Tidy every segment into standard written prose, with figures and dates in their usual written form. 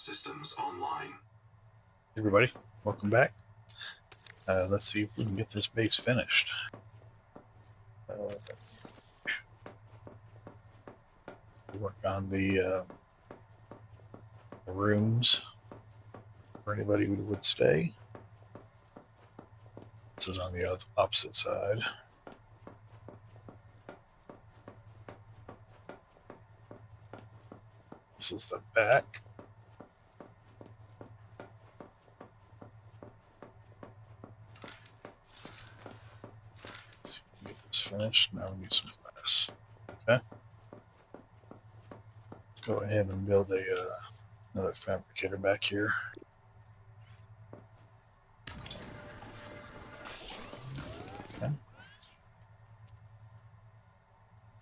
systems online. Everybody, welcome back. Let's see if we can get this base finished. Work on the rooms for anybody who would stay. This is on the opposite side. This is the back. Let's see if we can get this finished. Now we need some glass. Okay. Go ahead and build another fabricator back here. Okay.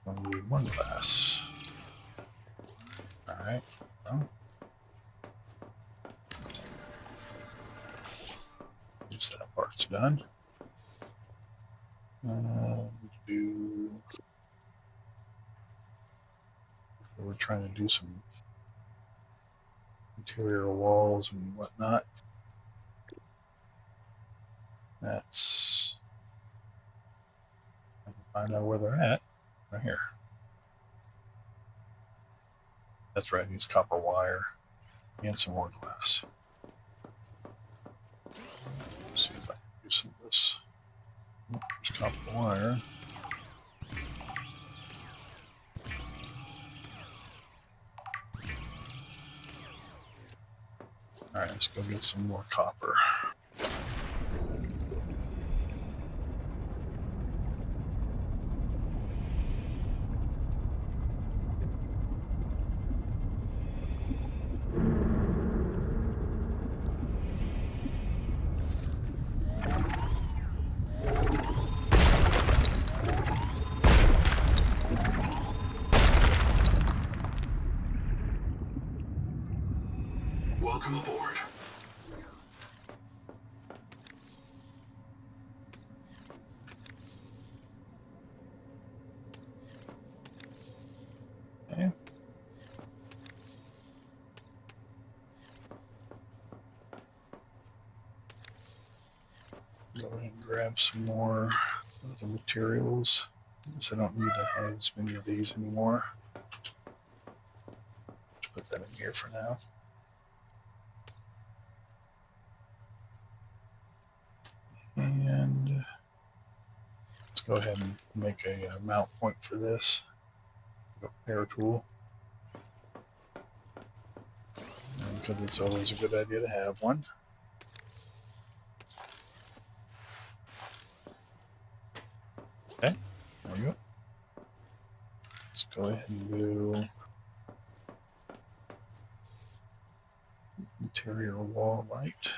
I'll need one glass. All right. Well, guess that part's done. We're trying to do some interior walls and whatnot. That's, I can find out where they're at. Right here. That's right, needs copper wire and some more glass. Let's see if I can do some of this. There's copper wire. All right, let's go get some more copper. Welcome aboard. Okay. Go ahead and grab some more of the materials. I don't need to have as many of these anymore. Just put that in here for now. And let's go ahead and make a mount point for this. Air tool. Because it's always a good idea to have one. Okay, there we go. Let's go ahead and do interior wall light.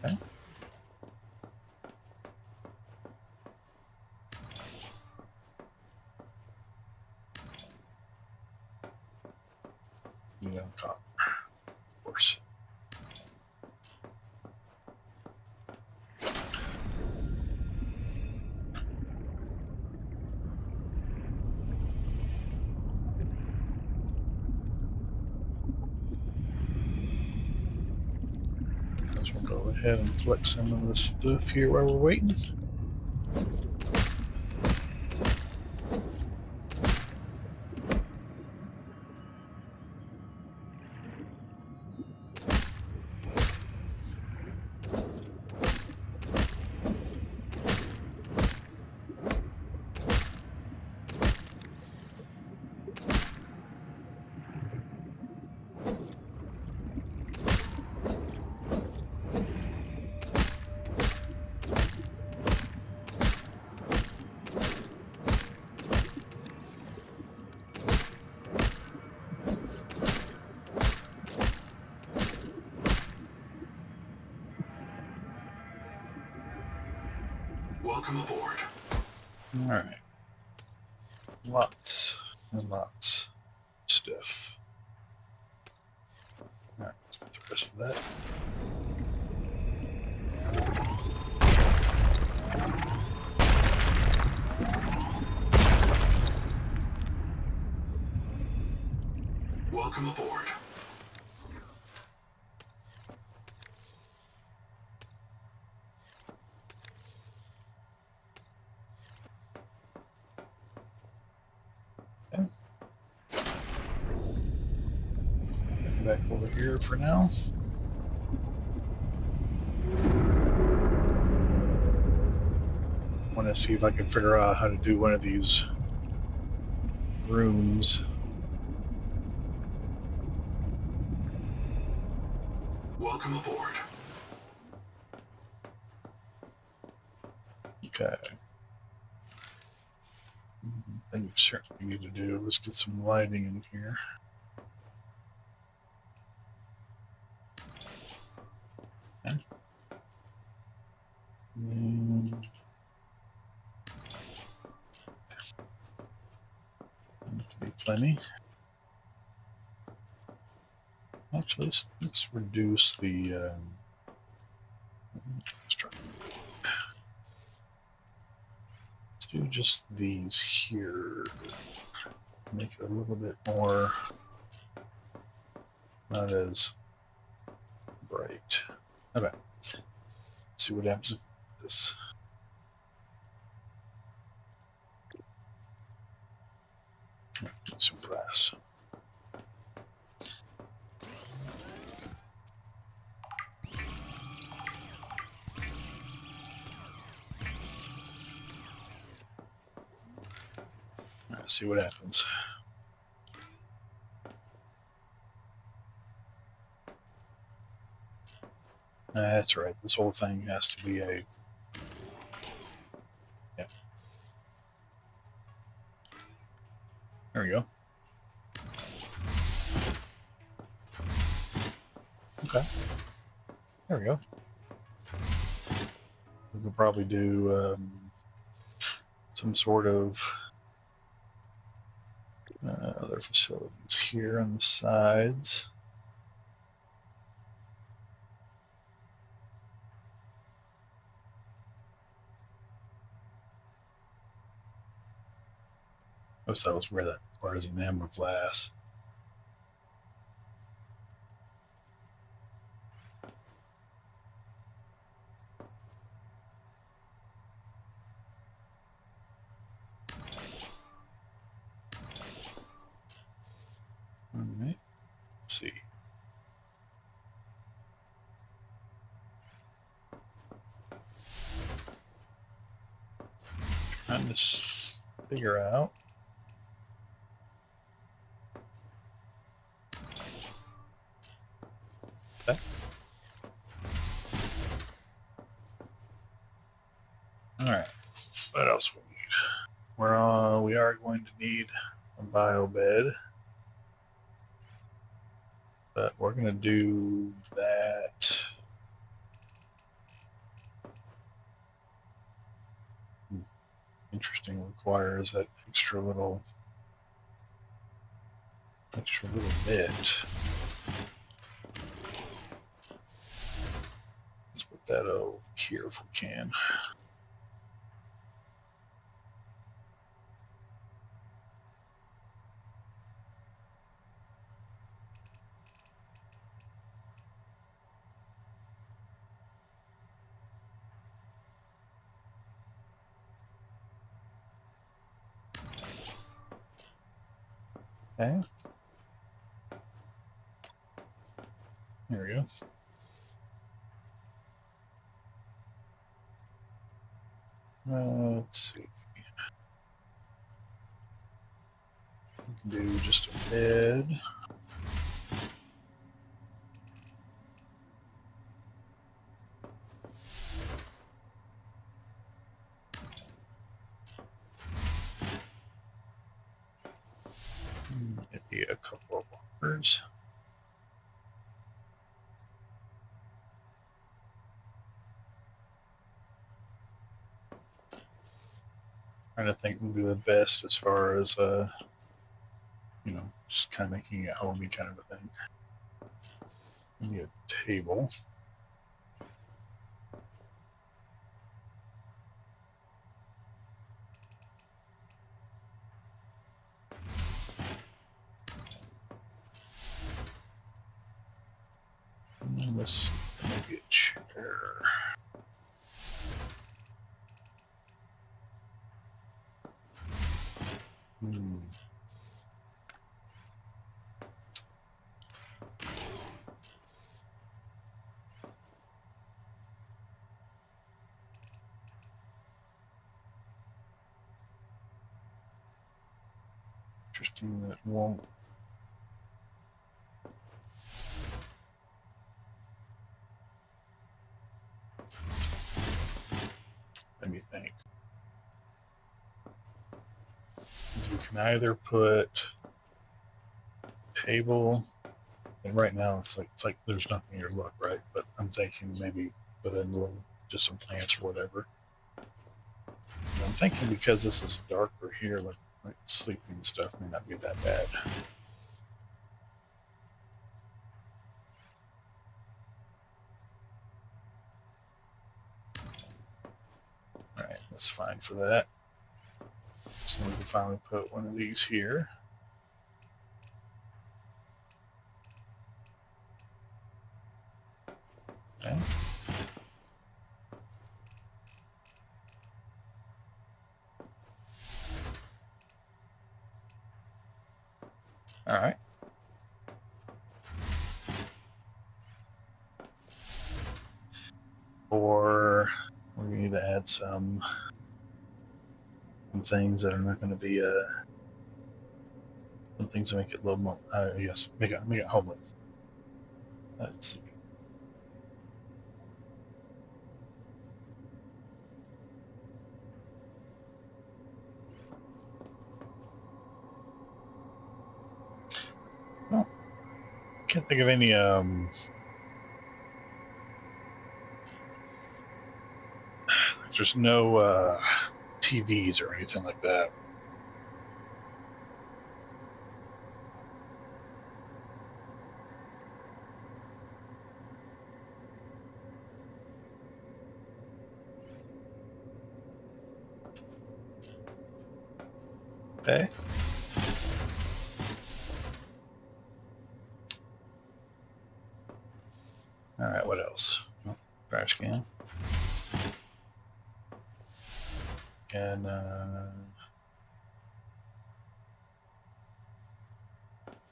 Okay. Copper, of course. We'll go ahead and collect some of this stuff here while we're waiting. Welcome aboard. All right. Lots and lots of stuff. All right, let's get the rest of that. Welcome aboard. Okay. Back over here for now. Want to see if I can figure out how to do one of these rooms. Welcome aboard. Okay. I think certainly we need to do. Let's get some lighting in here. Okay. And to be plenty. Actually, let's reduce the. Let's do just these here. Make it a little bit more. Not as bright. Okay. Let's see what happens with this. Get some glass. Let's see what happens. That's right. This whole thing has to be a. Yeah. There we go. Okay. There we go. We could probably do some sort of other facilities here on the sides. I wish that was where that requires enamel glass. All right. Let's see. Trying to figure out. Okay. All right. What else we need? We are going to need a bio bed, but we're going to do that. Interesting, requires that extra little bit. Let's put that over here if we can. Okay. There we go. Let's see. We can do just a bed. Maybe a couple of lockers. Trying to think would be the best as far as just kind of making it homey kind of a thing. We need a table. this. Maybe a chair. Interesting that it won't. Let me think. You can either put table, and right now it's like there's nothing here to look, right? But I'm thinking maybe put in just some plants or whatever. And I'm thinking because this is darker here, like sleeping stuff may not be that bad. All right, that's fine for that. So we can finally put one of these here. Okay. All right. Or we need to add some things that are not going to be some things to make it a little more. Yes, make it homely. Let's see. Well, can't think of any there's no TVs or anything like that. Okay. All right, what else? Oh, trash can. And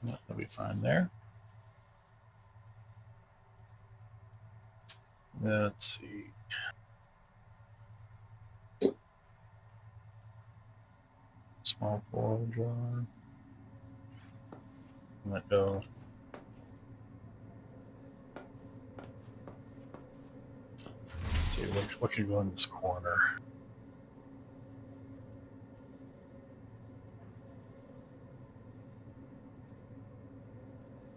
that'll be fine there. Let's see. Small boil jar. Let go. Let's see what could go in this corner.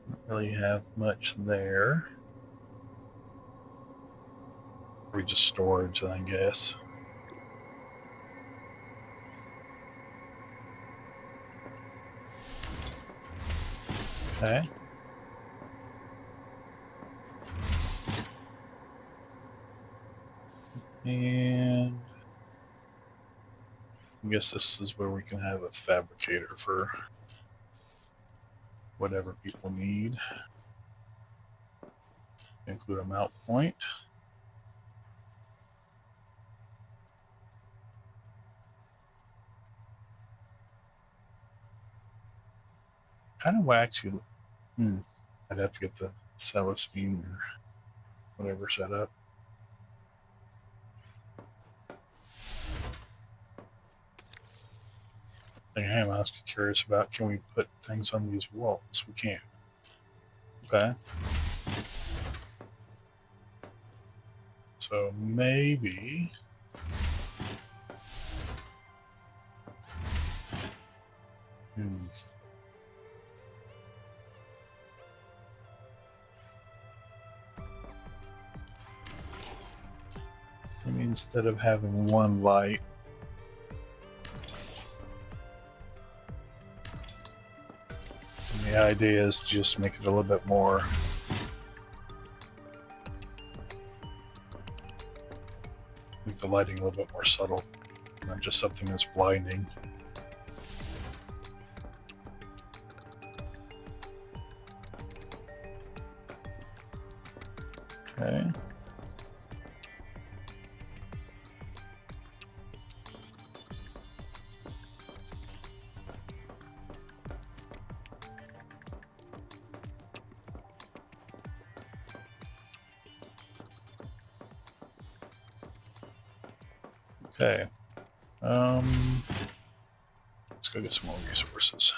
Don't really have much there. Or just storage, I guess. Okay. And I guess this is where we can have a fabricator for whatever people need. Include a mount point. Kind of wacky. I'd have to get the Celestine or whatever set up. I am also curious about, can we put things on these walls? We can't. Okay. So maybe maybe instead of having one light, the idea is to just make it a little bit more make the lighting a little bit more subtle, not just something that's blinding. Okay. Okay. Let's go get some more resources.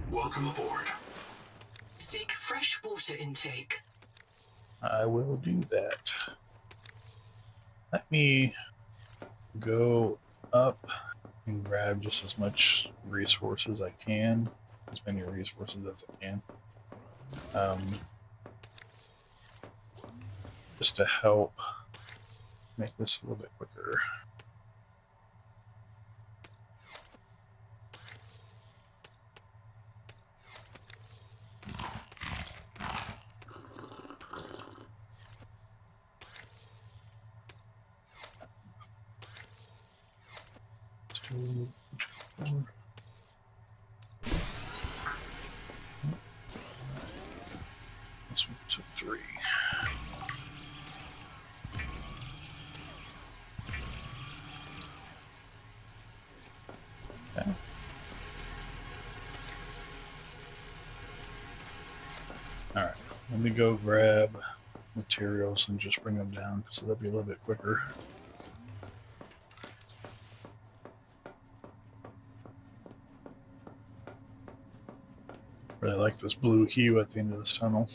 Welcome aboard. Seek fresh water intake. I will do that. Let me go up and grab just as much resources as I can, as many resources as I can, just to help make this a little bit quicker. This one took 3. Okay. All right, let me go grab materials and just bring them down so that'll be a little bit quicker. Really like this blue hue at the end of this tunnel.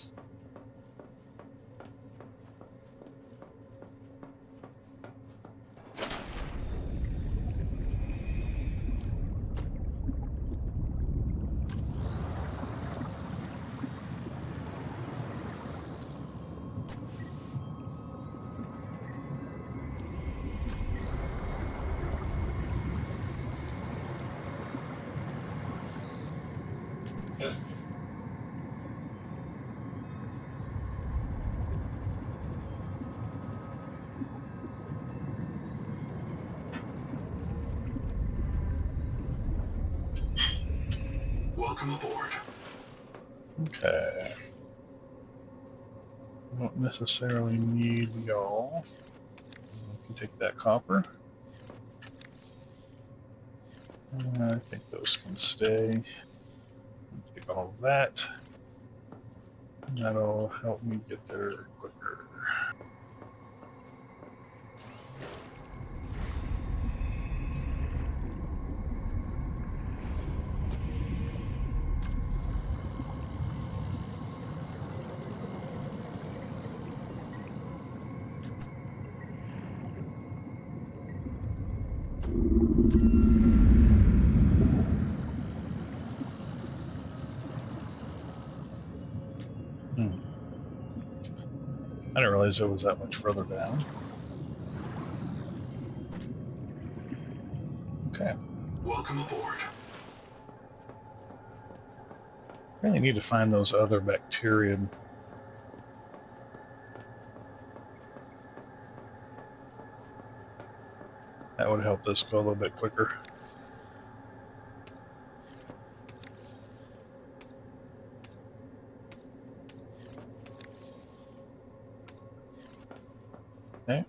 Welcome aboard. Okay. Don't necessarily need y'all. I can take that copper. I think those can stay. Take all of that. That'll help me get there quicker. I didn't realize it was that much further down. Okay. Welcome aboard. Really need to find those other bacteria. That would help this go a little bit quicker. Okay.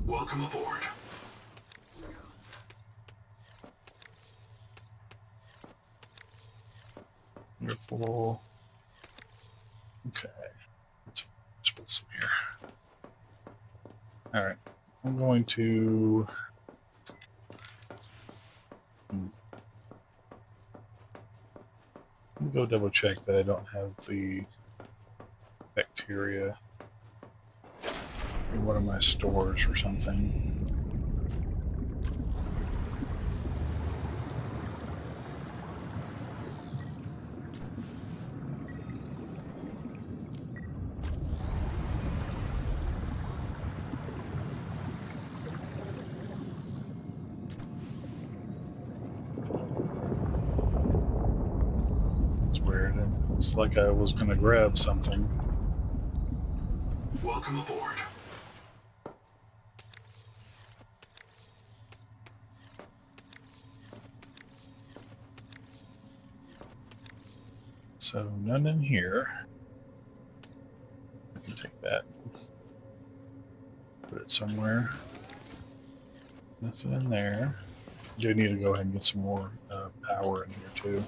Welcome aboard. Wonderful. Okay. Let's put some here. All right. I'm going to go double check that I don't have the bacteria in one of my stores or something. It's like I was gonna grab something. Welcome aboard. So none in here. I can take that. Put it somewhere. Nothing in there. Do need to go ahead and get some more power in here too.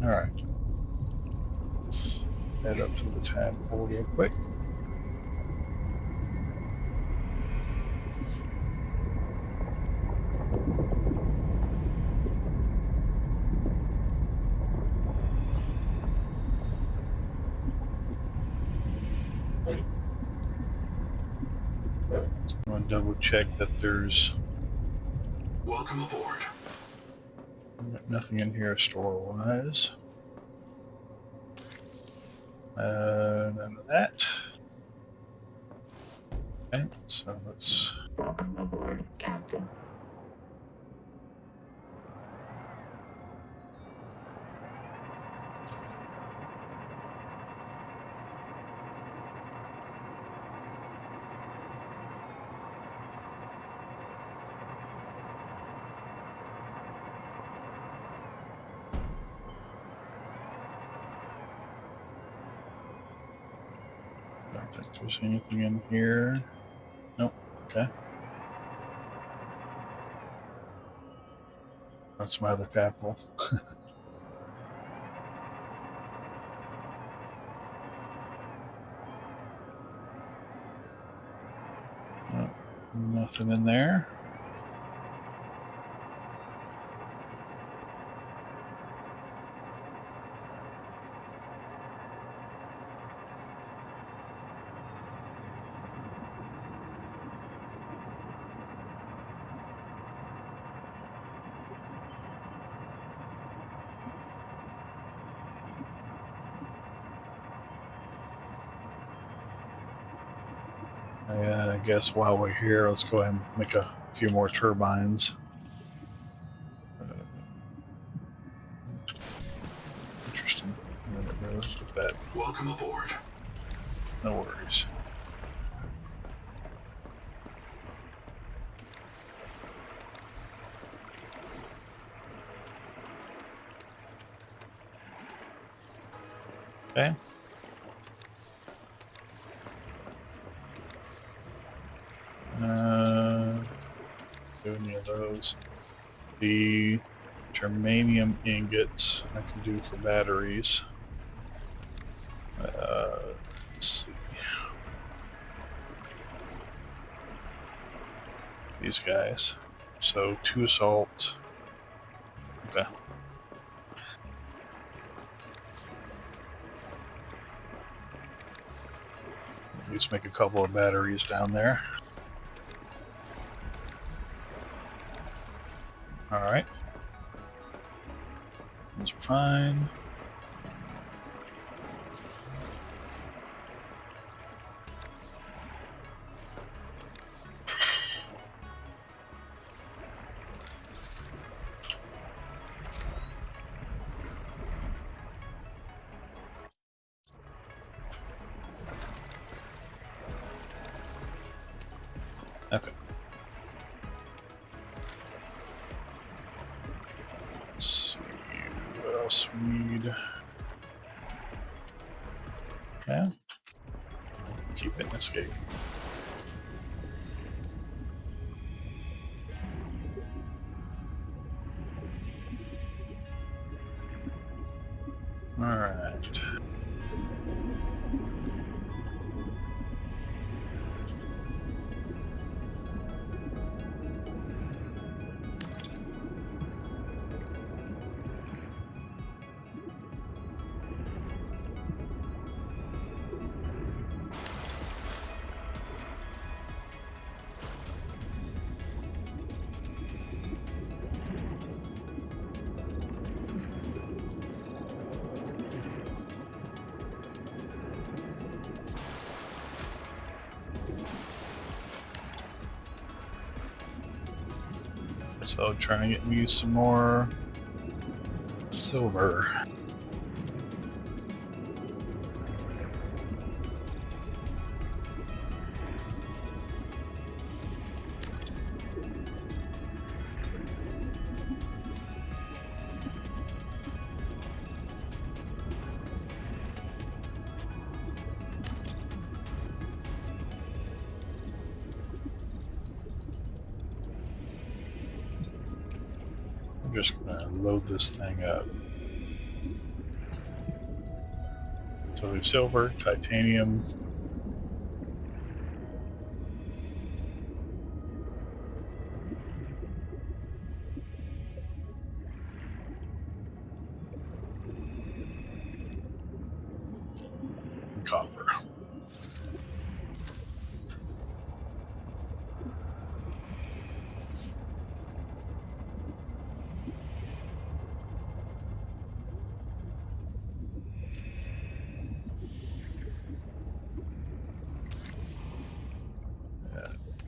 All right. Let's head up to the Tadpole real quick. I'm going to double check that there's Welcome aboard. nothing in here store-wise. None of that. Okay, so let's... Welcome aboard, Captain. I don't think there's anything in here. Nope. Okay. That's my other Tadpole. Nope, nothing in there. I guess while we're here, let's go ahead and make a few more turbines. Interesting. Look at that. Welcome aboard. No worries. Okay. Do any of those. The germanium ingots I can do for batteries. Let's see. These guys. So 2 assault. Okay. At least make a couple of batteries down there. Alright. Those are fine. Okay. Let's see what else we need. Yeah. Keep hitting escape. Alright. So trying to get me some more. Let's silver. I'm just gonna load this thing up. So we have silver, titanium, and copper.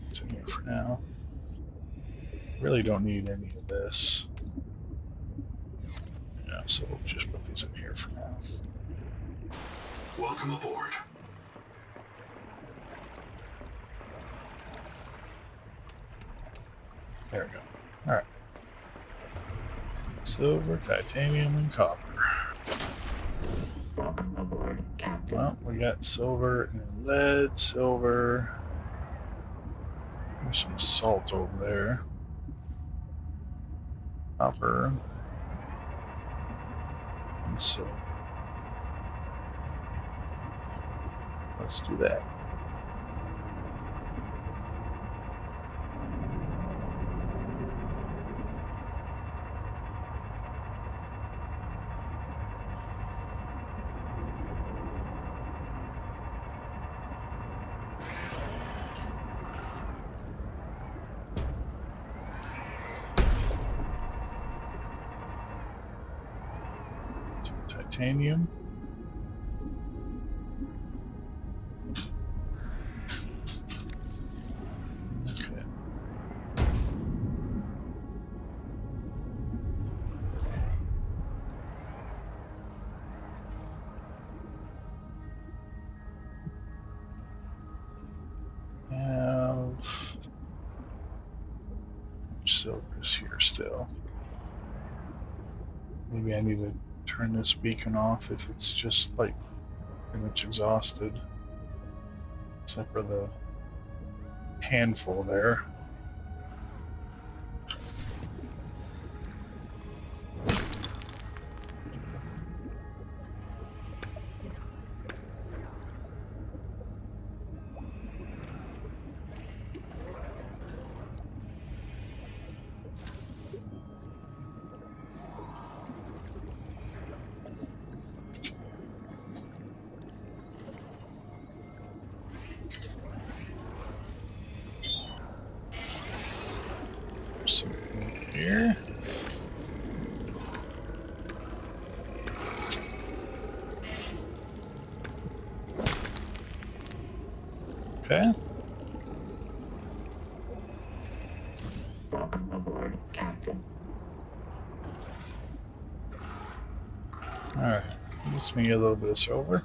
It's in here for now. Really don't need any of this. Yeah, so we'll just put these in here for now. Welcome aboard. There we go. Alright. Silver, titanium, and copper. Welcome aboard, Captain. Well, we got silver and lead, silver. There's some salt over there. Copper. And silver. Let's do that. Titanium. Okay. Have silver's here still. Maybe I need to turn this beacon off if it's just like pretty much exhausted. Except for the handful there. Some here. Okay. Welcome aboard, Captain. Alright. Let's me a little bit of silver.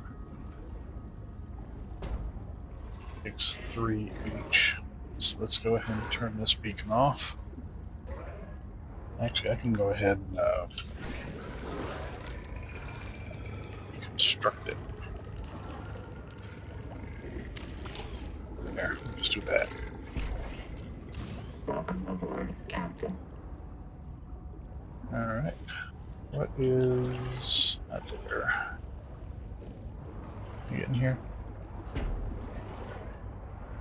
Takes 3 each. So let's go ahead and turn this beacon off. Actually, I can go ahead and deconstruct it. There, just do that. Welcome aboard, Captain. Alright. What is not there? You get in here?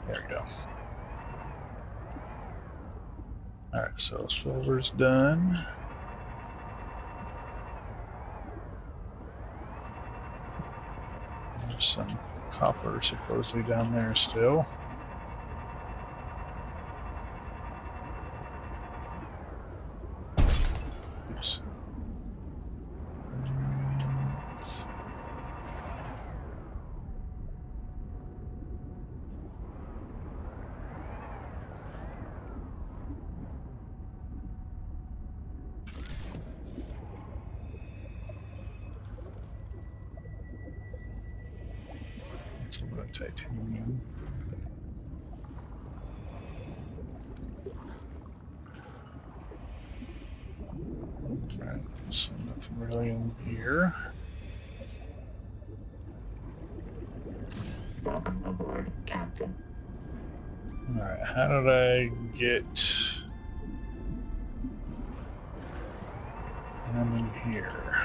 There we go. Alright, so silver's done. There's some copper supposedly down there still. Oops. Let's see. titanium. Alright, so nothing really in here. Welcome aboard, Captain. Alright, how did I get him in here?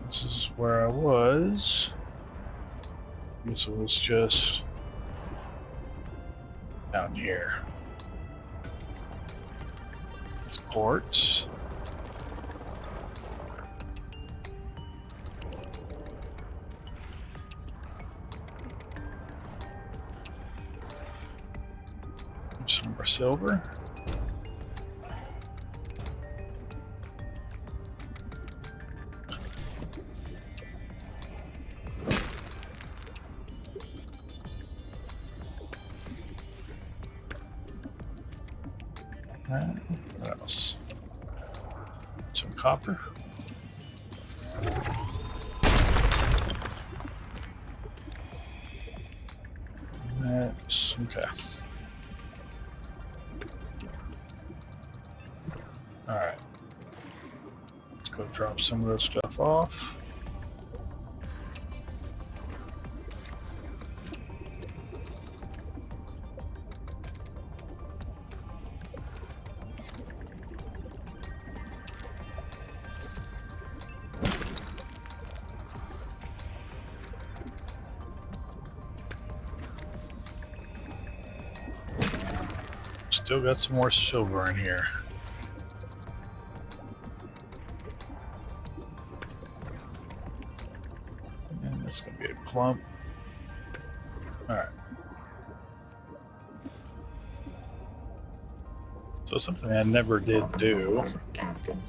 This is where I was. I guess it was just down here. It's quartz. Some more silver. What else? Some copper. That's okay. Alright. Let's go drop some of this stuff off. Still got some more silver in here. And that's going to be a clump. Alright. So something I never did do Captain.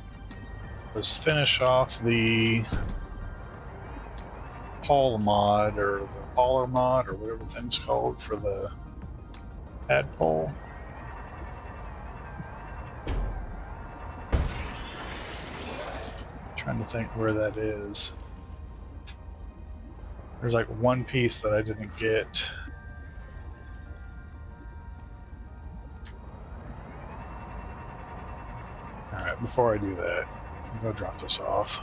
was finish off the Paul mod or the Hauler mod or whatever the thing's called for the Tadpole. Trying to think where that is. There's like one piece that I didn't get. Alright, before I do that, I'm going to drop this off.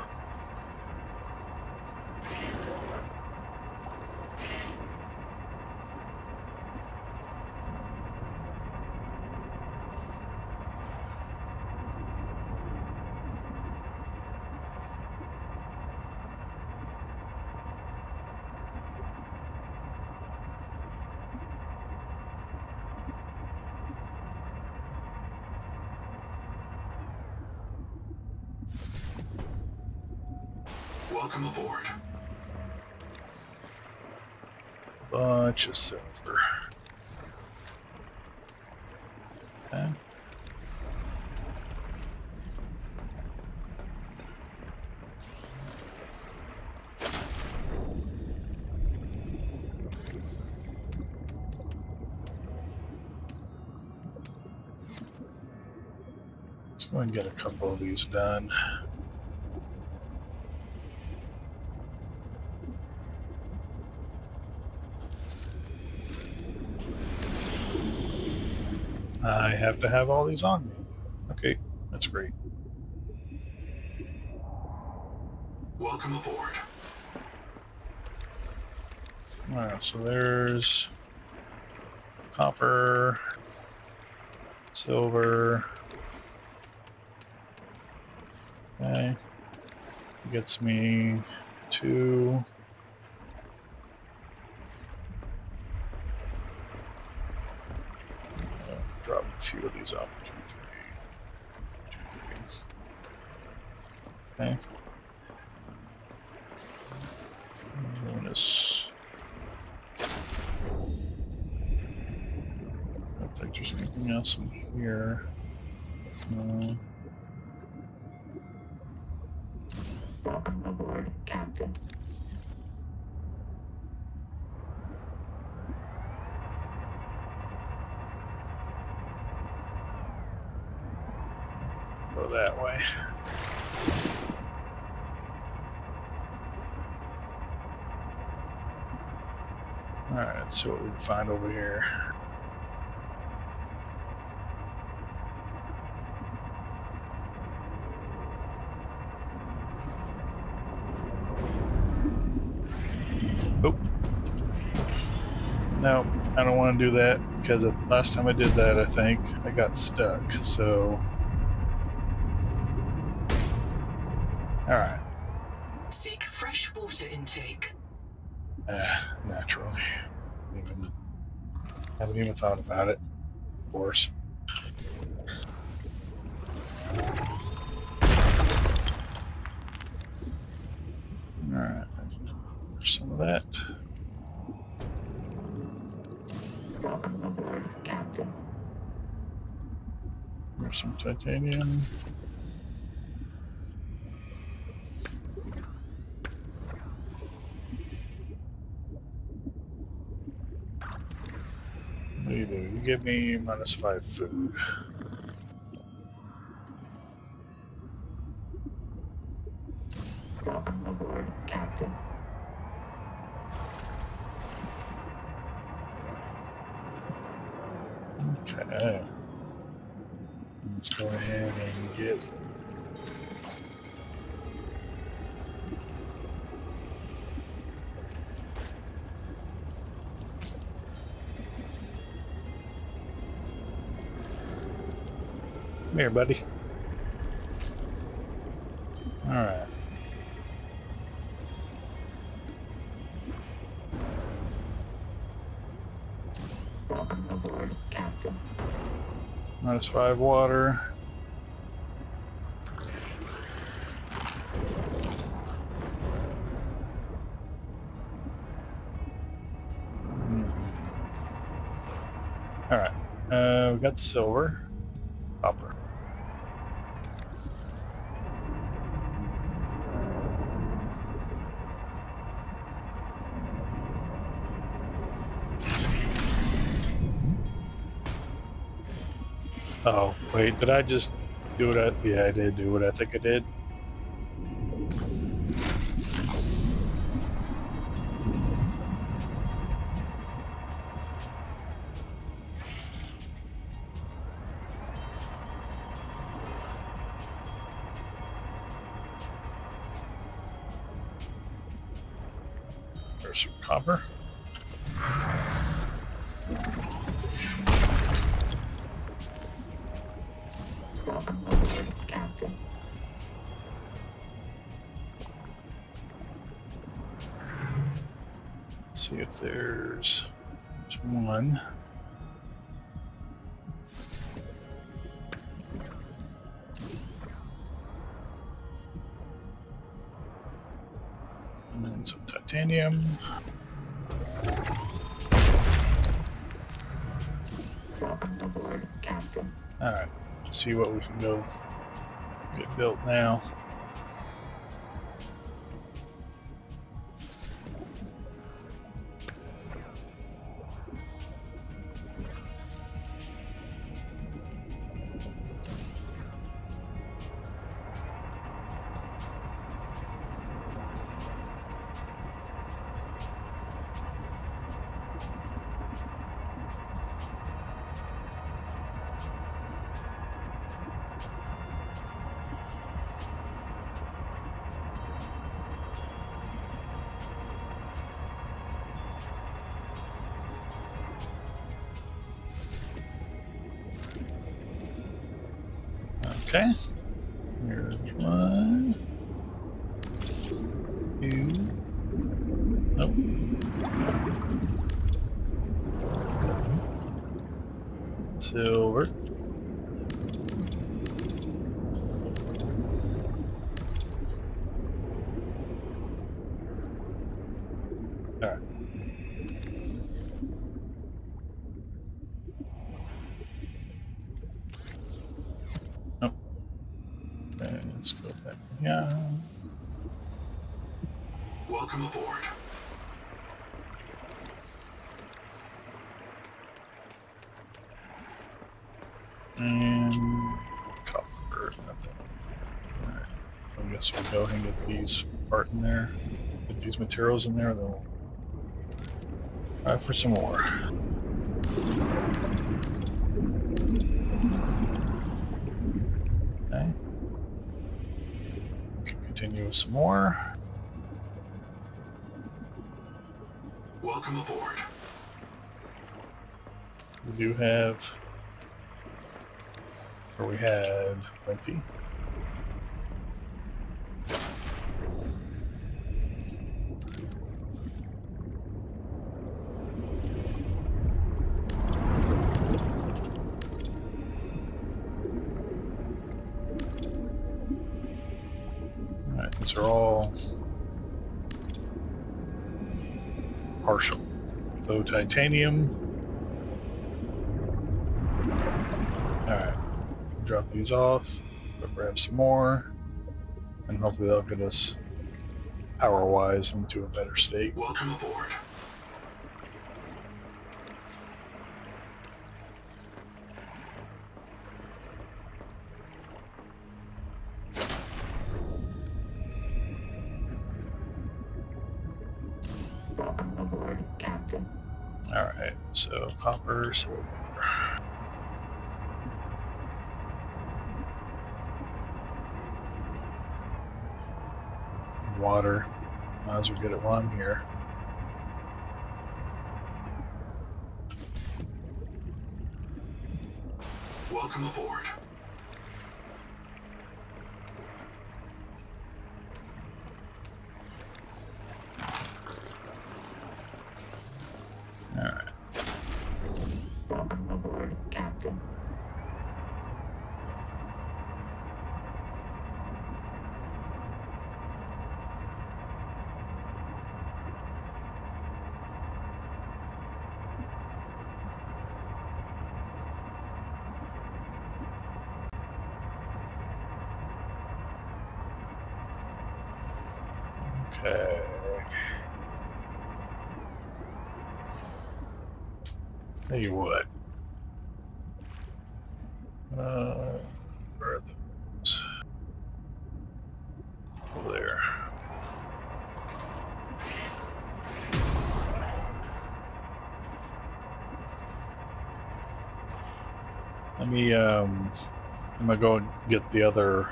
Welcome aboard. Bunch of silver. Okay. Let's go and get a couple of these done. I have to have all these on me. Okay, that's great. Welcome aboard. Alright, so there's copper, silver. Okay. Gets me 2. Drop a few of these off. 2, 3. Okay. Doing this. I don't think there's anything else in here. No. Welcome aboard, Captain. Go that way. Alright, let's see what we can find over here. Oh. No, I don't want to do that because the last time I did that, I think I got stuck. So, alright. Seek fresh water intake. Naturally. Haven't even thought about it, of course. Alright. There's some of that. Welcome aboard, Captain. There's some titanium. What do? You give me -5 food. Welcome aboard, Captain. Okay. Let's go ahead and get. Come here, buddy. All right. Welcome aboard, Captain. -5 water. All right. We got the silver. Copper. Oh, wait, did I just do what yeah, I did do what I think I did. There's some copper. Welcome aboard, Captain. Let's see if there's one. And then some titanium. Welcome aboard, Captain. All right, let's see what we can go get built now. Okay. Here's 1, 2. Nope. Silver. All right. Nope. Okay, let's go back. Yeah. Welcome aboard. And copper, nothing. All right. I guess we'll go ahead and get these part in there. Get these materials in there, though. Try for some more. Okay. We can continue with some more. Welcome aboard. We do have, or we had, Wimpy. Alright, these are all partial. So titanium. Alright, drop these off, go grab some more, and hopefully they'll get us power-wise into a better state. Welcome aboard. Welcome aboard, Captain. Alright, so copper, silver. Water. Might as well get it while I'm here. Welcome aboard. Alright. Welcome aboard, Captain. Okay. Tell you what. Where are those? Over there. Let me I'm gonna go and get the other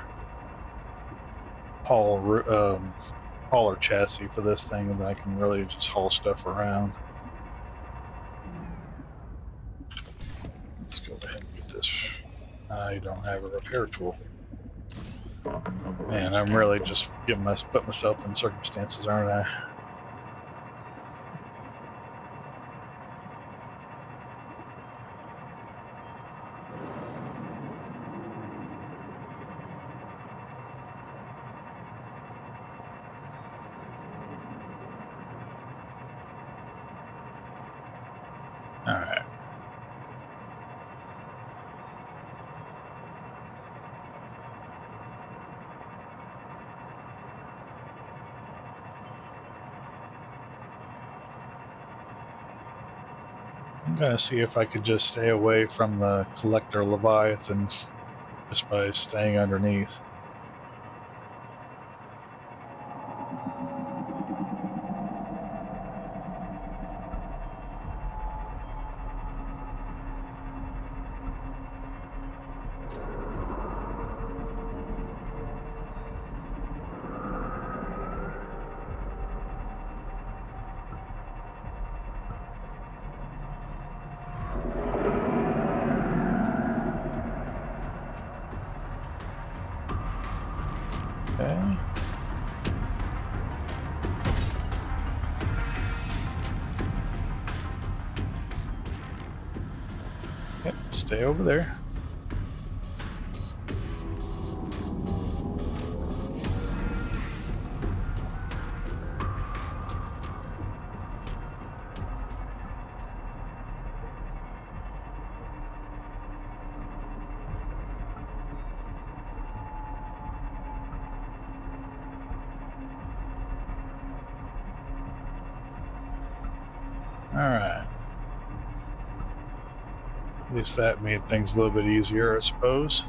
hauler chassis for this thing, and then I can really just haul stuff around. Let's go ahead and get this. I don't have a repair tool. Welcome aboard. Man, I'm really just put myself in circumstances, aren't I? Alright. I'm gonna see if I could just stay away from the collector Leviathan just by staying underneath. Okay. Yep, stay over there. Alright. At least that made things a little bit easier, I suppose.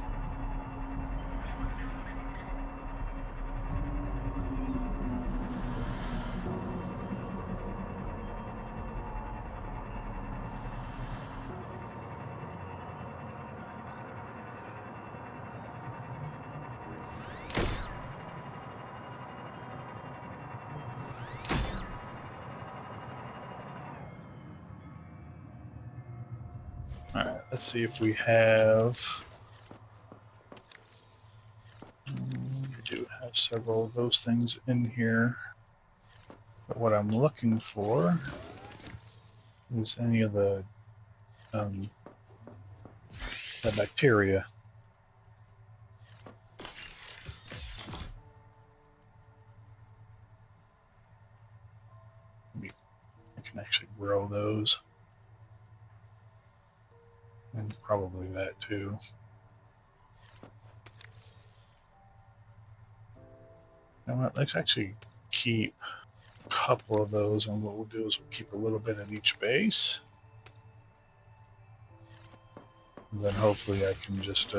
All right, let's see if we have. We do have several of those things in here. But what I'm looking for is any of the bacteria. Maybe I can actually grow those. And probably that too. You know what? Let's actually keep a couple of those, and what we'll do is we'll keep a little bit in each base. And then hopefully I can just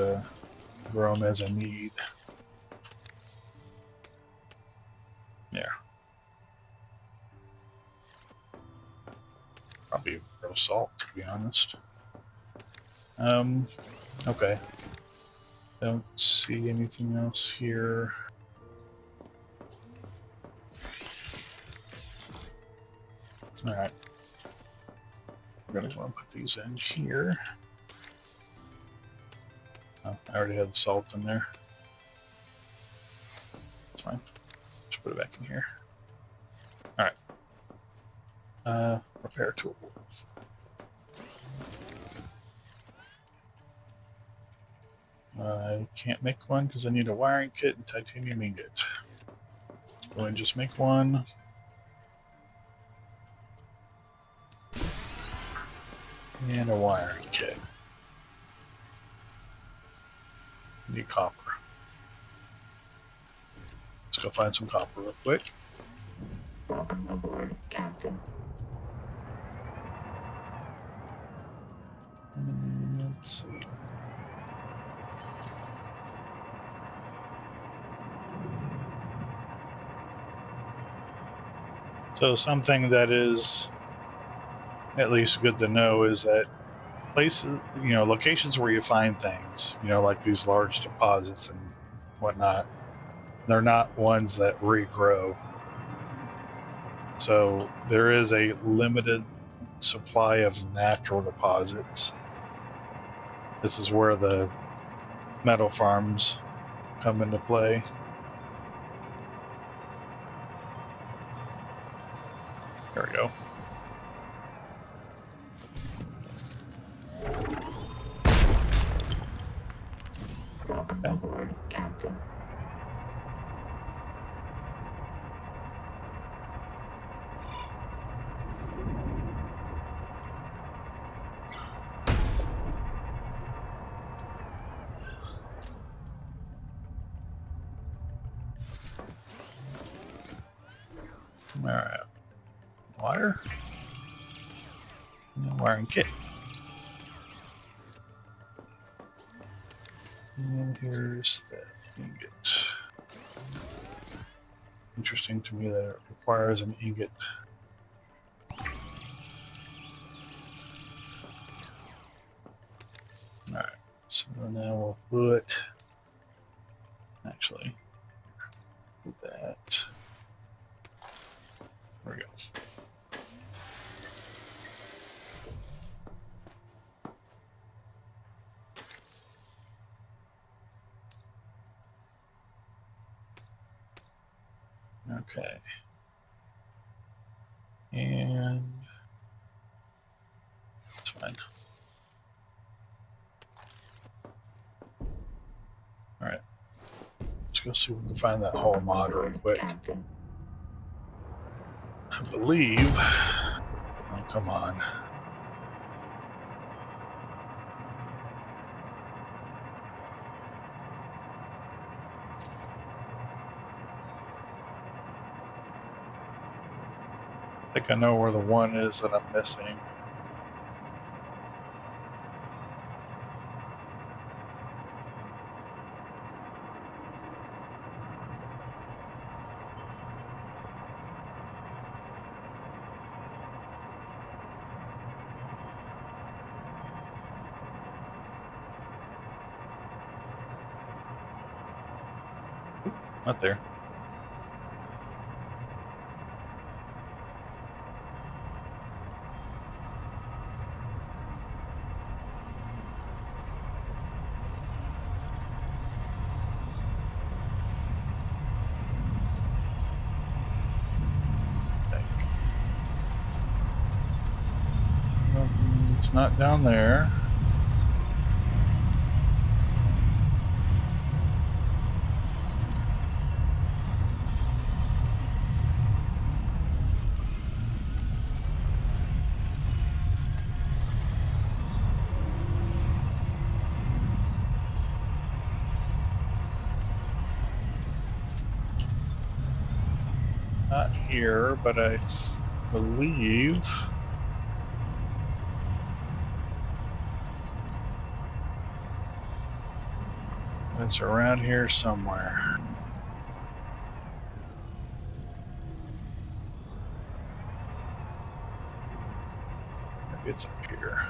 grow them as I need. Yeah. Probably grow salt, to be honest. Okay. Don't see anything else here. Alright. We're going to want to put these in here. Oh, I already had the salt in there. That's fine. Just put it back in here. Alright. Repair tool. I can't make one because I need a wiring kit and titanium ingot. Let's go and just make one. And a wiring kit. Need copper. Let's go find some copper real quick. Welcome aboard, Captain. Let's see. So something that is at least good to know is that places, locations where you find things, like these large deposits and whatnot, they're not ones that regrow. So there is a limited supply of natural deposits. This is where the metal farms come into play. There we go. Welcome aboard, Captain. All right. Wire. And wiring kit. And here's the ingot. Interesting to me that it requires an ingot. Alright, so now we'll put, actually, do that. There we go. Okay. And it's fine. All right. Let's go see if we can find that whole mod real quick. Captain. I believe. Oh, come on. I think I know where the one is that I'm missing. Not there. It's not down there. Not here, but I believe it's around here somewhere. Maybe it's up here.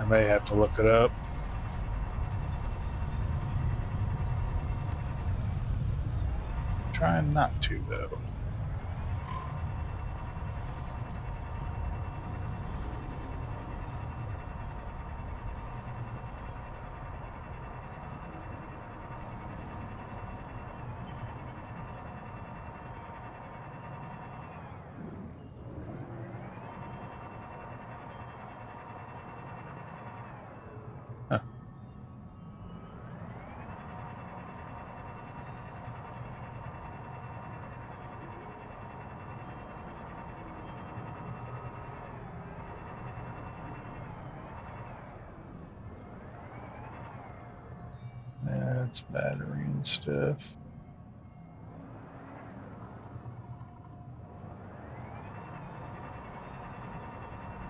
I may have to look it up. Trying not to, though. Huh. That's battery and stuff.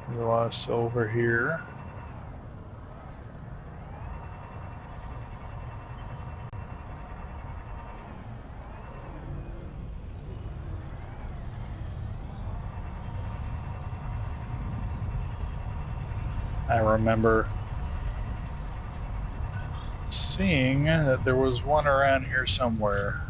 There's a lot of silver here. I remember seeing that there was one around here somewhere.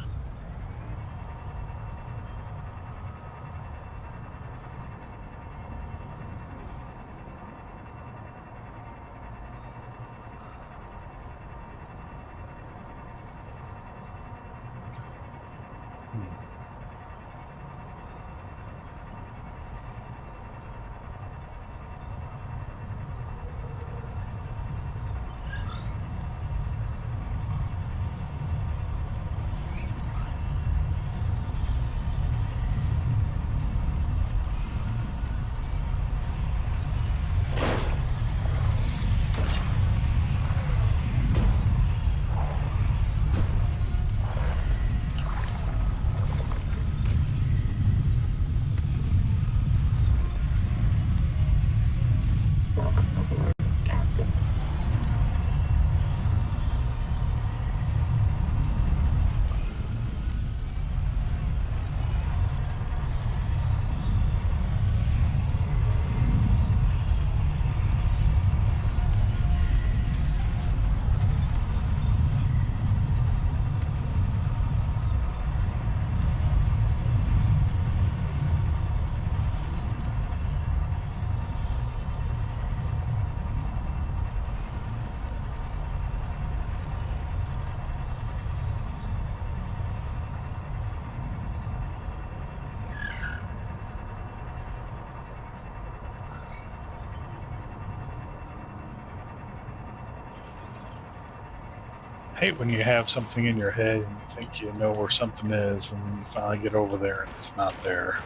Welcome aboard, Captain. I hate when you have something in your head and you think you know where something is, and then you finally get over there and it's not there.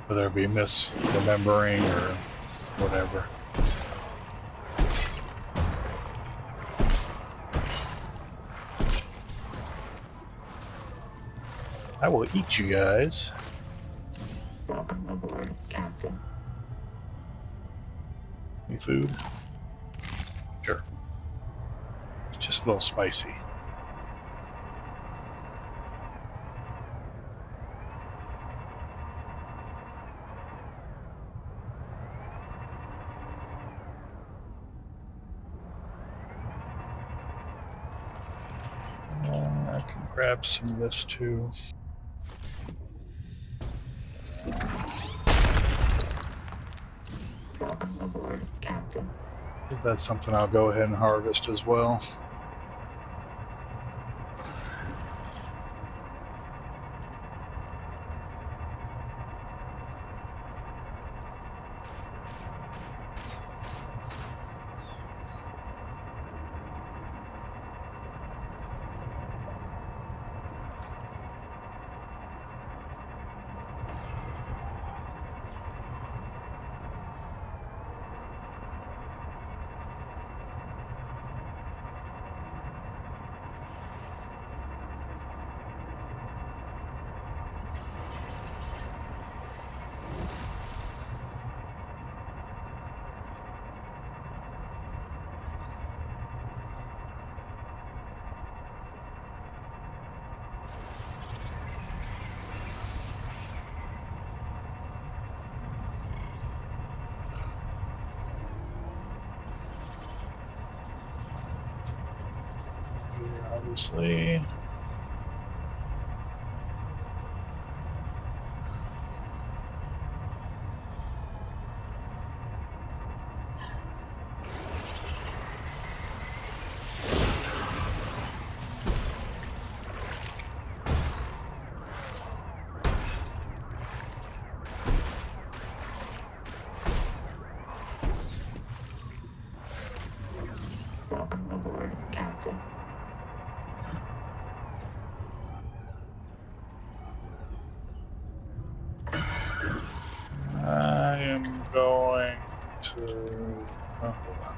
Whether it be misremembering or whatever. I will eat you guys. Welcome aboard, Captain. Any food? Sure. Just a little spicy. I can grab some of this too. Welcome aboard, Captain. If that's something I'll go ahead and harvest as well. Here, obviously. Welcome aboard, Captain. I am going to. Oh, hold on.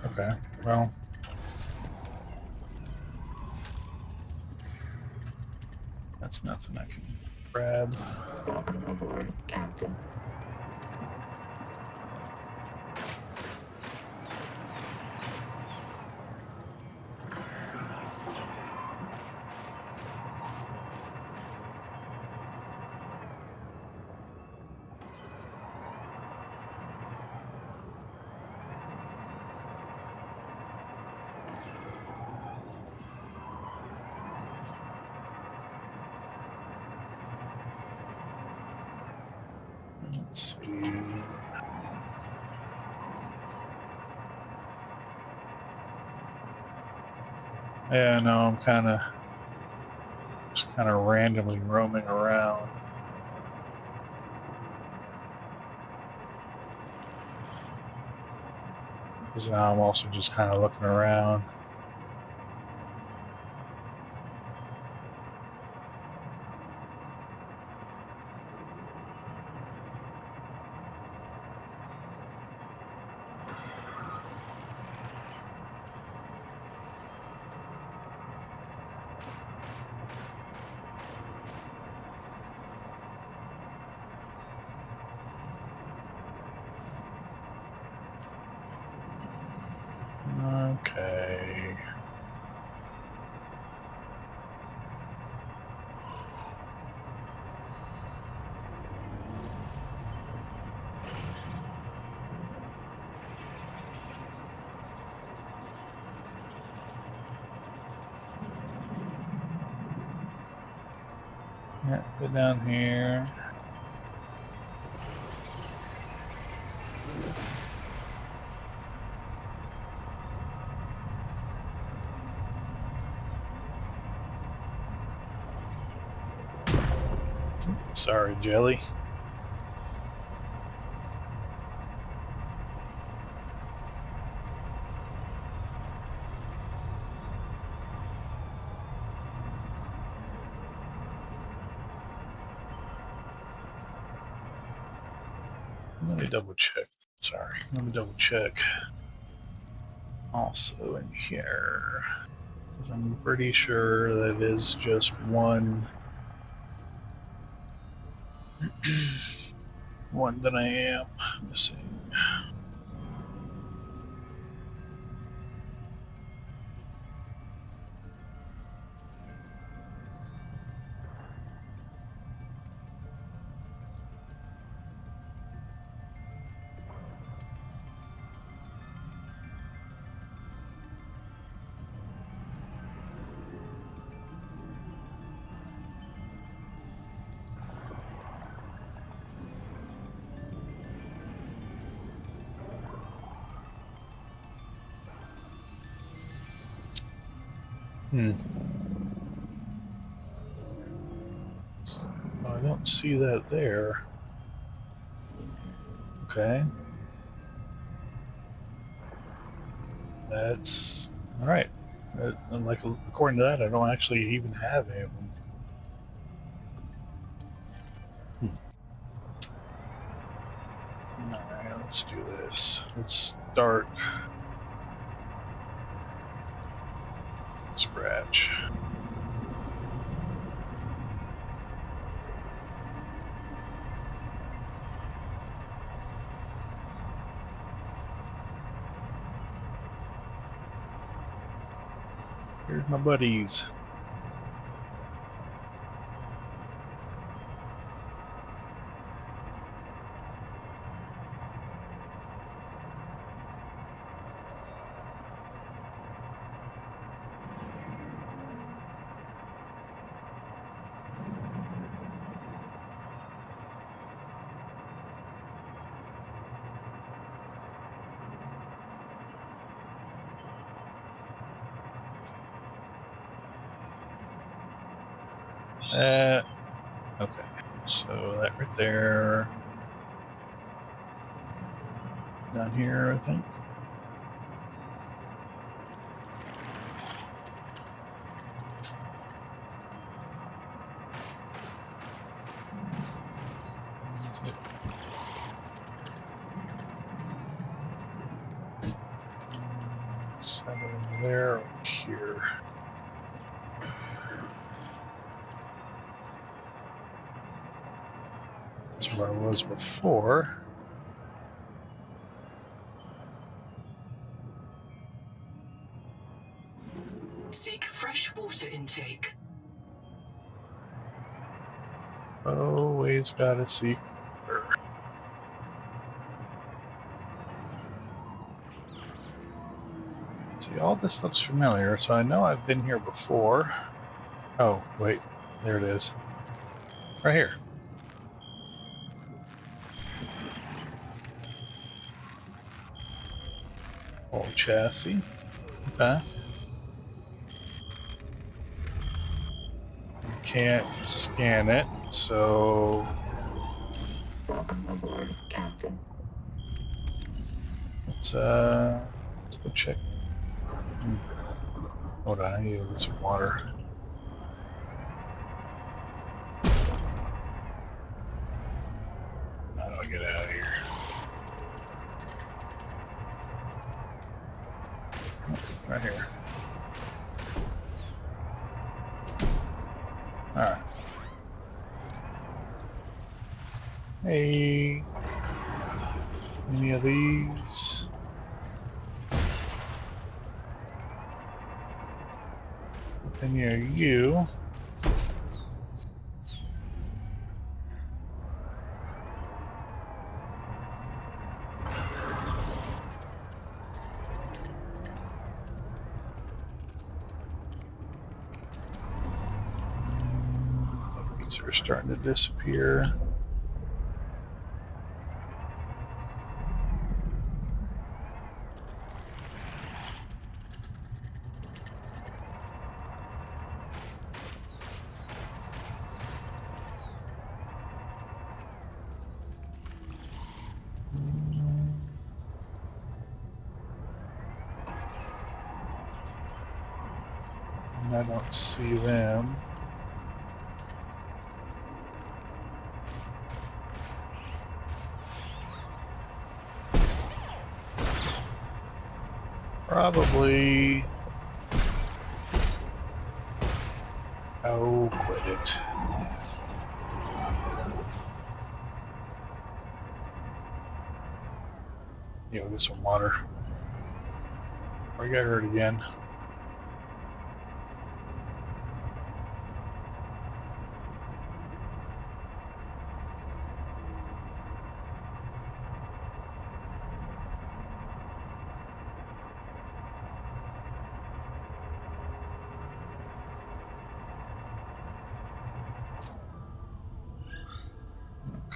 Okay, well. That's nothing I can grab. Welcome aboard, Captain. Let's see. Yeah, no, I'm just kind of randomly roaming around. Because now I'm also just kind of looking around. Okay. Yeah, go down here. Sorry, Jelly. Let me double check. Sorry, let me double check. Also in here, because I'm pretty sure that is just one one that I am missing. Hmm. I don't see that there. Okay. That's all right. Like according to that, I don't actually even have any of them. All right, let's do this. Let's start scratch. Here's my buddies. Okay. So that right there. Down here, I think. It's either over there or here. That's where I was before. Seek fresh water intake. Always gotta seek. See, all this looks familiar, so I know I've been here before. Oh, wait. There it is. Right here. Old chassis. Okay. You can't scan it, so Welcome aboard, Captain. let's go check. Hold on, I need to get some water. How do I get out of here? Right here. Alright. Hey. Any of these? Any of you? These are starting to disappear. And I don't see them. Probably. Oh, quit it. Yeah, we'll get some water. Or I got hurt again.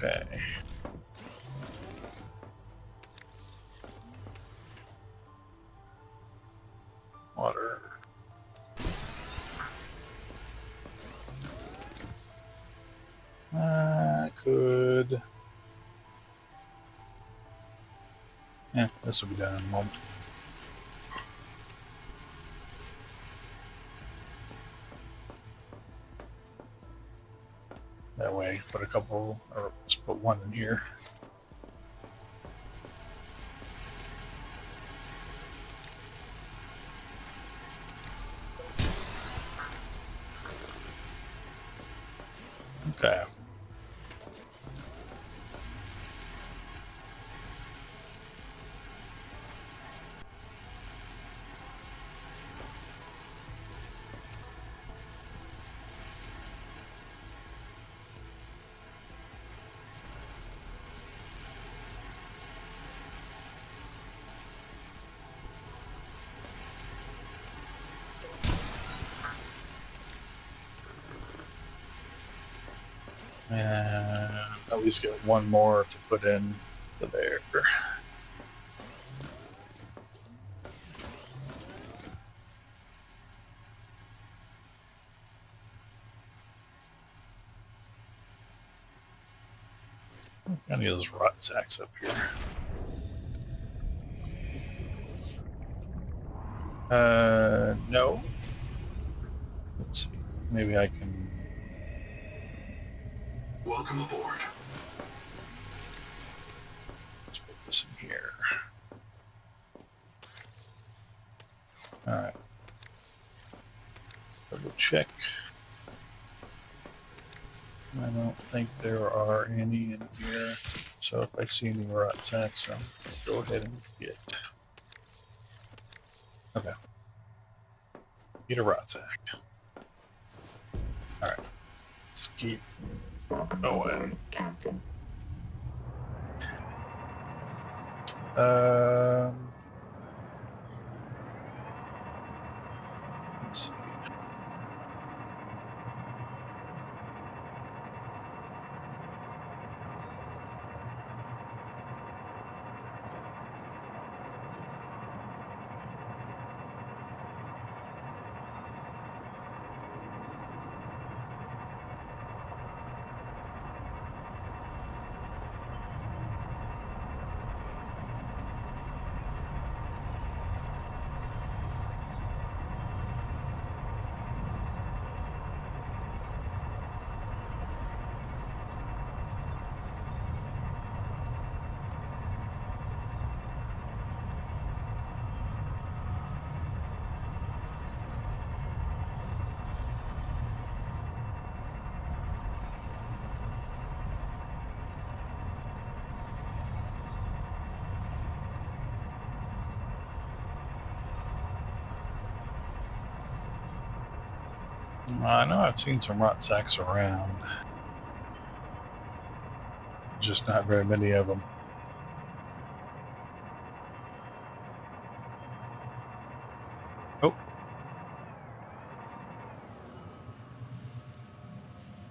Okay. Water. could. Yeah, this will be done in a moment. That way, put a couple, or just put one in here. Okay. And at least get one more to put in to there. Any of those rot sacks up here? No. Let's see. Maybe I can. Welcome aboard. Let's put this in here. All right. Double check. I don't think there are any in here. So if I see any rot sacks, I'll go ahead and get. Okay. Get a rot sack. All right. Let's keep going. Captain. Let's see. I know I've seen some rot sacks around. Just not very many of them. Oh.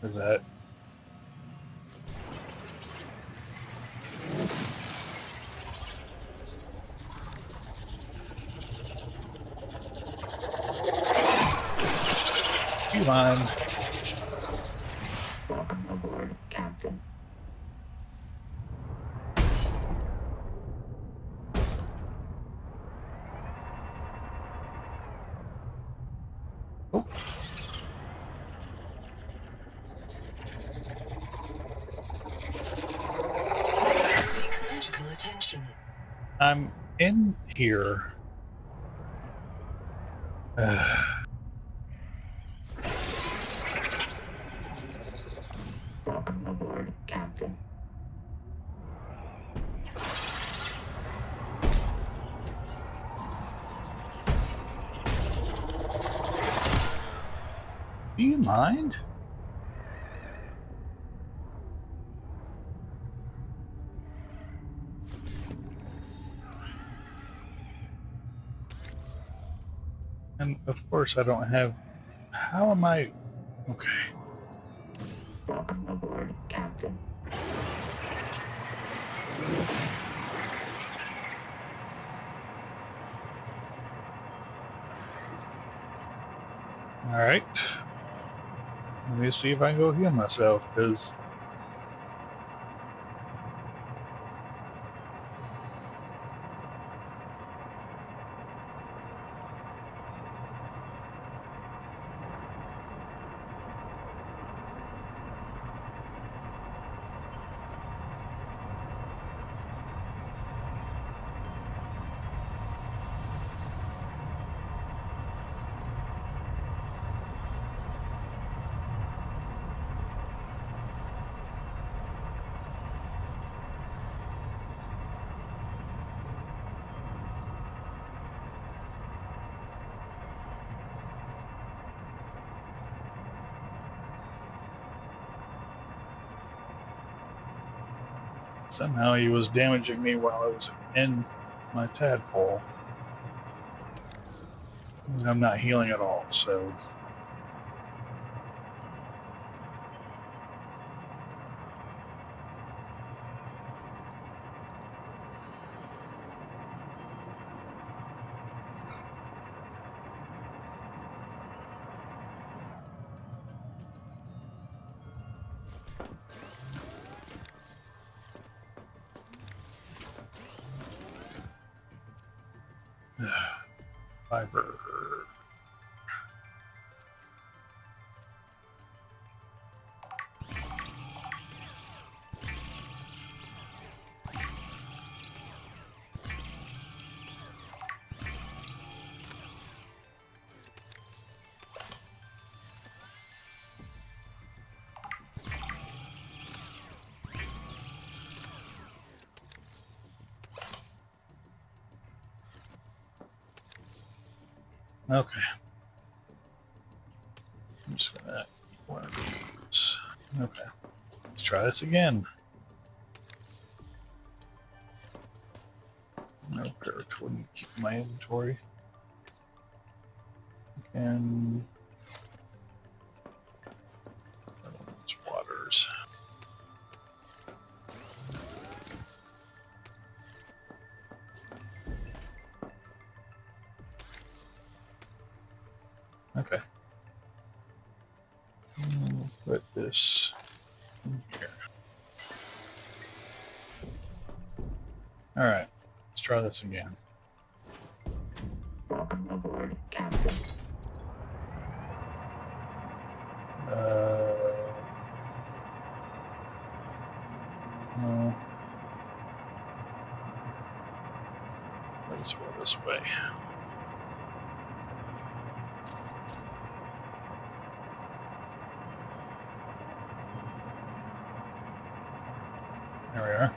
Is that? You mind? Welcome aboard, Captain. Oh. Seek medical attention. I'm in here. Welcome aboard, Captain. Do you mind? And of course, I don't have. How am I? Okay. Welcome aboard, Captain. All right. Let me see if I can go heal myself, because Somehow he was damaging me while I was in my tadpole. And I'm not healing at all, so. Fiber. Okay. I'm just gonna eat one of these. Okay. Let's try this again. No dirt. Wouldn't keep my inventory. And those waters. Okay. We'll put this in here. All right. Let's try this again. Welcome aboard, Captain. No. Let's go this way. There we are.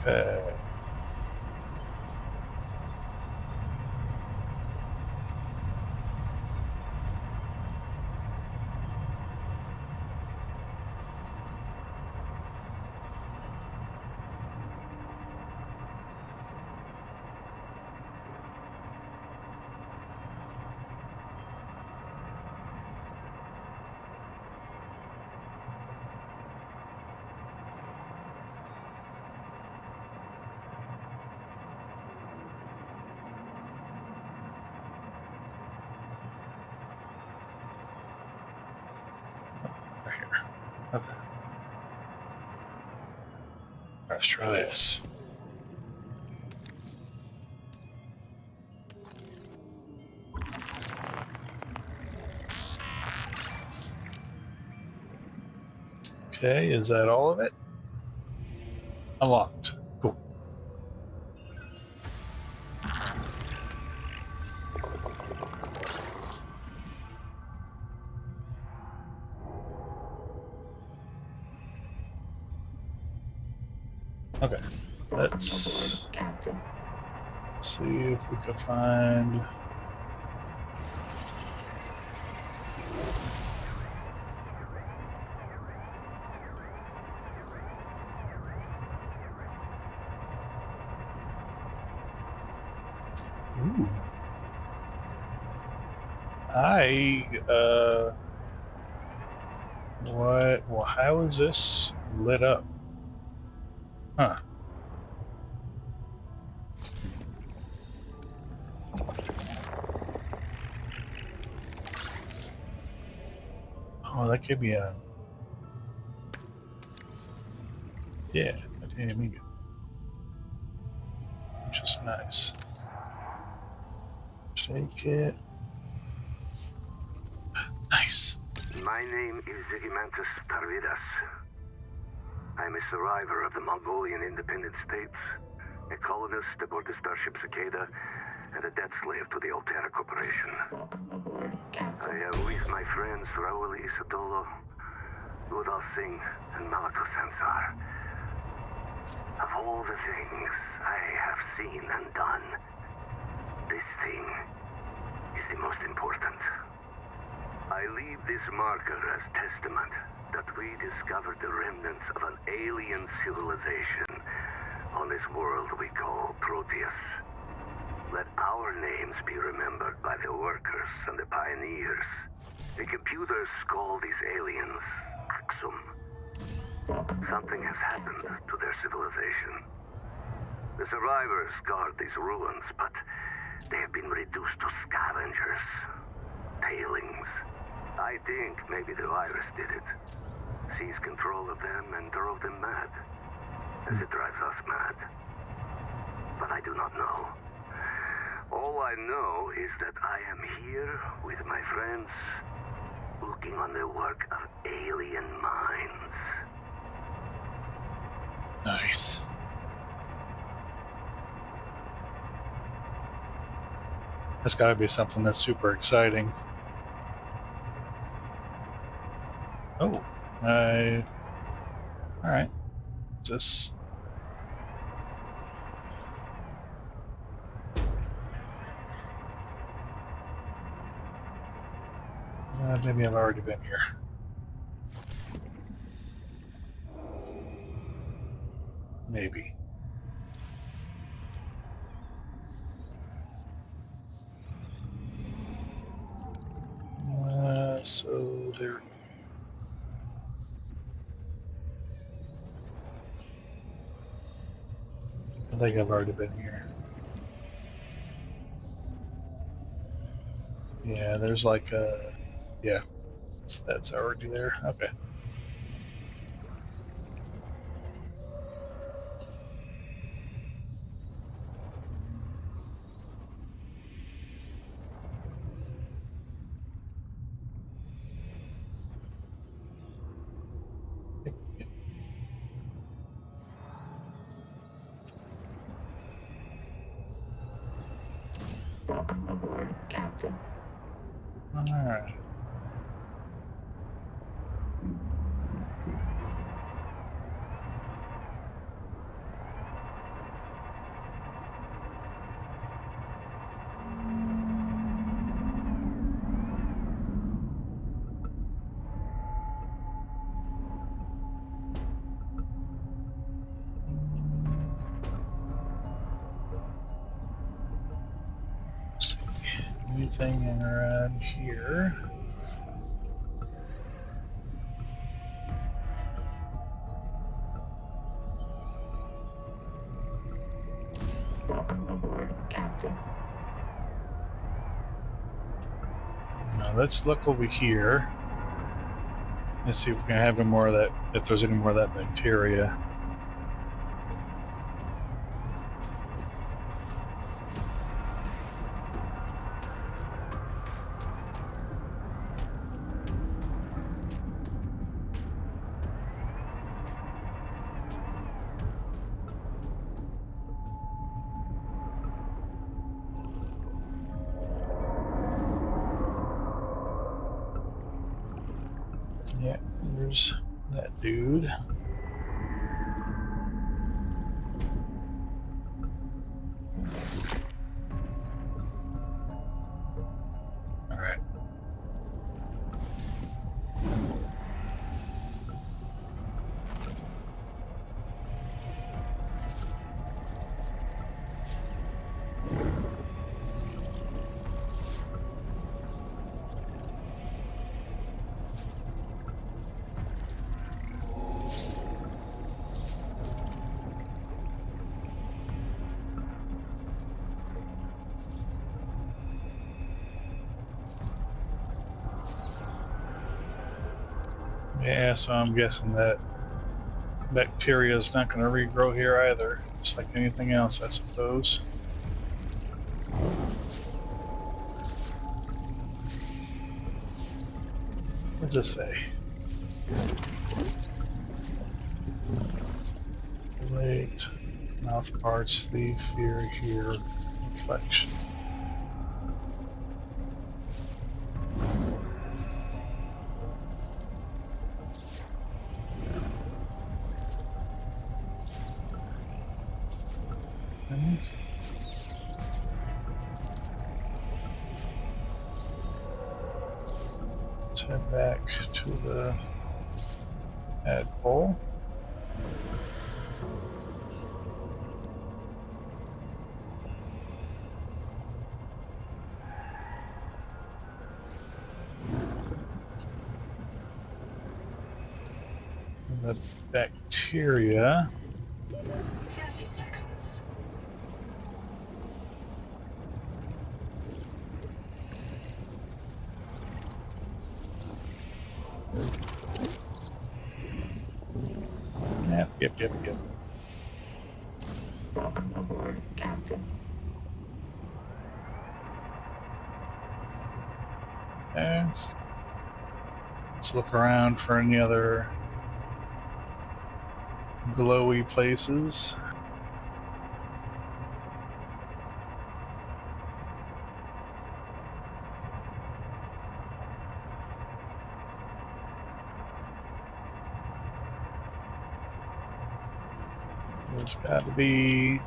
Okay. Right here. Okay. Let's try this. Okay, is that all of it? Unlocked. Cool. Okay, let's Captain. see if we can find. Ooh. What? Well, how is this lit up? Huh. Oh, that could be a. Yeah, titanium ingot. Which is nice. Shake it. Nice. My name is Zegimantus Tarvidas. I'm a survivor of the Mongolian independent states, a colonist aboard the starship Cicada, and a debt slave to the Altera Corporation. Welcome aboard, Captain. I am with my friends Raul Isatolo, Udal Singh, and Malako Sansar. Of all the things I have seen and done, this thing is the most important. I leave this marker as testament that we discovered the remnants of an alien civilization on this world we call Proteus. Let our names be remembered by the workers and the pioneers. The computers call these aliens Axum. Something has happened to their civilization. The survivors guard these ruins, but they have been reduced to scavengers, tailings. I think maybe the virus did it. Seized control of them and drove them mad, as it drives us mad. But I do not know. All I know is that I am here with my friends, looking on the work of alien minds. Nice. That's got to be something that's super exciting. Oh, all right. Just maybe I've already been here. Maybe. So there. I think I've already been here. Yeah, there's like a. Yeah, that's already there. Okay. Welcome aboard, Captain. All right. Anything in around here? Welcome aboard, Captain. Now let's look over here. Let's see if we can have any more of that. If there's any more of that bacteria. Yeah, there's that dude. All right. Yeah, so I'm guessing that bacteria is not going to regrow here either, just like anything else, I suppose. What does it say? Plate, mouth parts, thief, fear, hear, reflection. Okay. Let's head back to the Tadpole. The bacteria. 30 seconds. Yep. Welcome aboard, Captain. Okay. Let's look around for any other glowy places. There's got to be.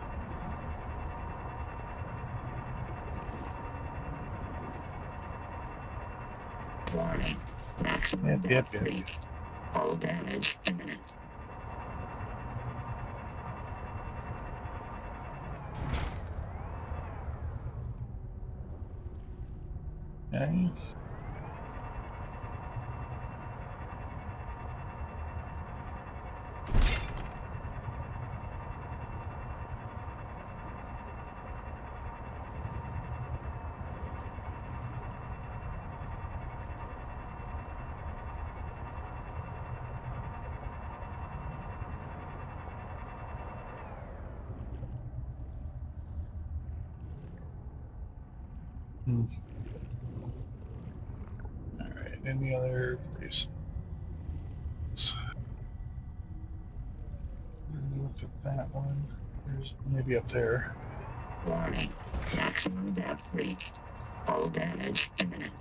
Warning. Maximum Yep. depth reach. Hull damage imminent. Okay. All right. Any other places? Look at that one. There's maybe up there. Warning. Maximum depth reached. Hull damage imminent.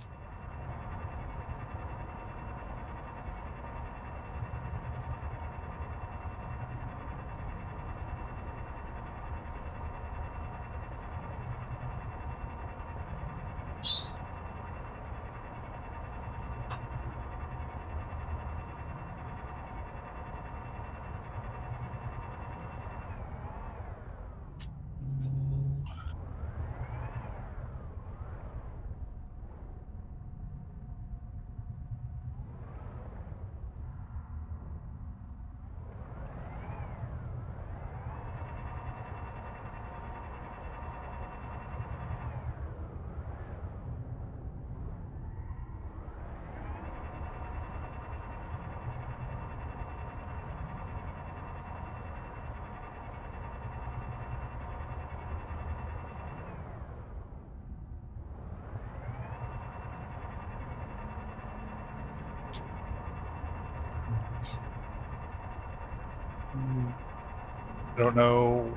I don't know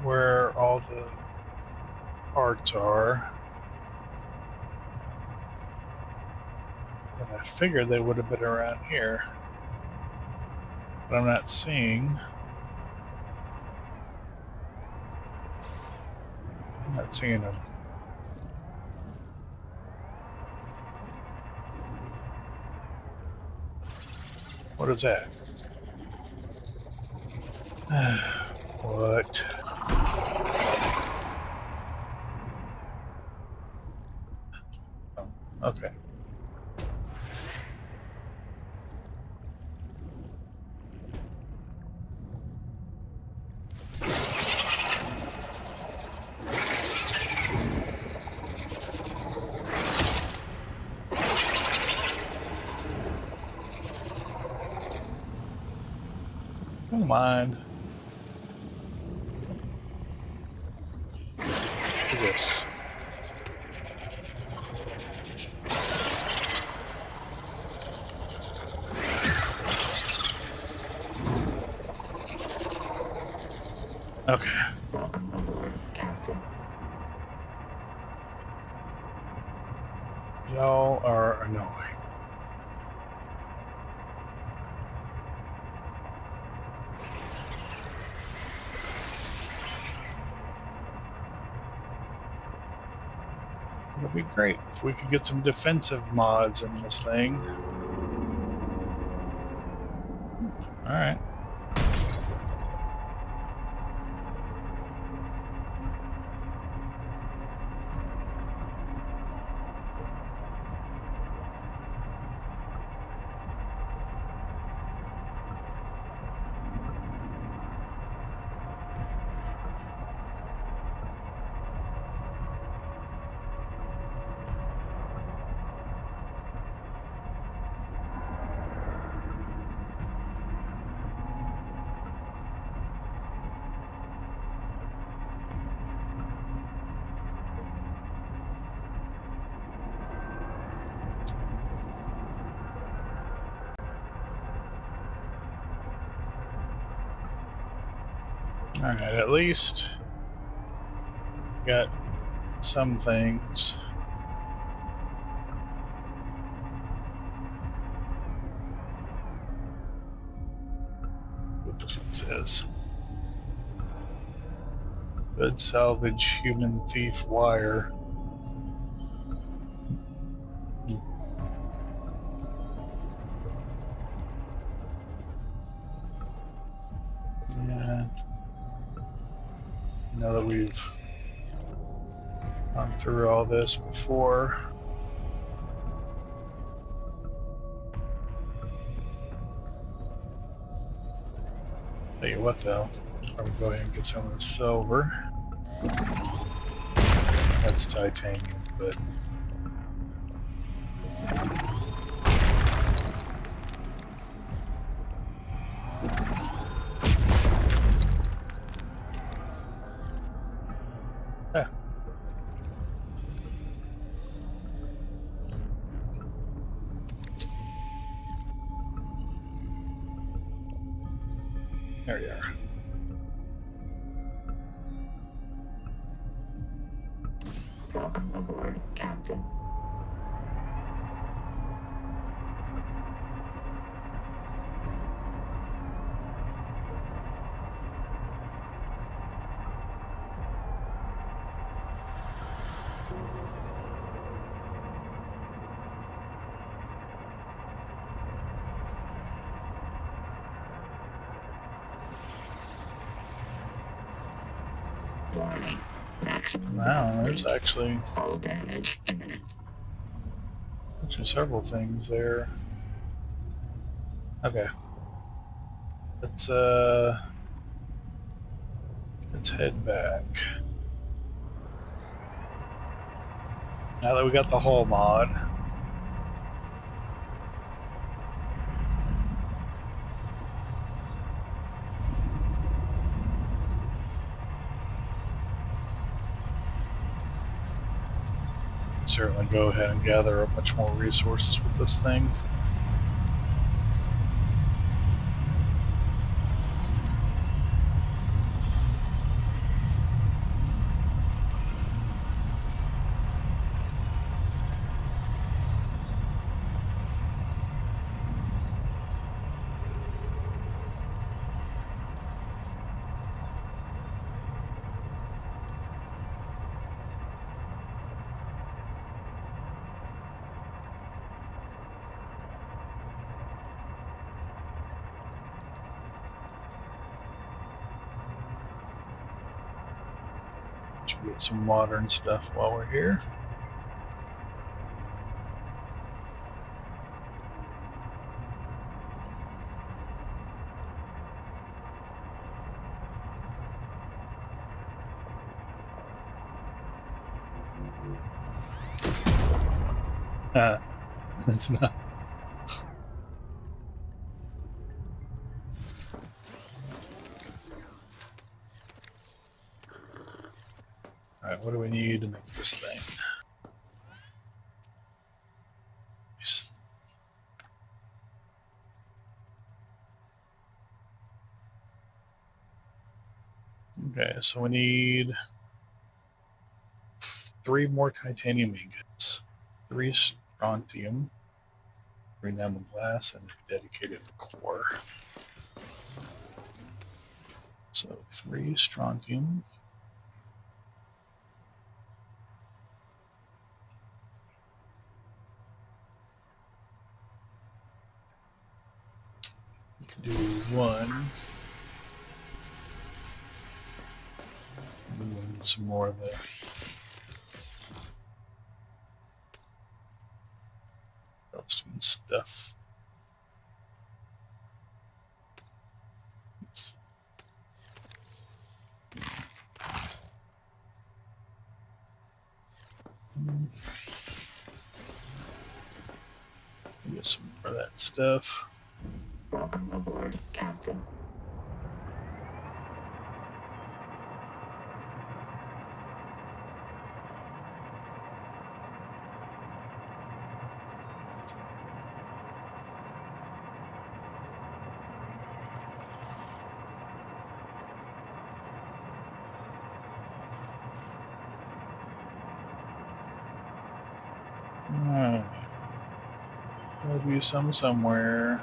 where all the parts are. But I figured they would have been around here. But I'm not seeing. I'm not seeing them. What is that? What? Oh, okay. Come on. What is this? Okay. Y'all are annoying. It'll be great if we could get some defensive mods in this thing. Alright. Alright, at least got some things. What this one says. Good salvage human thief wire. Yeah. Now that we've gone through all this before. Tell you what though, I'm going to go ahead and get some of the silver. That's titanium, but yeah. There you are. Welcome aboard, Captain. Warning. Maximum Wow, there's actually hull damage imminent. several things there. Okay. Let's head back. Now that we got the hull mod. Certainly go ahead and gather up much more resources with this thing. Should get some modern stuff while we're here. That's not. Alright, what do we need to make this thing? Okay, so we need 3 more titanium ingots, 3 strontium, 3 enamel glass, and a dedicated core. So 3 strontium. We can do 1. And then some more of the Elston stuff. Oops. Get some more of that stuff. Welcome aboard, Captain. There'll be some somewhere.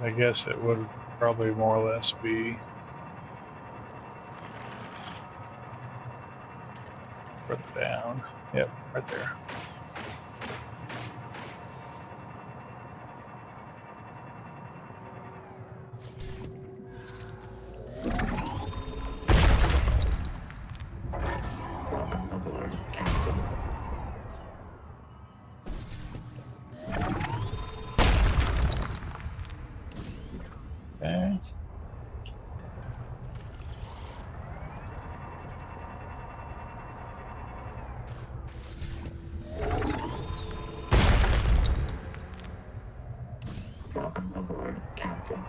I guess it would probably more or less be further down. Yep, right there. Welcome aboard, Captain. Okay. Welcome aboard, Captain.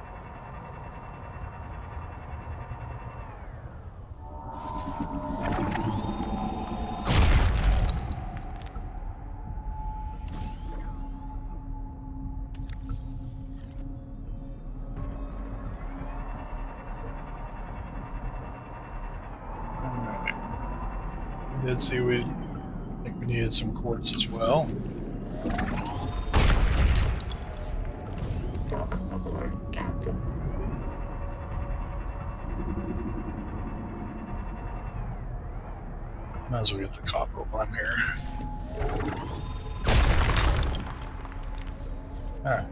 Alright. We did see I think we needed some quartz as well. Welcome aboard, Captain. Might as well get the copper one here. Alright.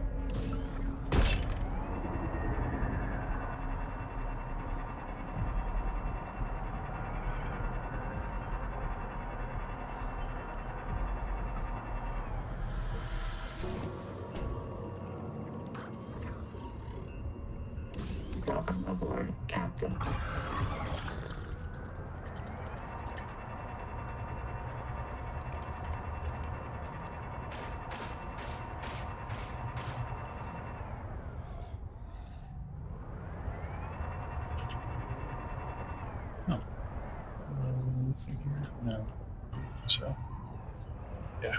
Welcome aboard, Captain. Anything here? No. I don't think so. Yeah.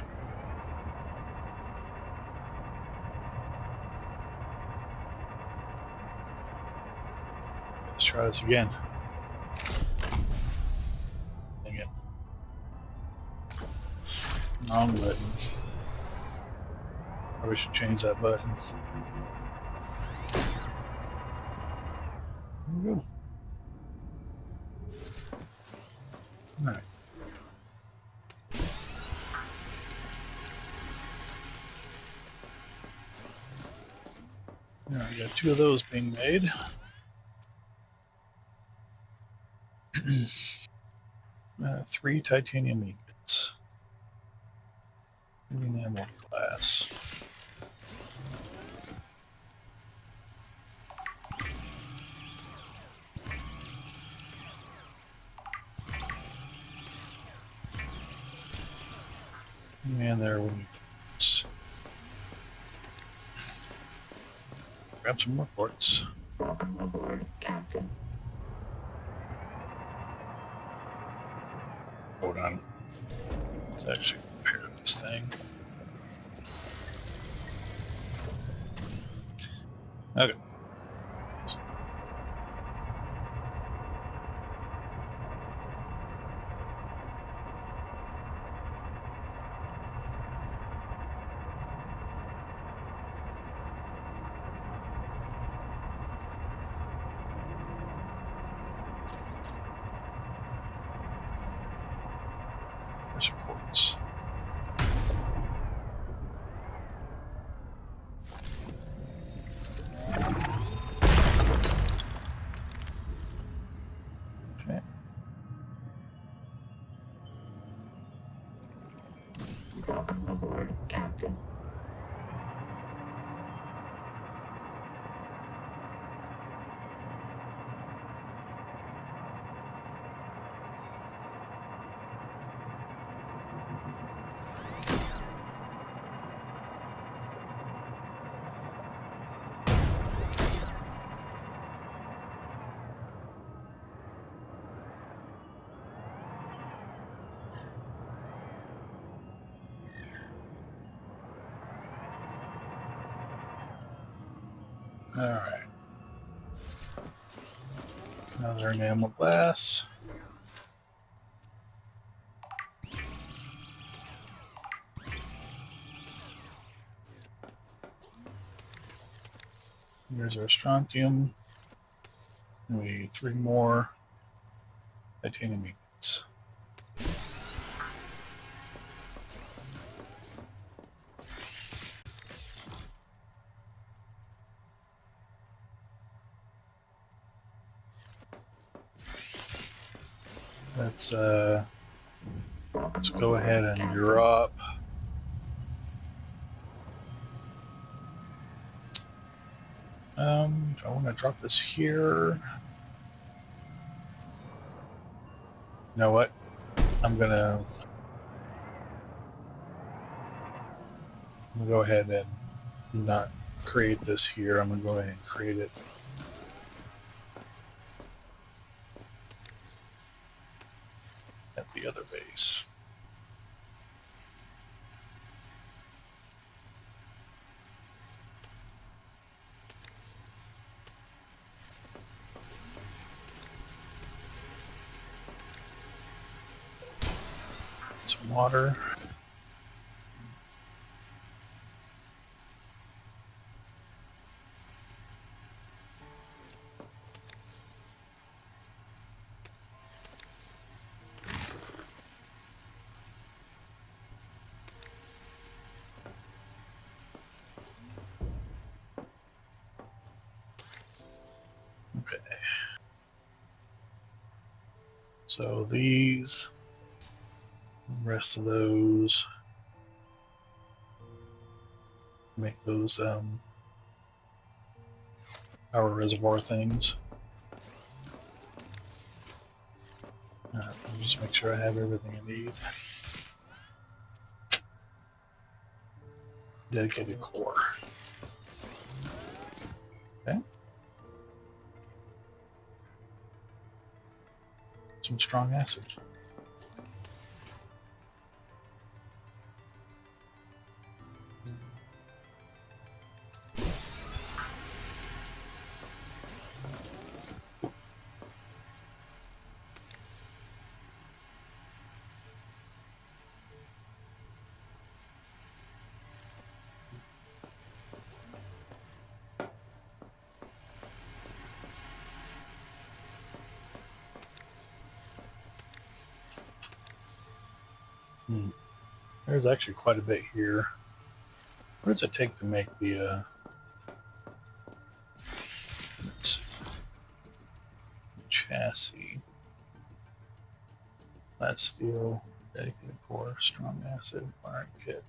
Let's try this again. Dang it. Wrong button. Probably should change that button. There we go. Alright. Now we got 2 of those being made. Three titanium ingots. 3 enamel glass. And there we go. Grab some more quartz. Welcome aboard, Captain. Hold on. Let's actually compare this thing. Okay. There's your quartz. Okay. Welcome aboard, Captain. All right. Another enamel glass. Here's our strontium. We need 3 more titanium ingots. Let's go ahead and drop. I want to drop this here. You know what? I'm gonna go ahead and not create this here. I'm gonna go ahead and create it at the other base. Some water. Okay. So these, the rest of those, make those power reservoir things. Let me just make sure I have everything I need. Dedicated core. Okay. Some strong acid. There's actually quite a bit here. What does it take to make the let's see, chassis? Flat steel, dedicated core, strong acid, wiring kit.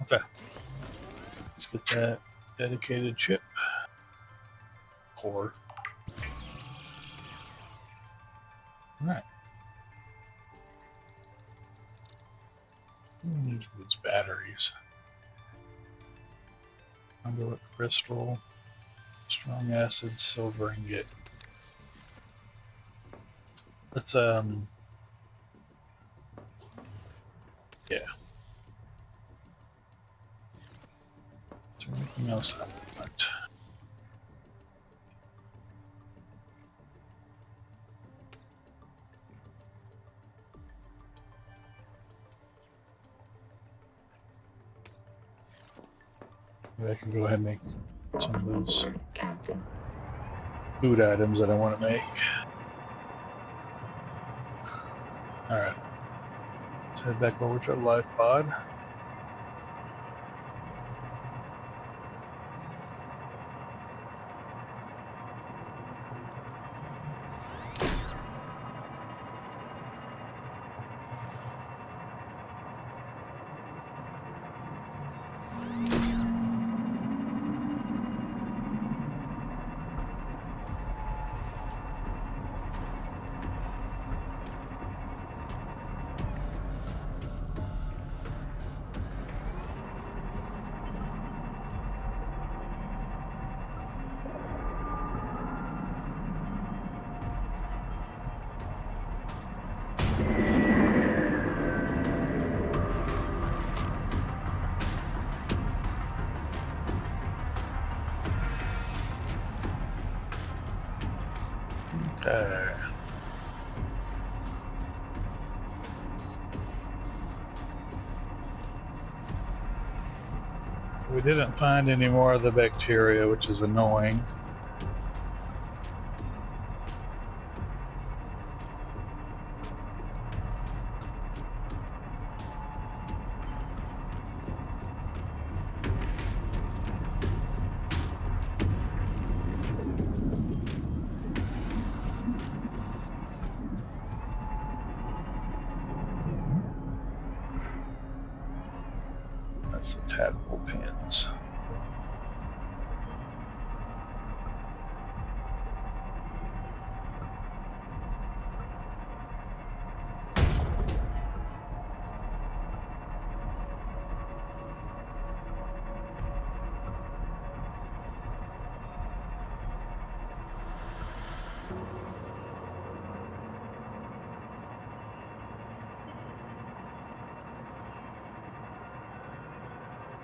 Okay. Let's get that dedicated chip core. Alright. Who needs these batteries? Conduit crystal, strong acid, silver ingot. Let's yeah. Is there anything else I want? Maybe I can go ahead and make some of those Captain. food items that I want to make. Alright. Let's head back over to the life pod. Okay. We didn't find any more of the bacteria, which is annoying. That's the tadpole pins.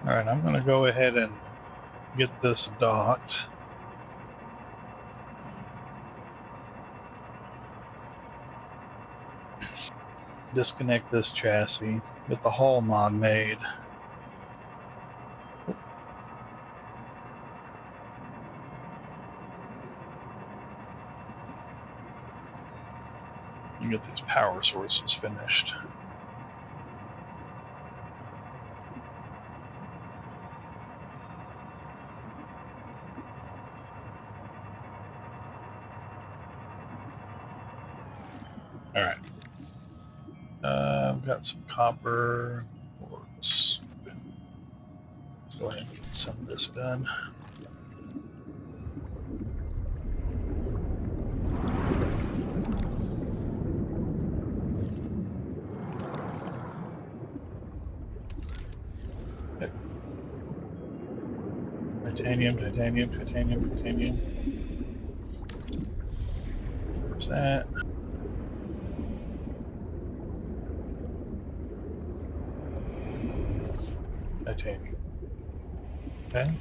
All right, I'm going to go ahead and get this docked. Disconnect this chassis, get the hull mod made. And get these power sources finished. All right. I've got some copper. Let's go ahead and get some of this done. Okay. Titanium, titanium, titanium, titanium. Where's that? Titanium. Okay.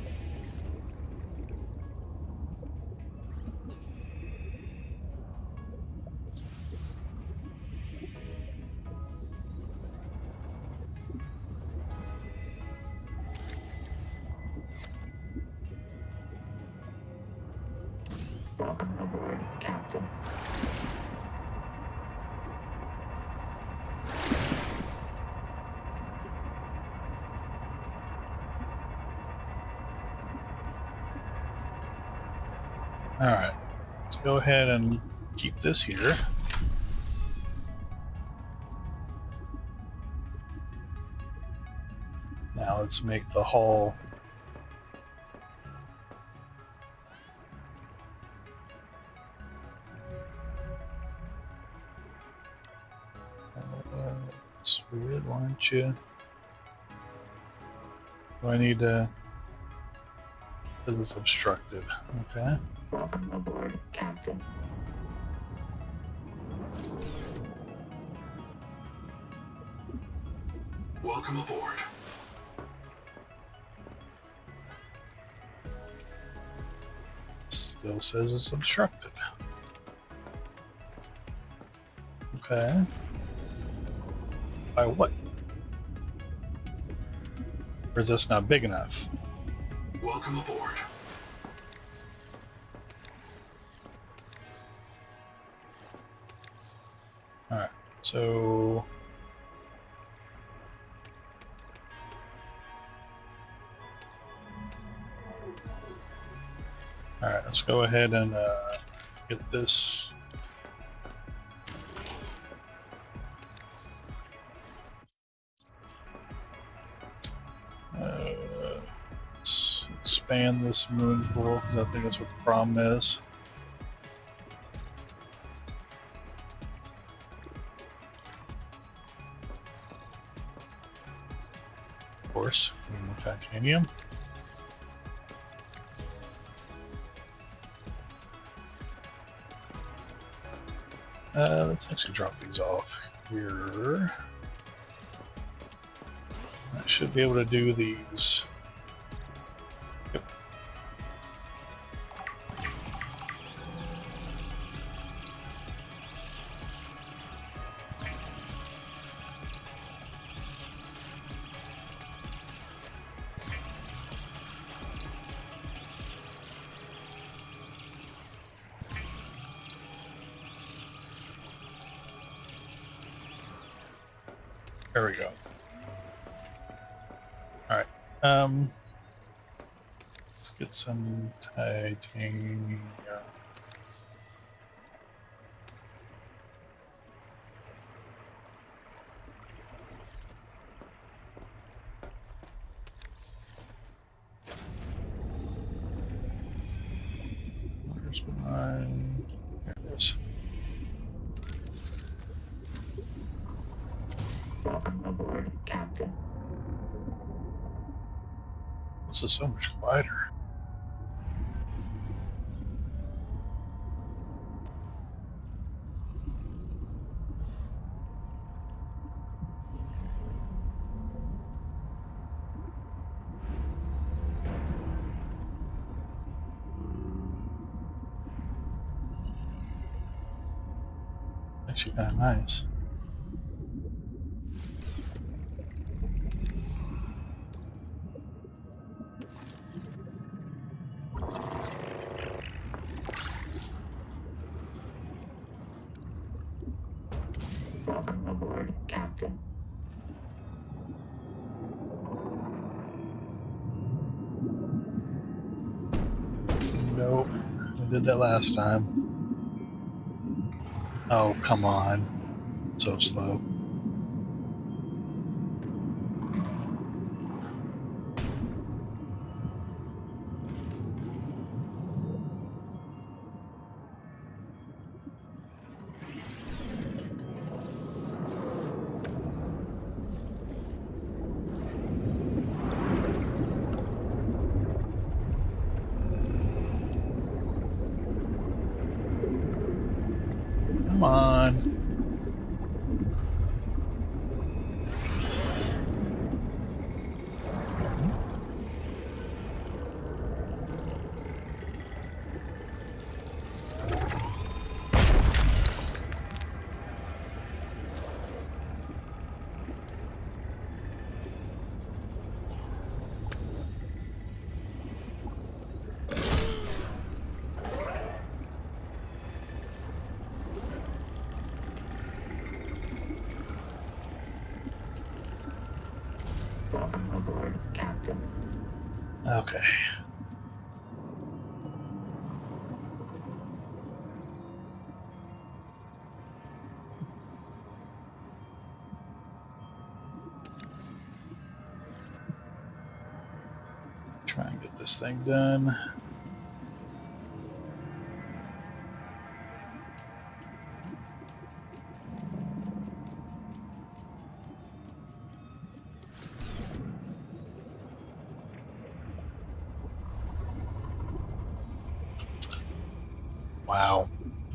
Welcome aboard, Captain. All right. Let's go ahead and keep this here. Now let's make the hull. Sweet, why don't you? Do I need to? Because it's obstructed. Okay. Welcome aboard, Captain. Welcome aboard. Still says it's obstructed. Okay. By what? Or is this not big enough? Welcome aboard. Alright, so alright, let's go ahead and get this. Let's expand this moon pool because I think that's what the problem is. Of course, titanium. Let's actually drop these off here. I should be able to do these. Yep. There we go. All right. Let's get some titanium. Where's mine? There it is. Welcome aboard, Captain. This is so much quieter. Actually, kind of nice. Welcome aboard, Captain. Nope. I did that last time. Oh, come on. So slow. Come on. Welcome aboard, Captain. Okay. Try and get this thing done. Wow.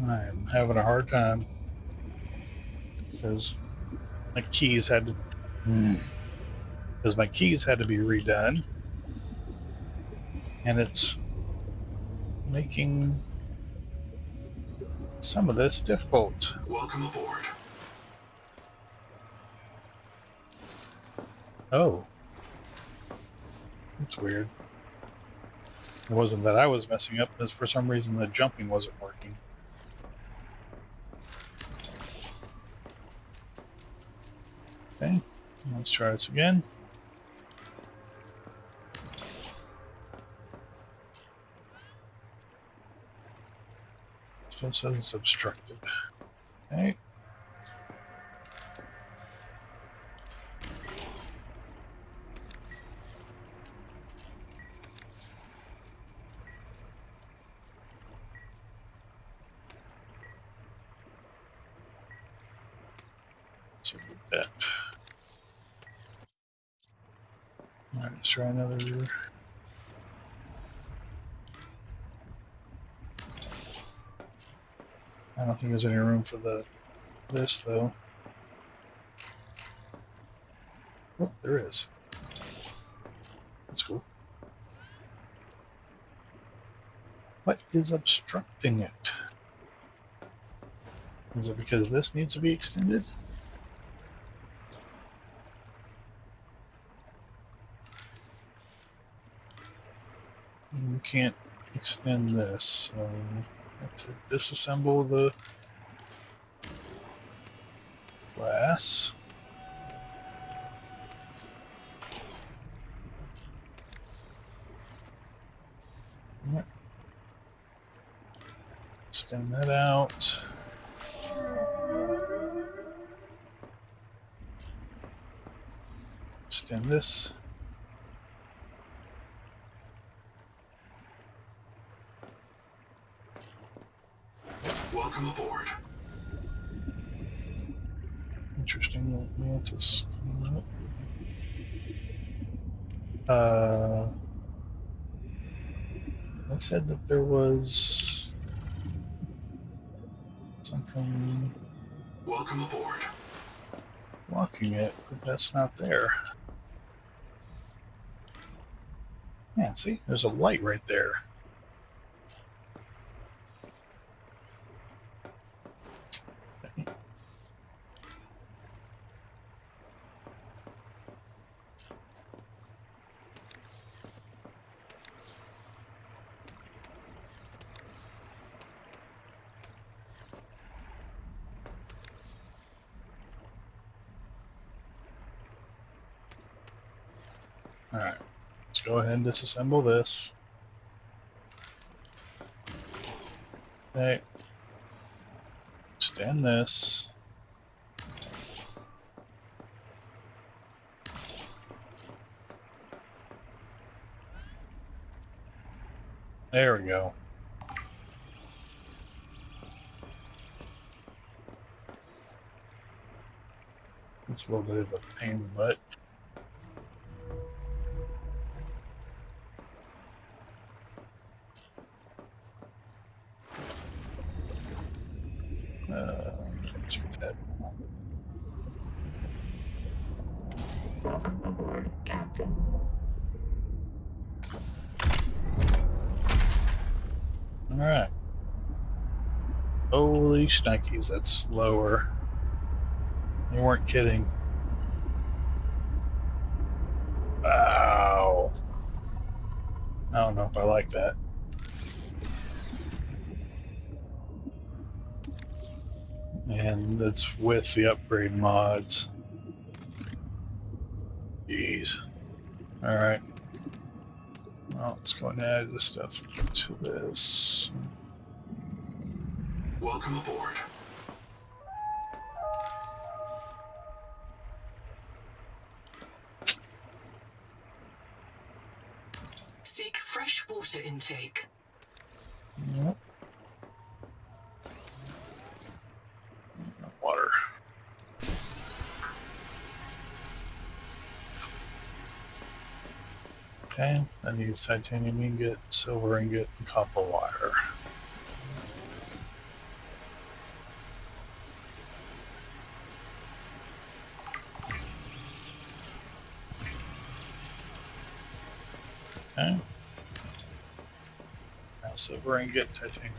I am having a hard time because my keys had to because my keys had to be redone, and it's making some of this difficult. Welcome aboard. Oh, that's weird. It wasn't that I was messing up, because for some reason the jumping wasn't working. Okay, let's try this again. So it says it's obstructed. Okay. So that. All right, let's try another. I don't think there's any room for this though. Oh, there is. That's cool. What is obstructing it? Is it because this needs to be extended? You can't extend this, so I have to disassemble the glass. Yep. Extend that out. Extend this. Welcome aboard. Interesting. Mantis. I said that there was something Welcome aboard. blocking it, but that's not there. Yeah, see, there's a light right there. All right, let's go ahead and disassemble this. Okay, extend this. There we go. It's a little bit of a pain in the butt. Tadpole. Welcome aboard, Captain. All right. Holy shnikes, that's slower. You weren't kidding. Wow. I don't know if I like that. And that's with the upgrade mods. Jeez. All right. Well, let's go and add this stuff to this. Welcome aboard. Seek fresh water intake. Yep. Water. Okay, I use titanium ingot, silver ingot, and copper wire. Okay. Now silver ingot, titanium.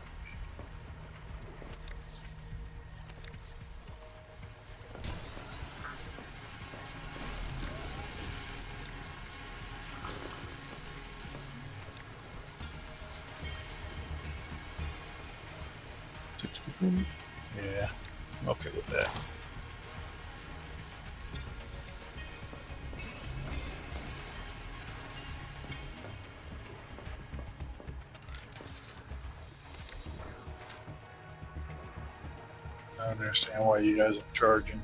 Yeah, I'm okay with that. I understand why you guys are charging.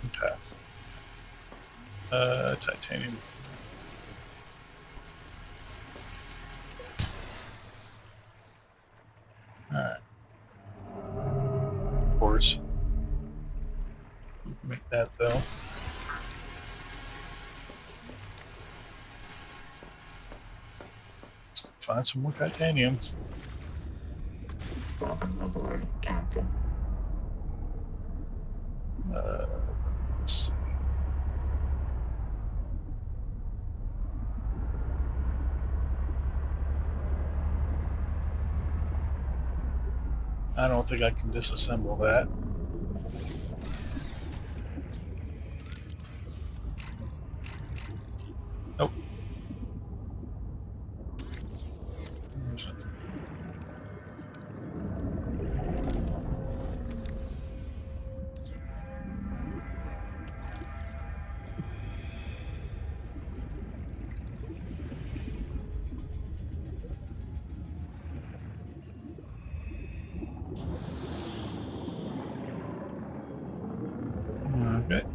Okay. Titanium. Alright. Of course. Make that though. Let's go find some more titanium. Welcome aboard, Captain. Let's see. I don't think I can disassemble that. Nope. There's nothing. Okay.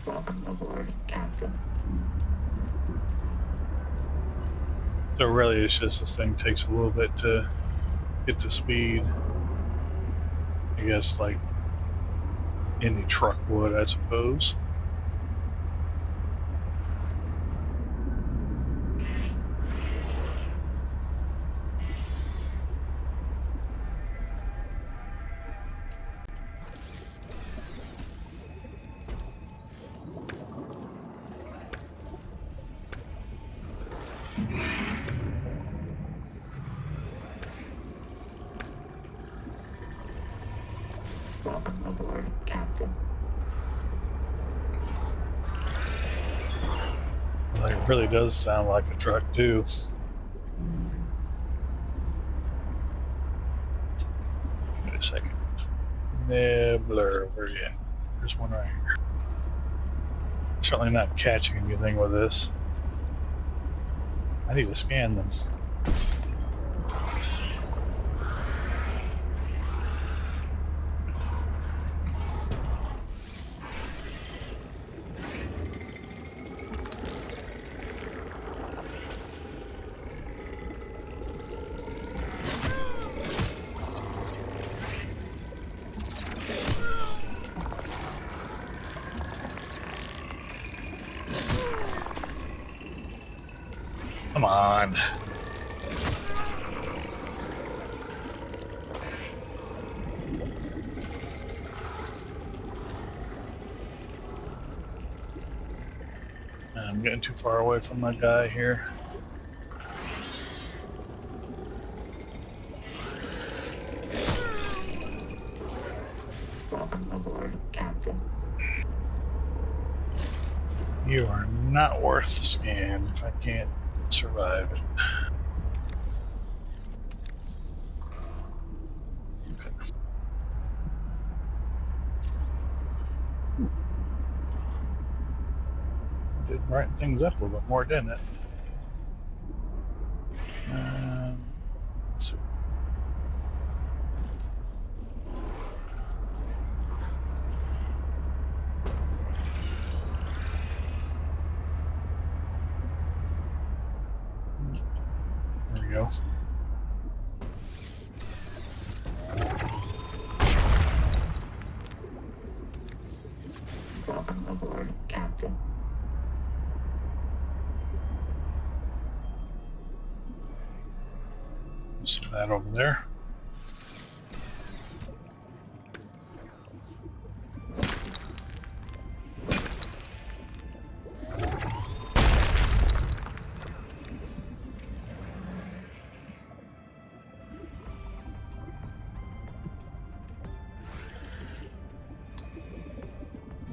Welcome aboard, Captain. So really, it's just this thing takes a little bit to get to speed. I guess like any truck would, I suppose. Welcome aboard, Captain. Like, it really does sound like a truck too. Wait a second. Nibbler, where are you at? There's one right here. Certainly not catching anything with this. I need to scan them. Come on. I'm getting too far away from my guy here. Welcome aboard, Captain. You are not worth the scan if I can't survive it. Okay. Did brighten things up a little bit more, didn't it? Let's see. There we go. Captain. See that over there.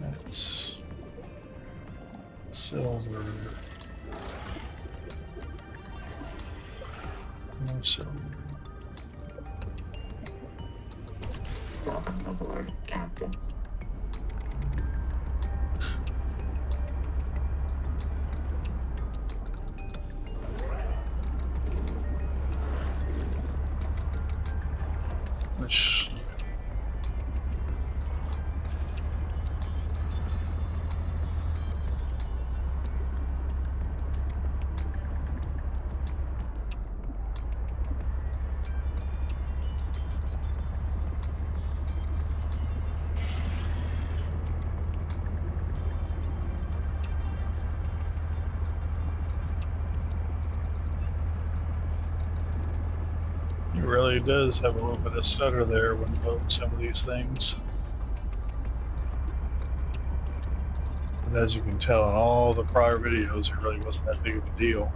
That's silver. No silver. Welcome aboard, Captain. Which it really does have a little bit of stutter there when loading some of these things. But as you can tell in all the prior videos, it really wasn't that big of a deal.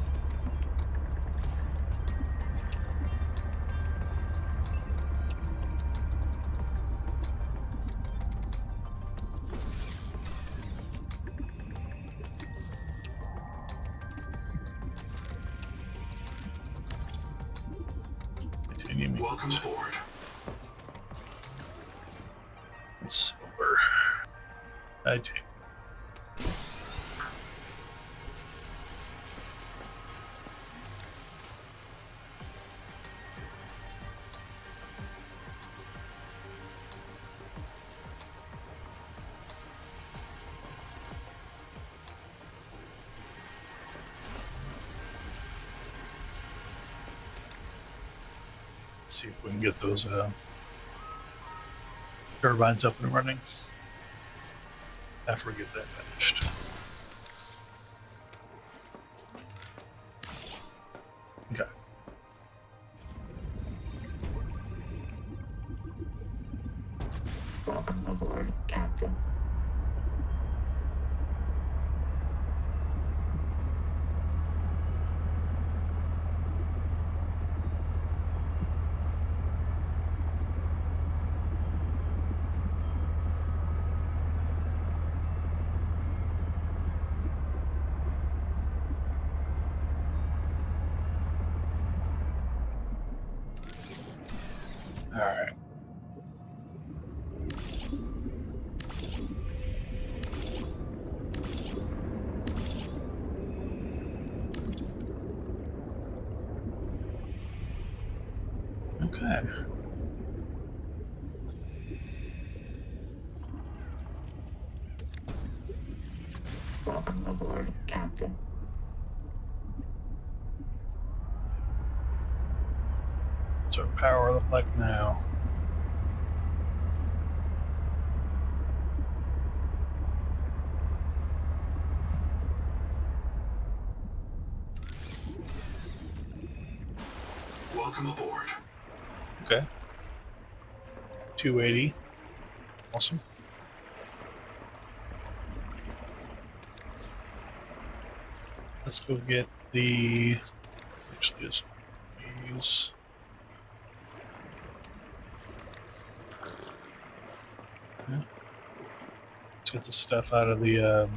Titanium Welcome aboard. silver. Titanium. See if we can get those turbines up and running after we get that finished. Okay. Welcome aboard, Captain. All right. Okay. Welcome aboard, Captain. What's our power look like now? Welcome aboard. Okay. 280. Awesome. Let's go get the. Actually, just use. Yeah. Let's get the stuff out of the.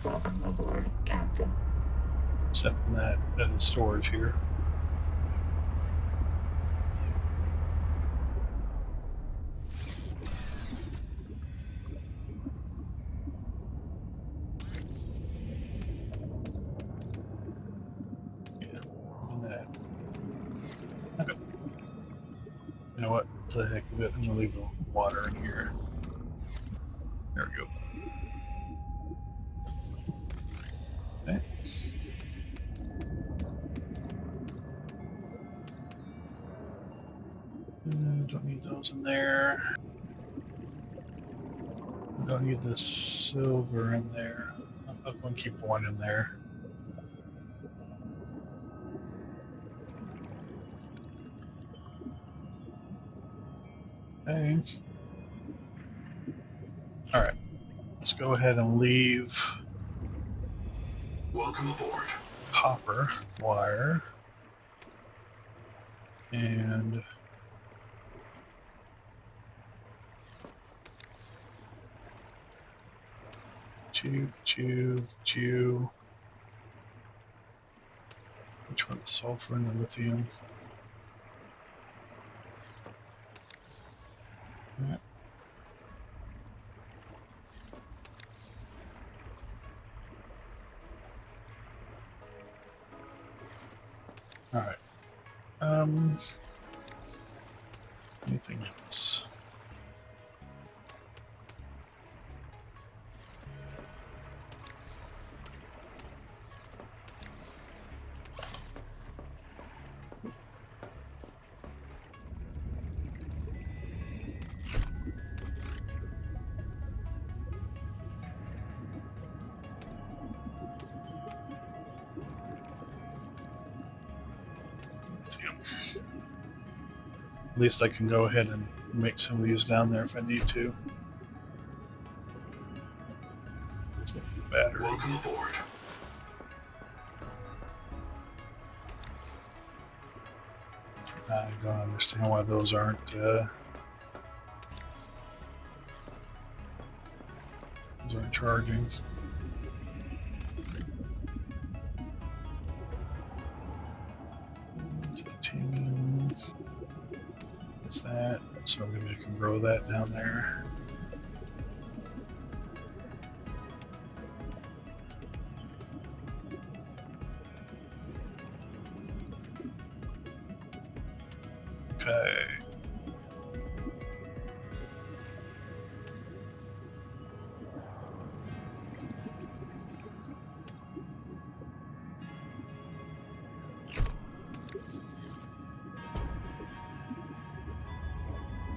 Welcome aboard, Captain. Stuff from that storage here. You know what? For the heck of it, I'm gonna leave the water in here. There we go. Okay. Don't need those in there. Don't need the silver in there. I'm going to keep one in there. Okay. All right. Let's go ahead and leave Welcome aboard. copper wire and chew. Which one? The sulfur and the lithium. Yeah. All right. Anything else? Lithium. At least I can go ahead and make some of these down there if I need to. Battery. Welcome aboard. I don't understand why those aren't charging. Titanium. What's that? So maybe I can grow that down there. Okay.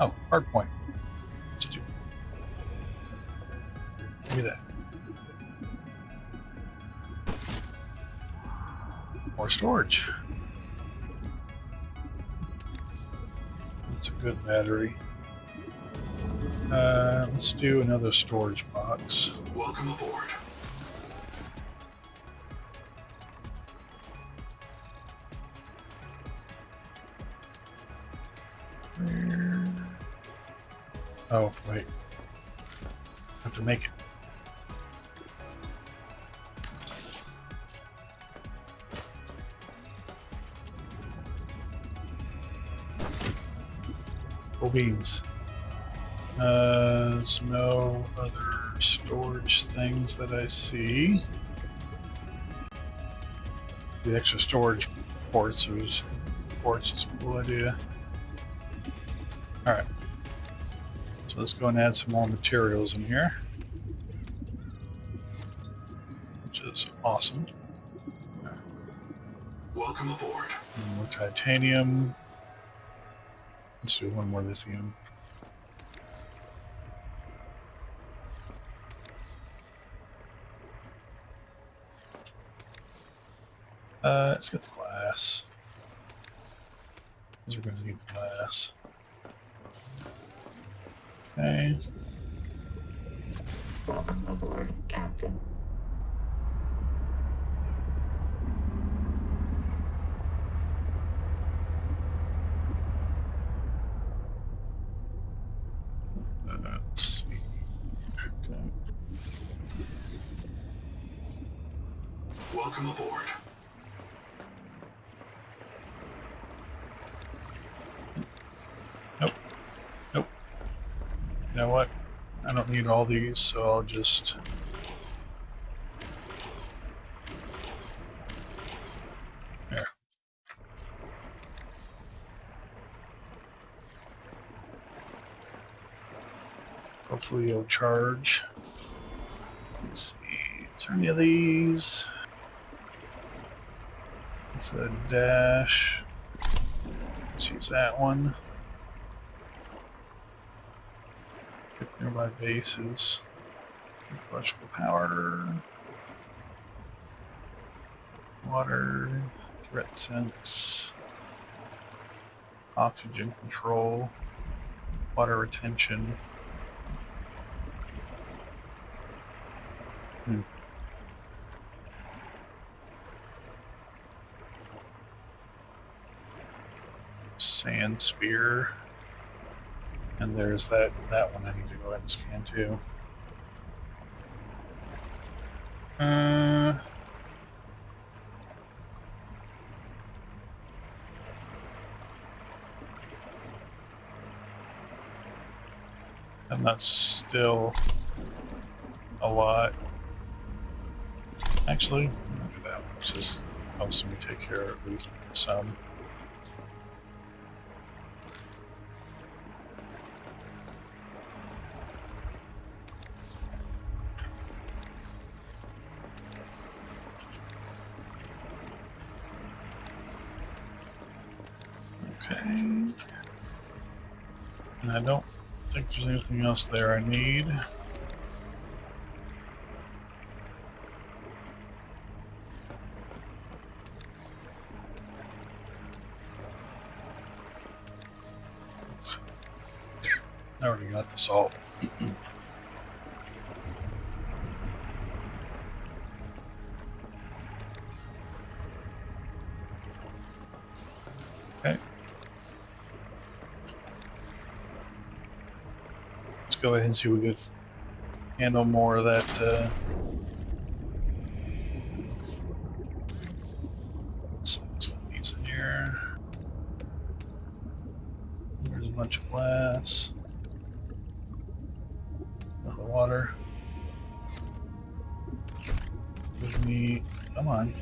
Oh, hard point. Stupid. Give me that. More storage. That's a good battery. Let's do another storage box. Welcome aboard. Where? Oh, wait. I have to make it. Beans. There's no other storage things that I see. The extra storage ports is a cool idea. Alright. So let's go and add some more materials in here. Which is awesome. Welcome aboard. More titanium. Let's do one more lithium. Let's get the glass. Because we're going to need the glass. Okay. Welcome aboard, Captain. Let's see. Okay. Welcome aboard. Nope. Nope. You know what? I don't need all these, so I'll just... There. Hopefully it'll charge. Let's see. Is there any of these? It's a dash. Let's use that one. Nearby bases. Electrical power. Water. Threat sense. Oxygen control. Water retention. Sand spear. And there's that one I need to go ahead and scan too. And that's still a lot. Actually, look at that one. It just helps me take care of at least some. Okay. And I don't think there's anything else there I need. I already got the salt. Okay. Let's go ahead and see if we can handle more of that. Let's put these in here. There's a bunch of glass. The water. Give me. Come on.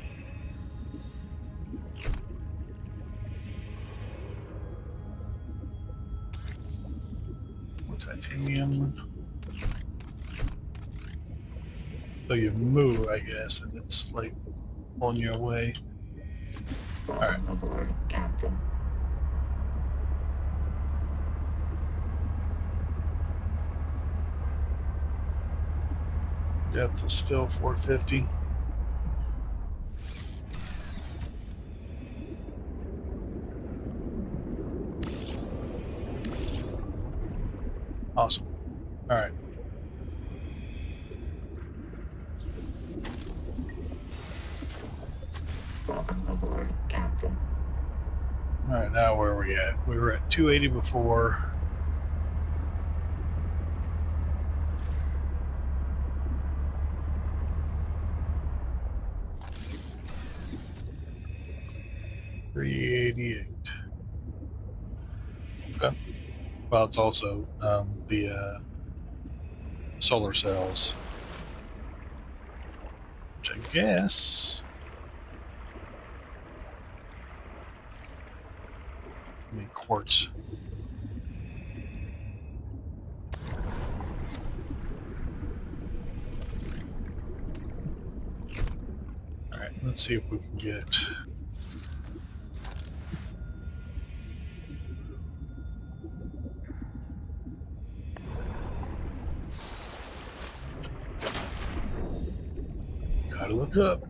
Titanium. So you move, I guess, and it's like pulling you away. Alright. Aboard, Captain. Depth is still 450. Awesome. Alright. Welcome aboard, Captain. Alright, now where are we at? We were at 280 before. $388. Okay. Well, it's also the solar cells, which I guess. I mean, quartz. All right, let's see if we can get. Gotta look up.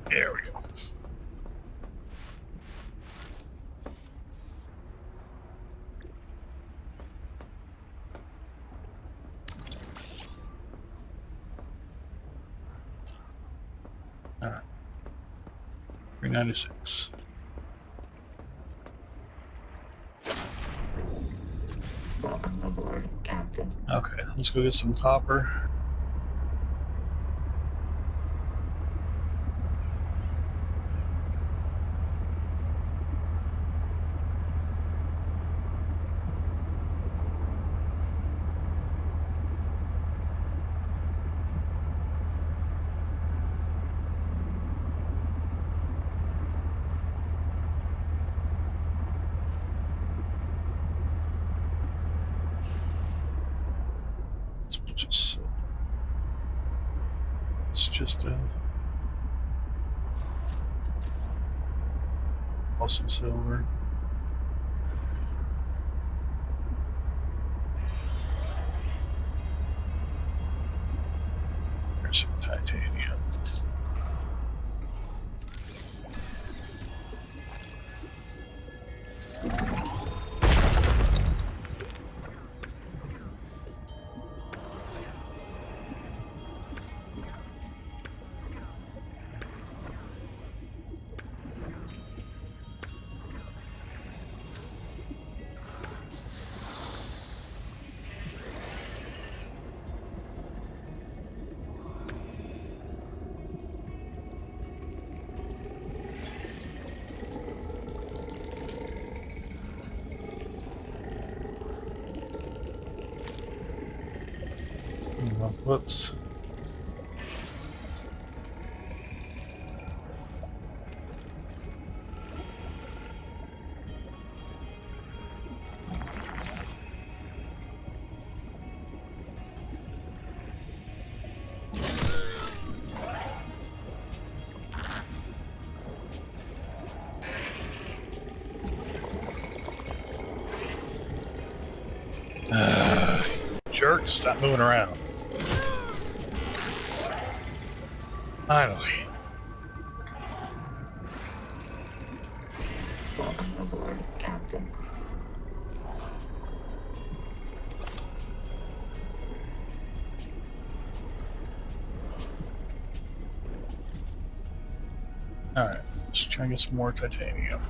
There we go. All right. 396. Welcome aboard, Captain. Okay, let's go get some copper. It's just a awesome silver. Whoops. Jerk, stop moving around. Finally. Welcome aboard, Captain. Alright, let's try and get some more titanium.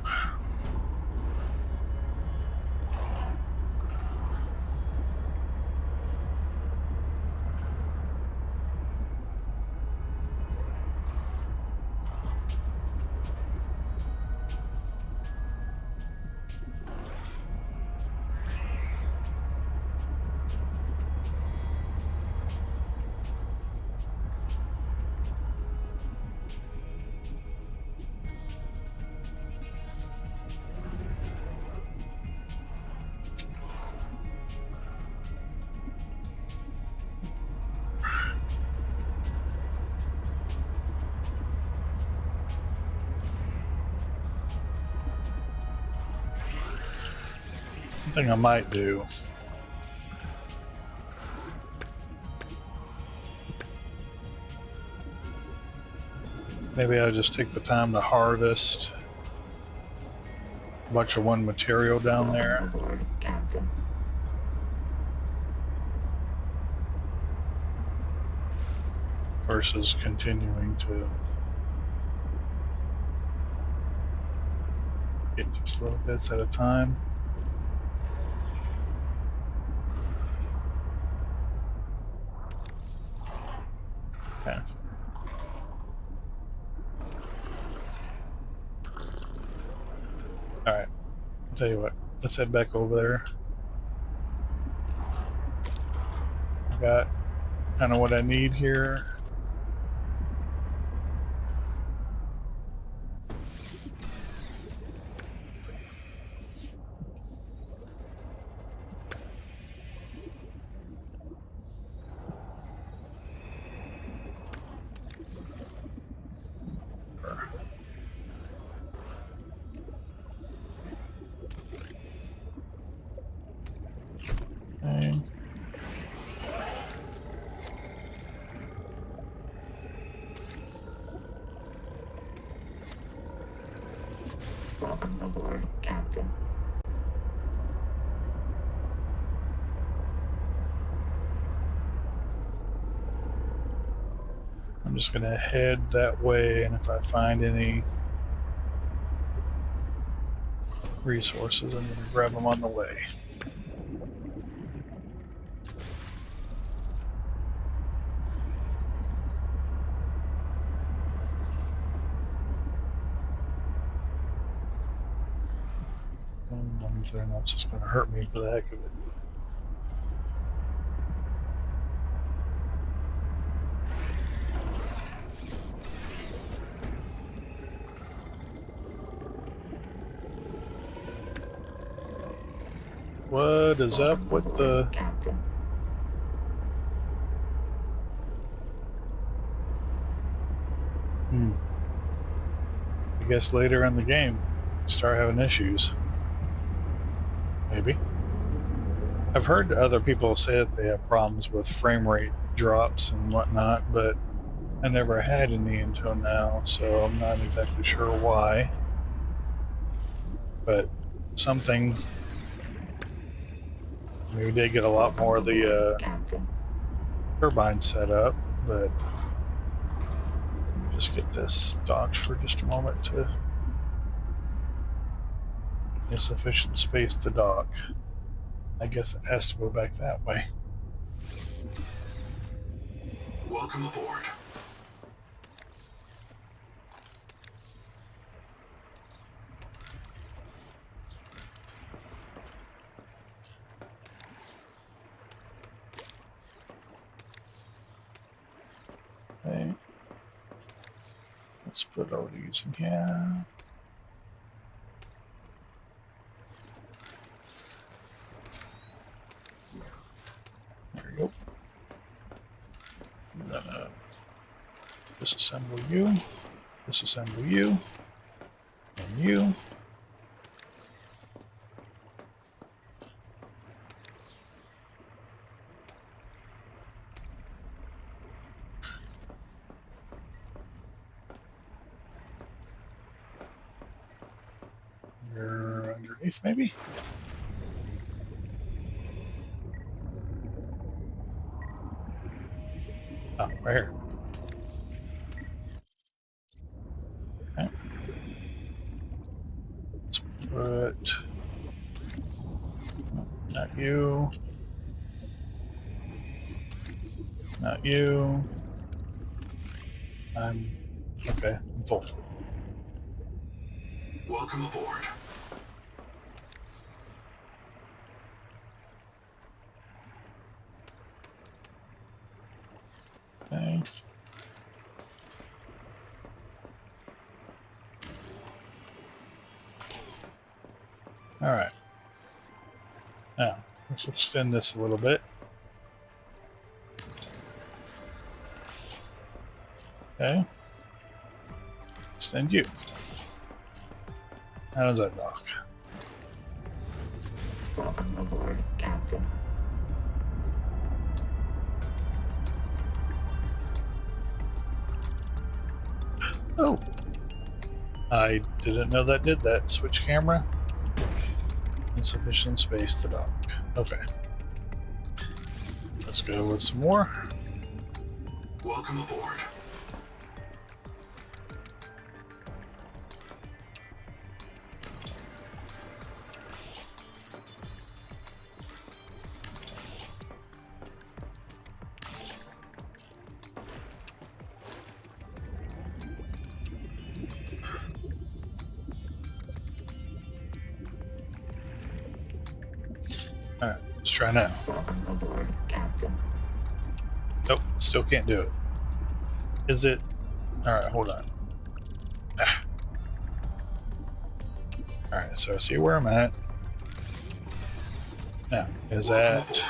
One thing I might do, maybe I'll just take the time to harvest a bunch of one material down there. Welcome aboard, Captain. Versus continuing to get just little bits at a time. Okay. Alright. I'll tell you what. Let's head back over there. I got kind of what I need here. Okay. Welcome aboard, Captain. I'm just gonna head that way, and if I find any resources, I'm gonna grab them on the way. They're not just gonna hurt me for the heck of it. What is up with the... Captain. I guess later in the game, start having issues. Maybe. I've heard other people say that they have problems with frame rate drops and whatnot, but I never had any until now, so I'm not exactly sure why. But something... We did get a lot more of the Captain. turbine set up, but let me just get this docked for just a moment to get sufficient space to dock. I guess it has to go back that way. Welcome aboard. Let's put it over to using here. There you go. Then, disassemble you, disassemble you, and you. You're underneath, maybe? Oh, right here. Okay. Let's put... no, not you. Not you. I'm... okay, I'm full. Welcome aboard. Okay. All right. Now, let's extend this a little bit. Okay. Extend you. How does that dock? Welcome aboard, Captain. Oh. I didn't know that did that. Switch camera. Insufficient space to dock. Okay. Let's go with some more. Welcome aboard. All right. Let's try now. Welcome aboard, Captain. Nope. Still can't do it. Is it? All right. Hold on. Ah. All right. So I see where I'm at. Now, is Welcome that? aboard.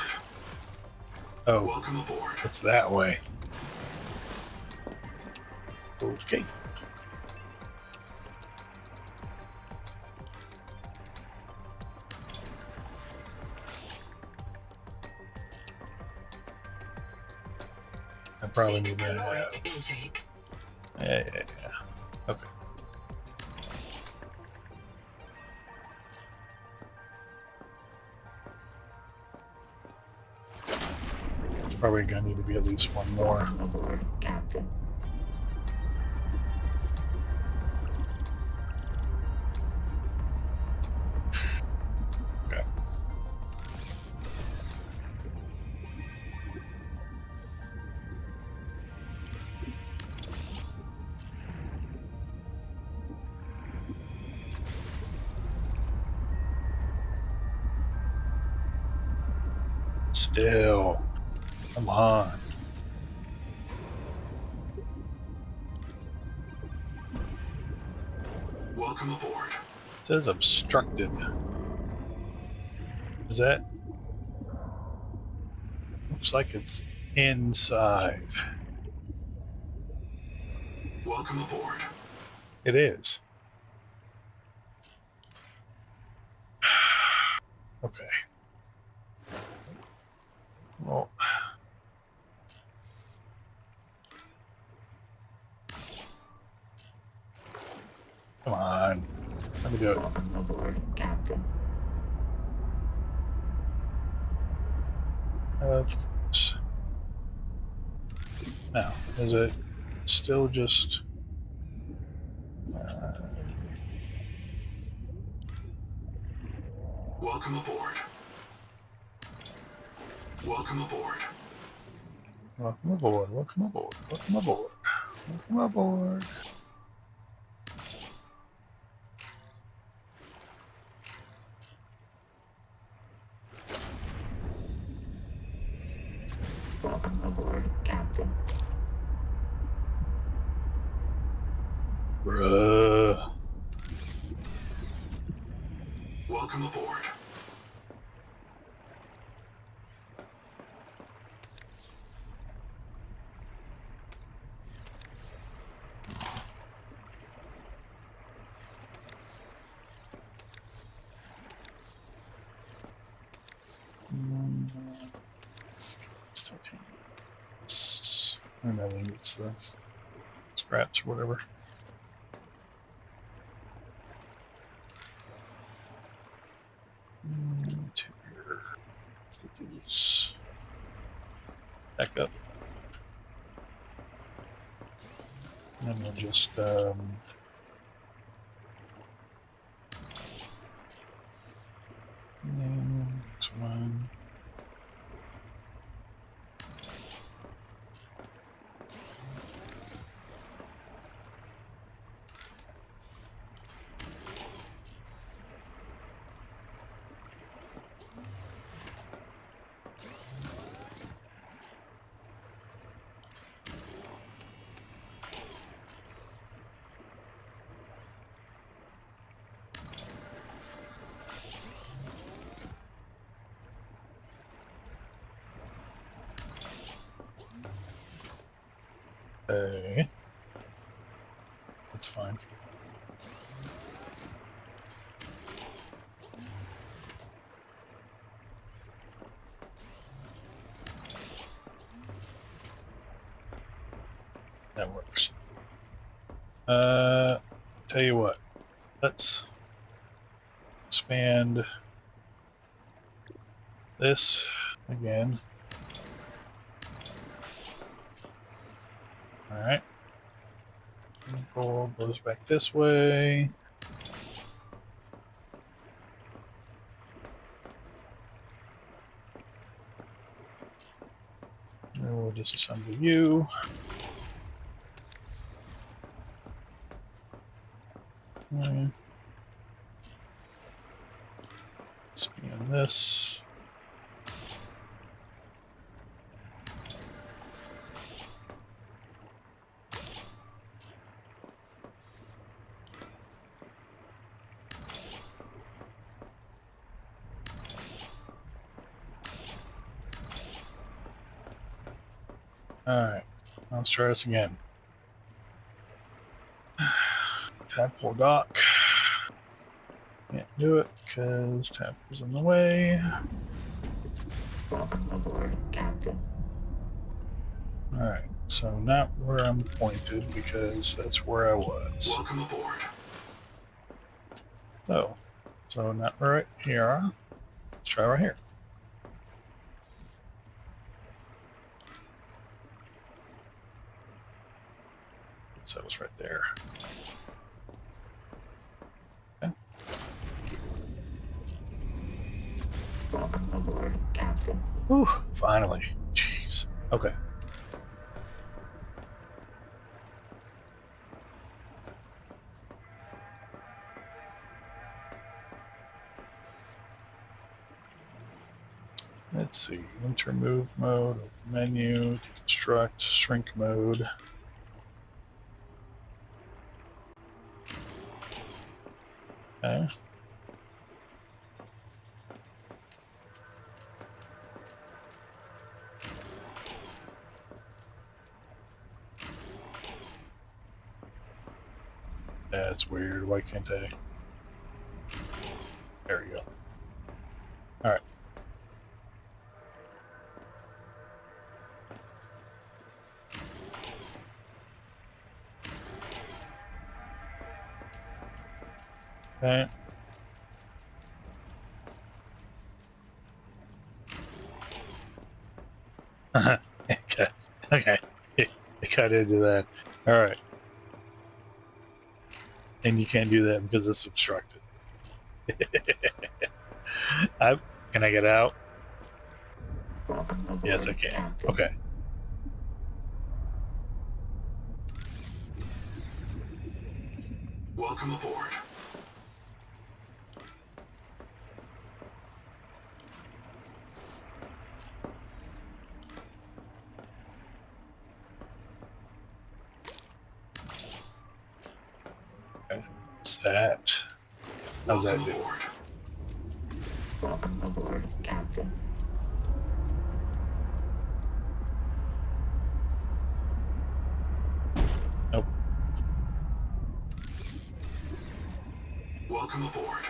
Oh, Welcome aboard. it's that way. Okay. I probably Seek need to caloric have. intake. Yeah. Okay. It's probably gonna need to be at least one more. Welcome aboard, Captain. Okay. Still. Come on. Welcome aboard. It says obstructed. Is that? Looks like it's inside. Welcome aboard. It is. Okay. Well. Come on. Let me do it. Welcome aboard, Captain. Of course. Now, is it still just... Welcome aboard. Welcome aboard. welcome aboard, welcome aboard, welcome aboard, welcome aboard. Welcome aboard, Captain. Welcome aboard. Still can't. I don't know, it's the scraps or whatever. Interior. Get these back up. And then we'll just next one. Okay. That's fine. That works. Tell you what, let's expand this again. All right. Pull goes back this way. And we'll disassemble you. Expand this. Alright, let's try this again. Tadpole dock. Can't do it because Tadpole's in the way. Welcome aboard, Captain. Alright, so not where I'm pointed because that's where I was. Welcome aboard. So not right here. Let's try right here. So it was right there. Okay. Welcome aboard, Captain. Whew, finally. Jeez. Okay. Let's see. Enter move mode, menu, deconstruct, shrink mode. Okay. That's weird. Why can't I? There we go. All right. Okay. Okay. Okay. It got into that. All right. And you can't do that because it's obstructed. Can I get out? Welcome aboard, Yes, I can. Captain. Okay. Welcome aboard. What's that? How's that Welcome do? aboard. Welcome aboard, Captain. Nope. Welcome aboard.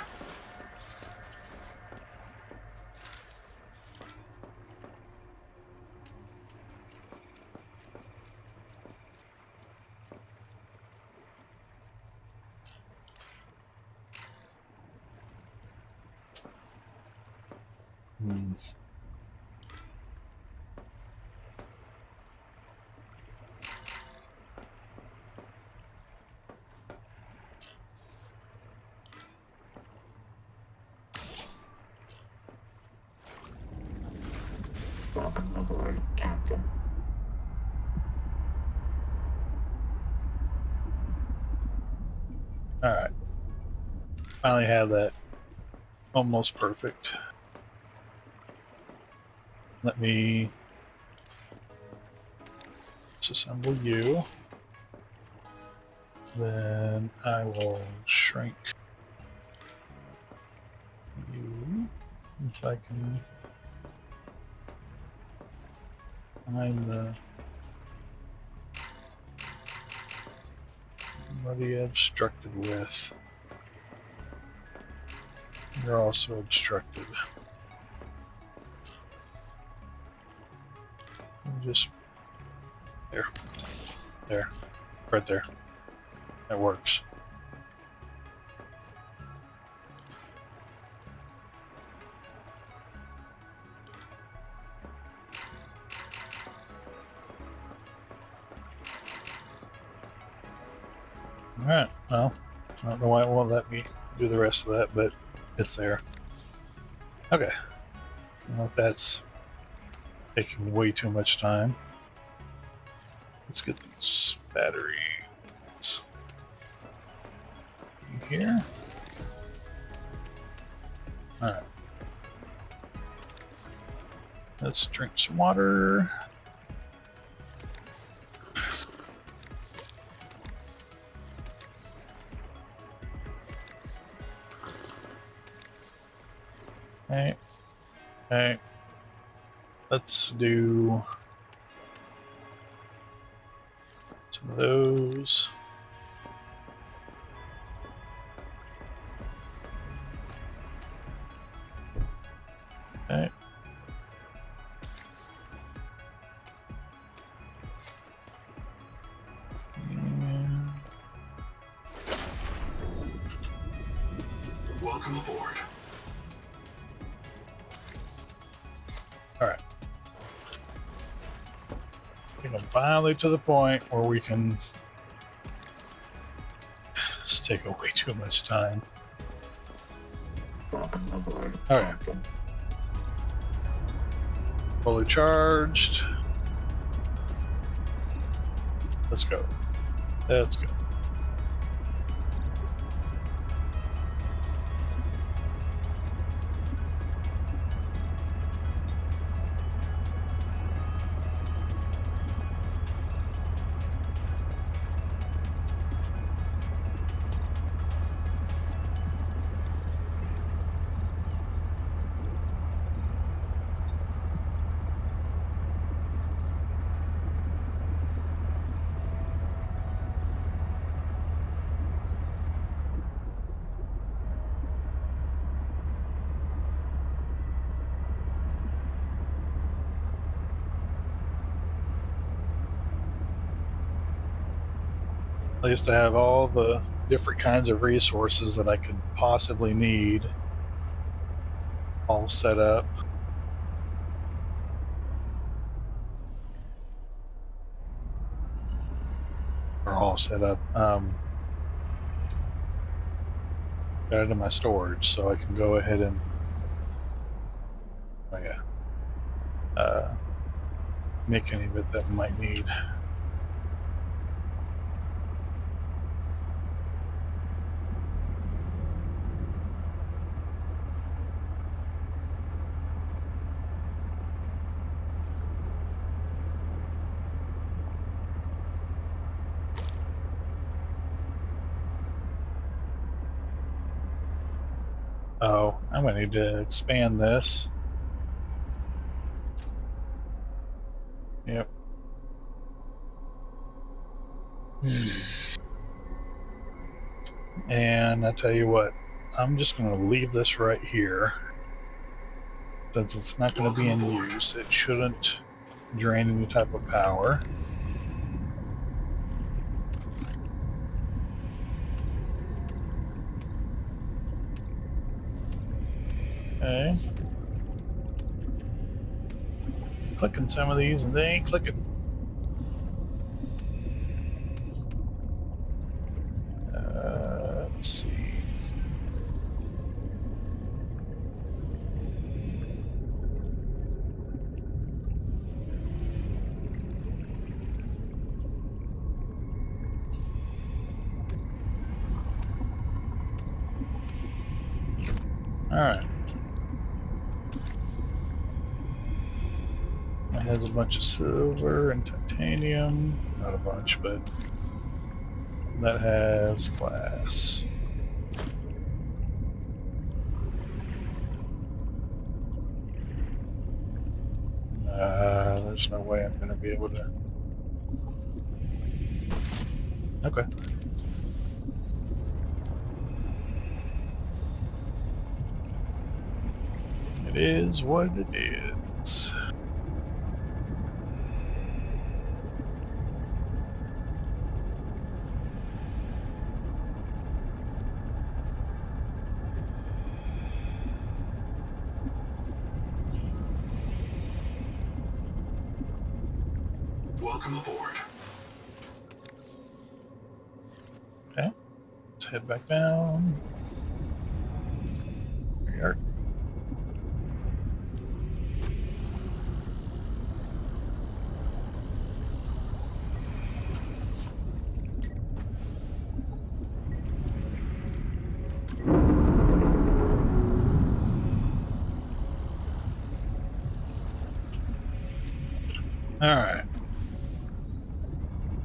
Hmm. Welcome aboard, Captain. All right. Finally have that almost perfect. Let me disassemble you. Then I will shrink you if I can find the what are you obstructed with? You're also obstructed. Just there, right there. That works. All right. Well, I don't know why it won't let me do the rest of that, but it's there. Okay. Well, that's taking way too much time. Let's get these batteries in here. All right. Let's drink some water. Okay. Okay. Let's do some of those. Okay. And Welcome aboard. all right. I think I'm finally to the point where we can. It's taking way too much time. Welcome aboard, All right. Captain. Fully charged. Let's go. Let's go. At least I have all the different kinds of resources that I could possibly need all set up. Or all set up. Got it in my storage, so I can go ahead and make any of it that we might need. Oh, I'm going to need to expand this. Yep. And I tell you what, I'm just going to leave this right here. Since it's not going to be in use, it shouldn't drain any type of power. Okay. Clicking some of these and they ain't clicking. Let's see. Alright. It has a bunch of silver and titanium. Not a bunch, but that has glass. There's no way I'm going to be able to. Okay. It is what it is. Welcome aboard. Okay. Let's head back down. There we are. Alright.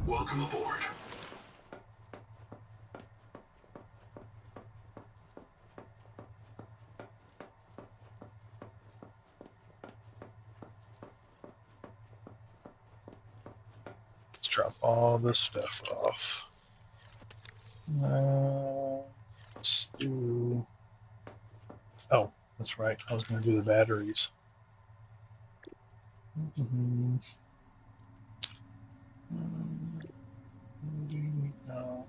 Welcome aboard. Let's drop all this stuff off. Let's do. Oh, that's right. I was going to do the batteries. No.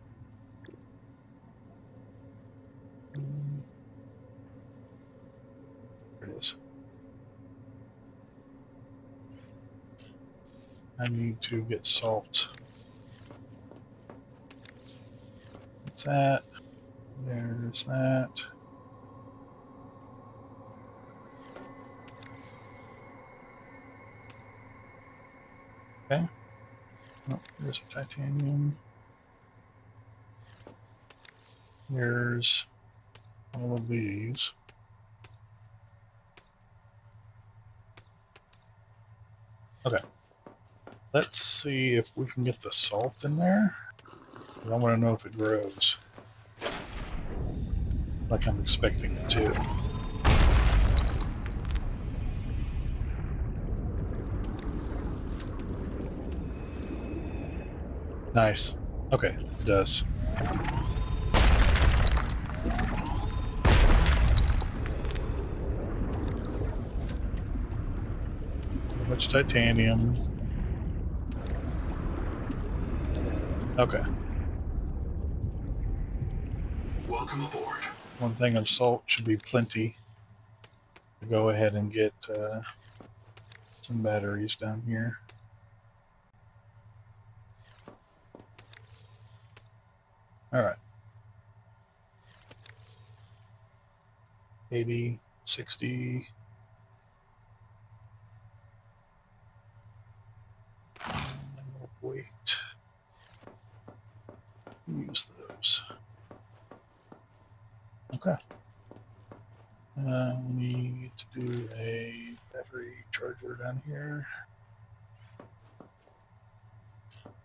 There it is. I need to get salt. What's that? There's that. Okay. Oh, there's titanium. There's all of these. Okay. Let's see if we can get the salt in there. I want to know if it grows. Like I'm expecting it to. Nice. Okay, it does. Much titanium. Okay. Welcome aboard. One thing of salt should be plenty. Go ahead and get some batteries down here. All right. 80, 60. Wait. Use those. Okay. We need to do a battery charger down here.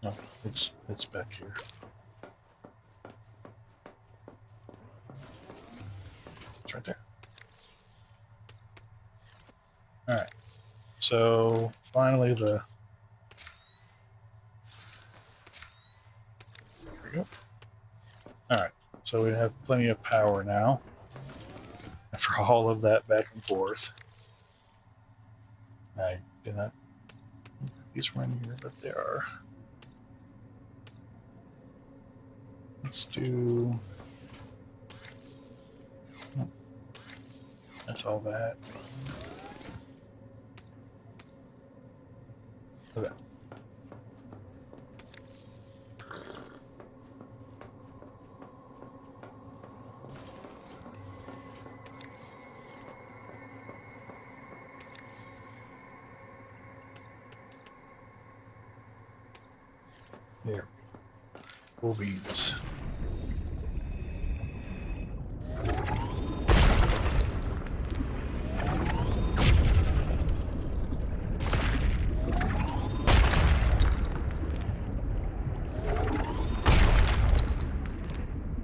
No, it's back here. It's right there. All right. So finally, there we go. All right. So we have plenty of power now. After all of that back and forth, I did not. These were in here, but they are. Let's do. That's all that. Okay. There. Full beans.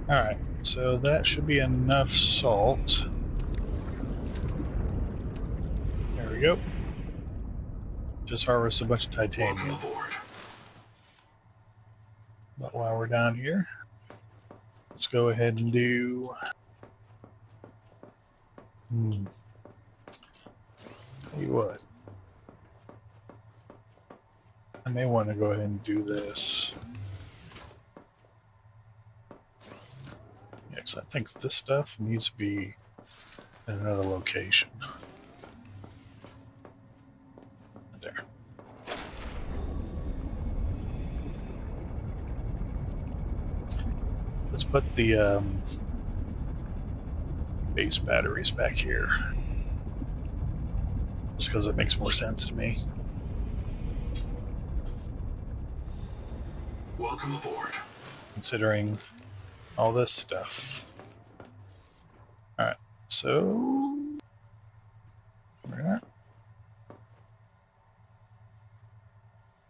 Alright, so that should be enough salt. There we go. Just harvest a bunch of Welcome titanium. aboard. But while we're down here, let's go ahead and do... Tell you what. I may want to go ahead and do this. Yeah, 'cause I think this stuff needs to be in another location. There. Let's put the base batteries back here. Just because it makes more sense to me. Welcome aboard. Considering all this stuff. Alright, so... There.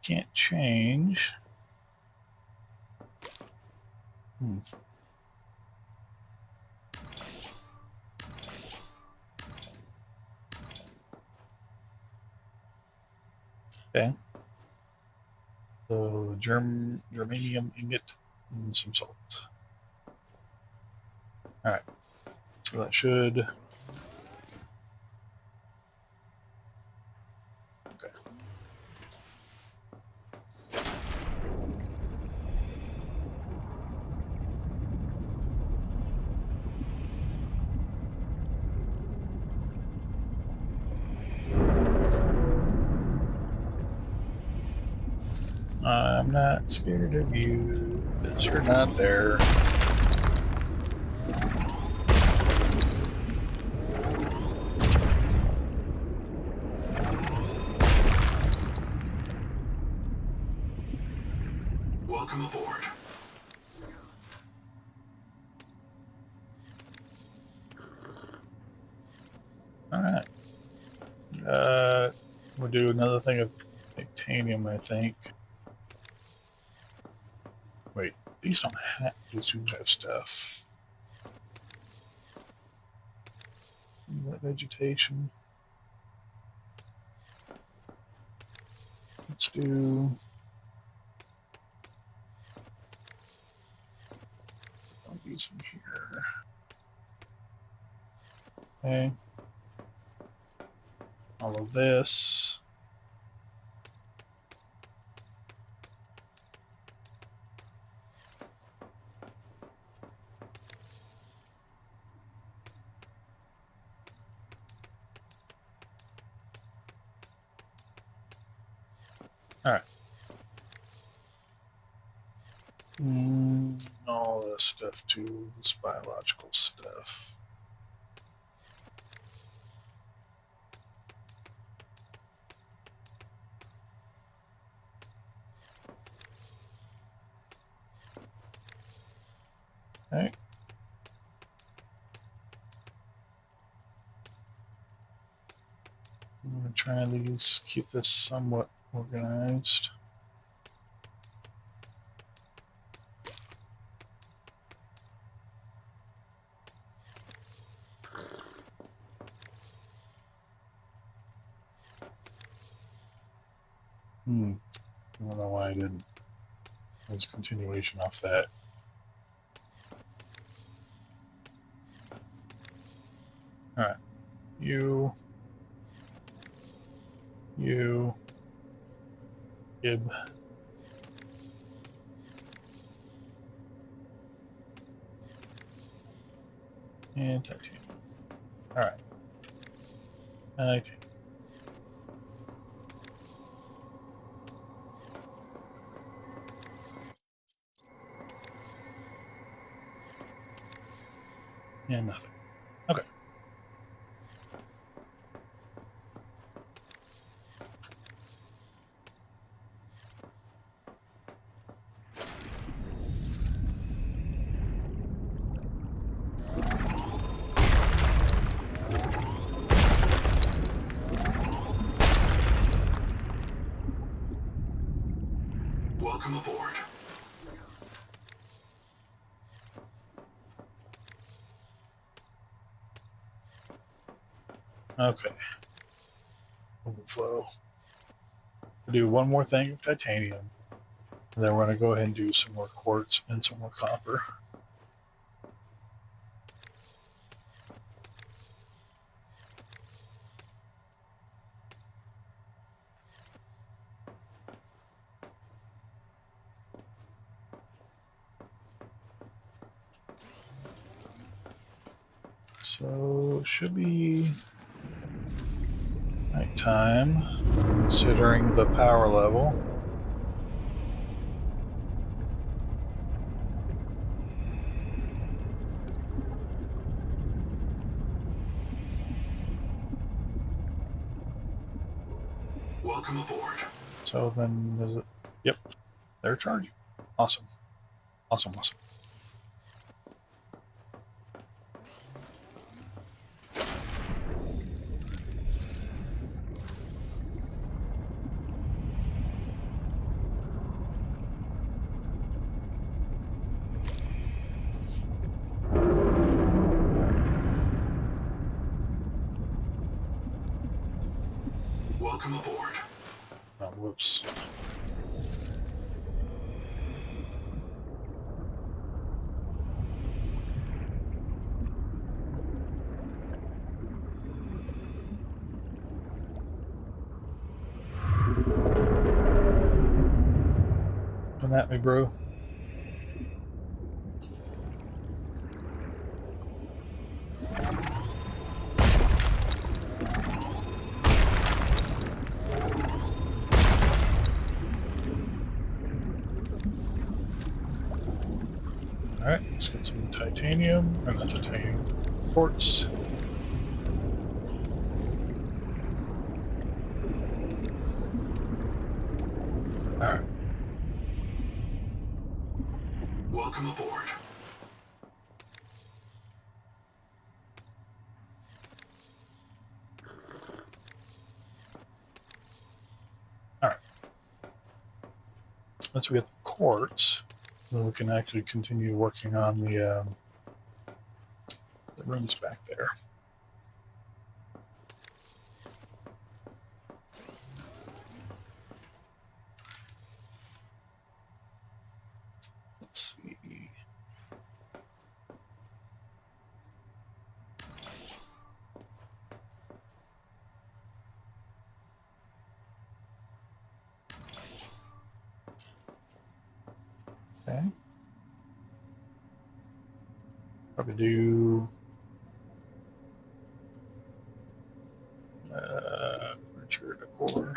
Can't change. Okay. So germanium ingot and some salt. Alright. So that should... Okay. I'm not scared of you, because you're not there. Welcome aboard. Alright. We'll do another thing of titanium, I think. Wait, these don't have, these do have stuff. Is that vegetation? Let's do... All these in here. Okay. All of this. All right. All this stuff too, this biological stuff. Okay. I'm going to try at least keep this somewhat organized. I don't know why I didn't. It was a continuation off that. Alright. You. Gib. And titanium. Alright. Titanium. And nothing. Okay. Welcome aboard. Okay. Overflow. We'll do one more thing of titanium. And then we're going to go ahead and do some more quartz and some more copper. So it should be nighttime, considering the power level. Welcome aboard. So then, is it? Yep, they're charging. Awesome. Awesome, awesome. Welcome aboard. Oh, whoops. Come at me, bro. Alright, let's get some titanium, or not titanium, quartz. Alright, Welcome aboard. alright. Once we get the quartz, then we can actually continue working on the rooms back there. Let's see. Okay. Probably do furniture decor.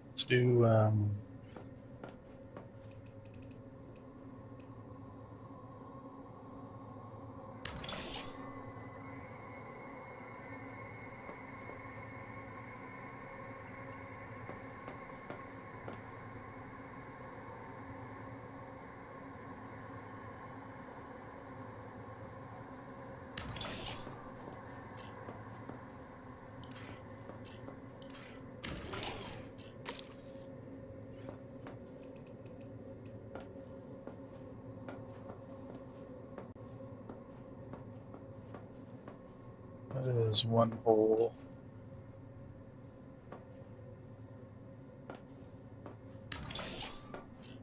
Let's do That is one hole.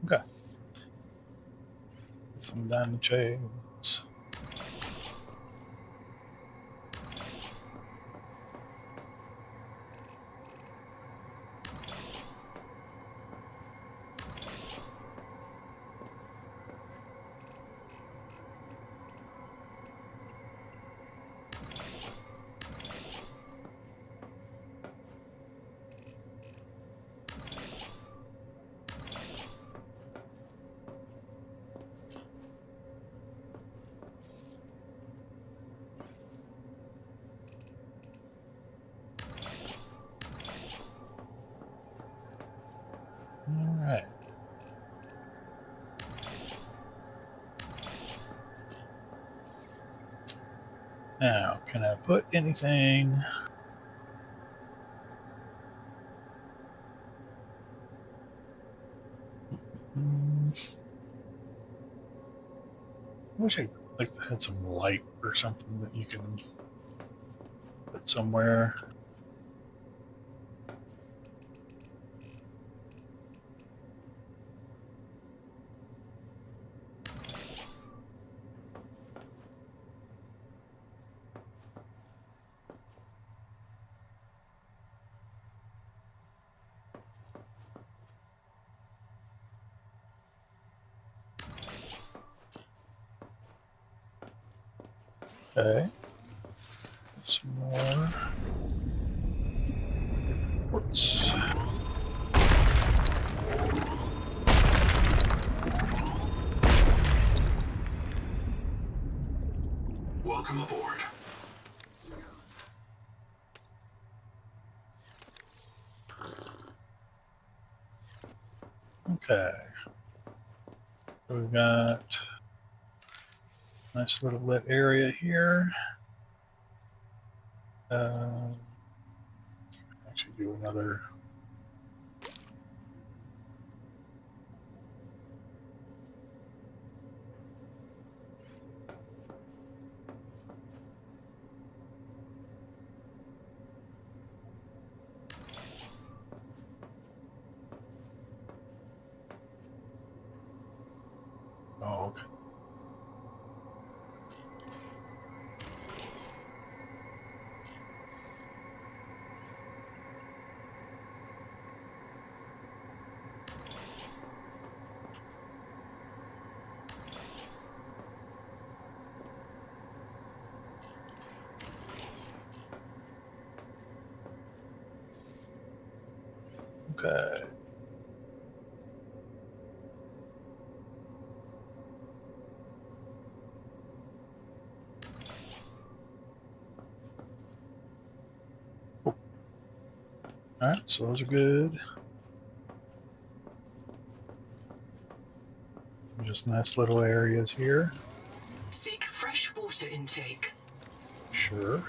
Okay. Some diamond chains. All right. Now, can I put anything? I wish I had some light or something that you can put somewhere. Okay. Some more quartz. Welcome aboard. Okay. So we've got a nice little lit area here. Actually do another. Oh, okay. Okay. Oh. All right, so those are good. Just nice little areas here. Seek fresh water intake. Sure.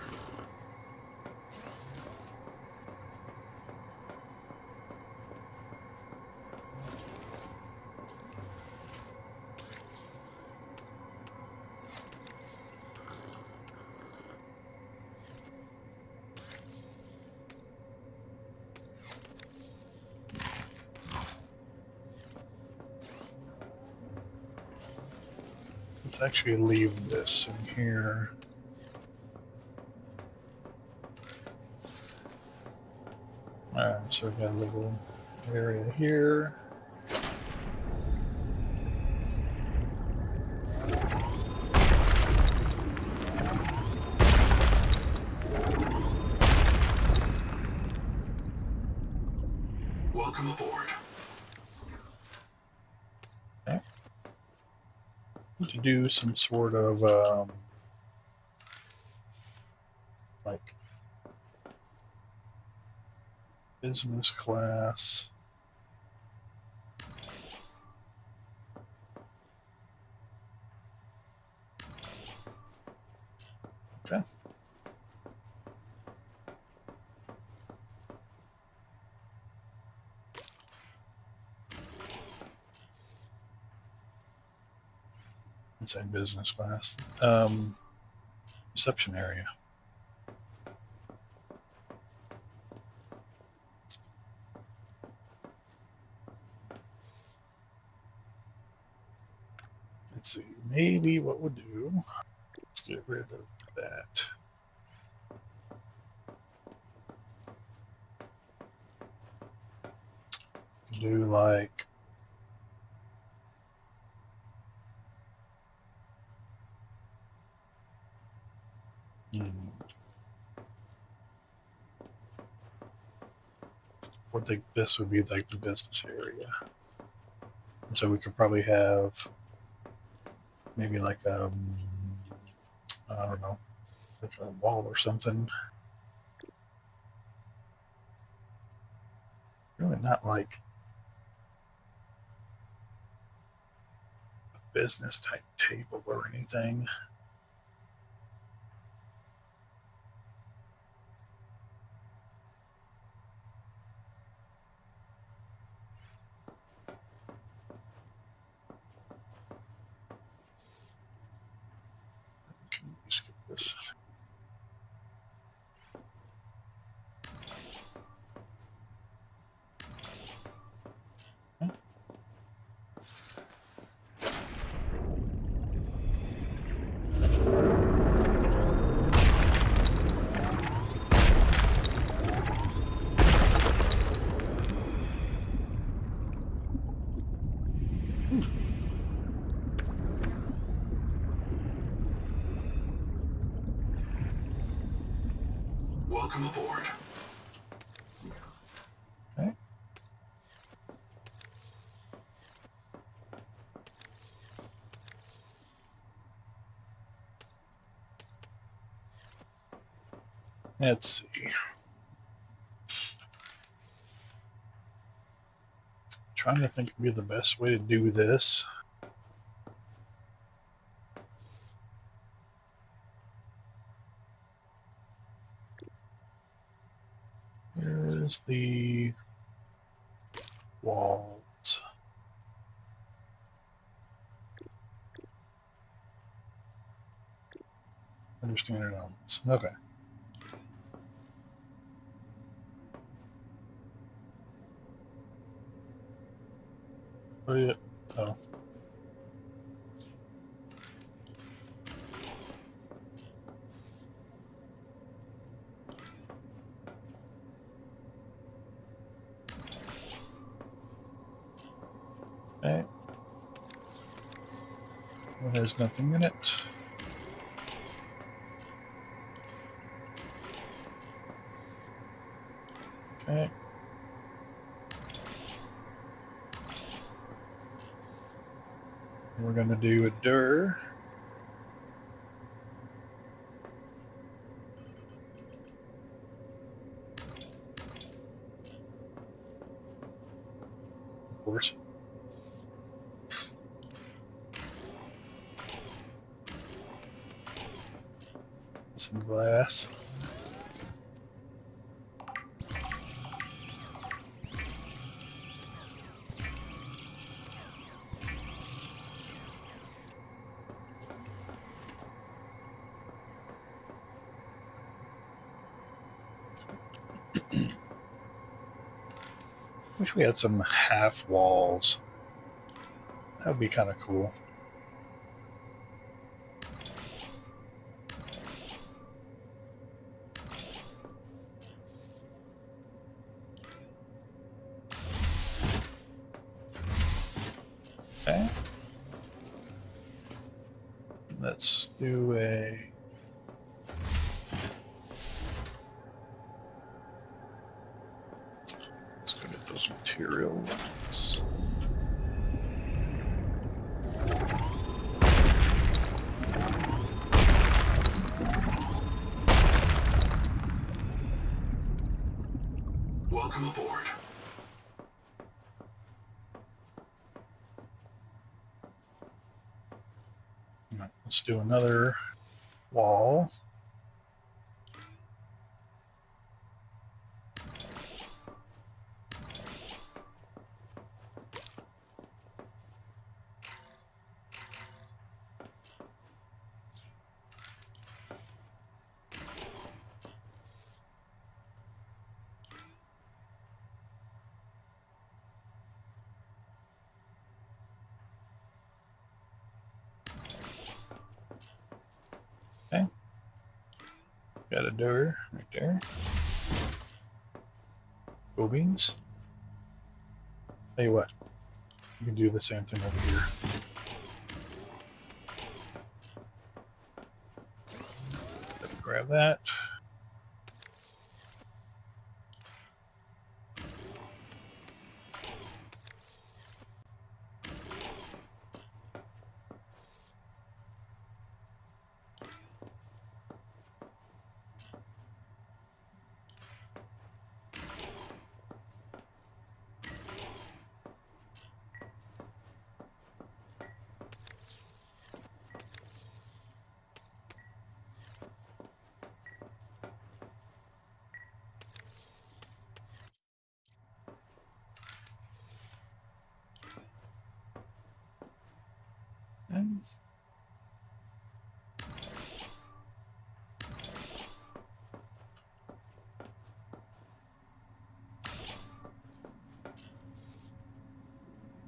Let's actually leave this in here. Alright, so we've got a little area here. Welcome aboard. Okay. To do some sort of like business class. Okay. Inside business class. Reception area. Let's see. Maybe what we'll do. Let's get rid of that. Do like I think this would be like the business area. And so we could probably have maybe like I don't know, like a wall or something. Really not like a business type table or anything. Can we skip this? Welcome aboard. Okay. Let's see. Trying to think would be the best way to do this. Here's the walls. Under standard elements. Okay. Oh, yeah. Oh. Okay. It has nothing in it. Okay. We're going to do a door. Of course. Some glass. Wish we had some half walls. That would be kind of cool. Okay. Let's do a... Let's go get those materials. Welcome aboard. All right, let's do another wall. Got a door right there. Go beans. Tell you what, you can do the same thing over here. Grab that.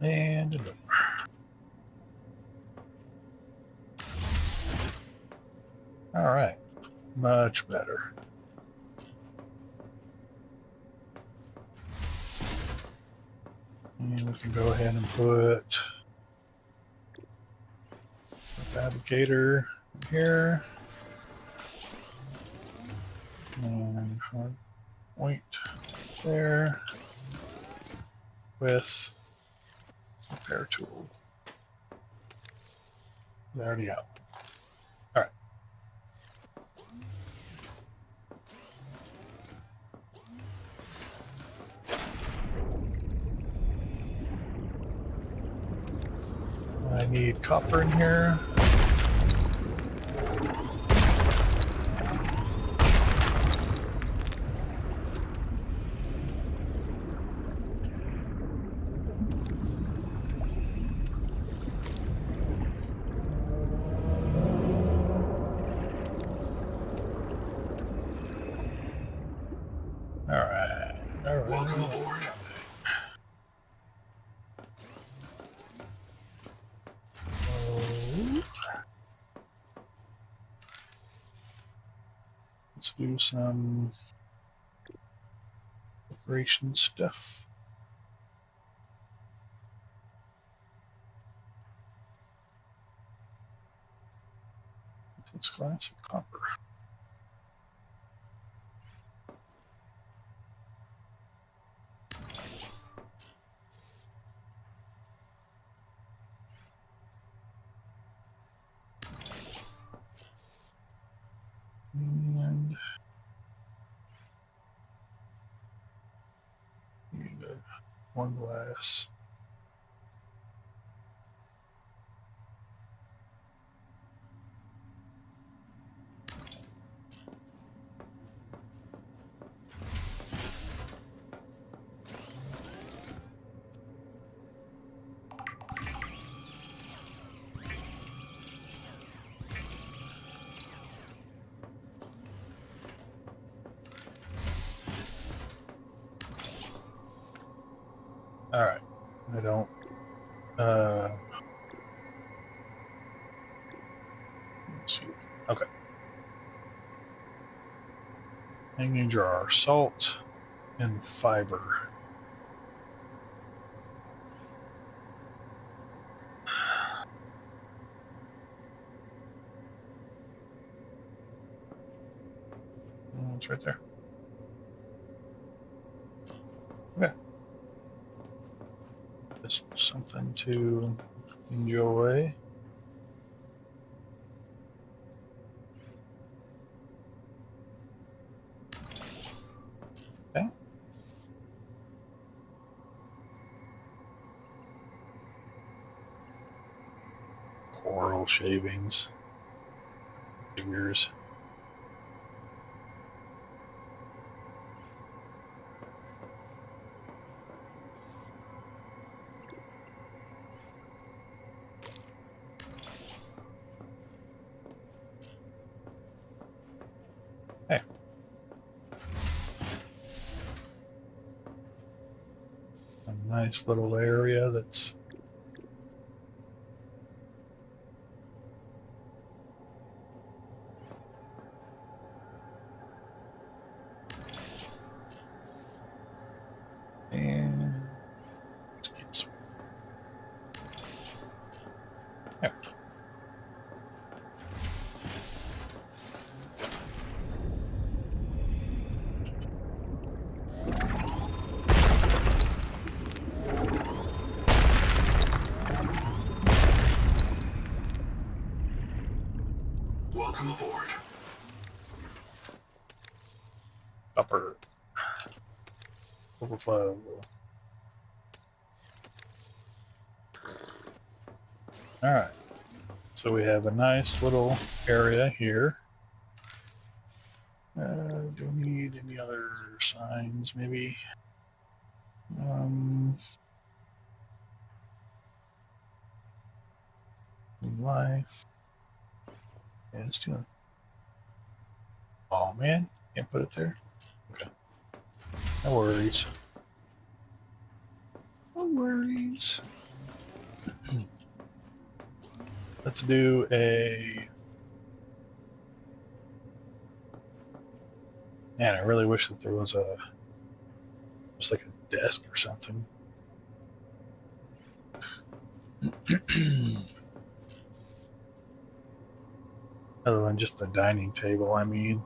And a door. All right, much better. And we can go ahead and put a fabricator here. And hard point there with repair tool. There we go. All right. I need copper in here. All right. All right. Welcome aboard. Let's do some operation stuff. It's glass and copper. And need one glass. All right. I don't. Let's see. Okay. Hanging jar, salt, and fiber. Oh, it's right there. Okay. Just something to enjoy. Okay. Coral shavings. Figures. Hey. A nice little area that's Welcome aboard. Upper overflow. All right. So we have a nice little area here. Do we need any other signs? Maybe. Life. Yeah, it's doing. Oh man, can't put it there. Okay. No worries. No worries. Let's do a. Man, I really wish that there was just like a desk or something. Other than just a dining table, I mean.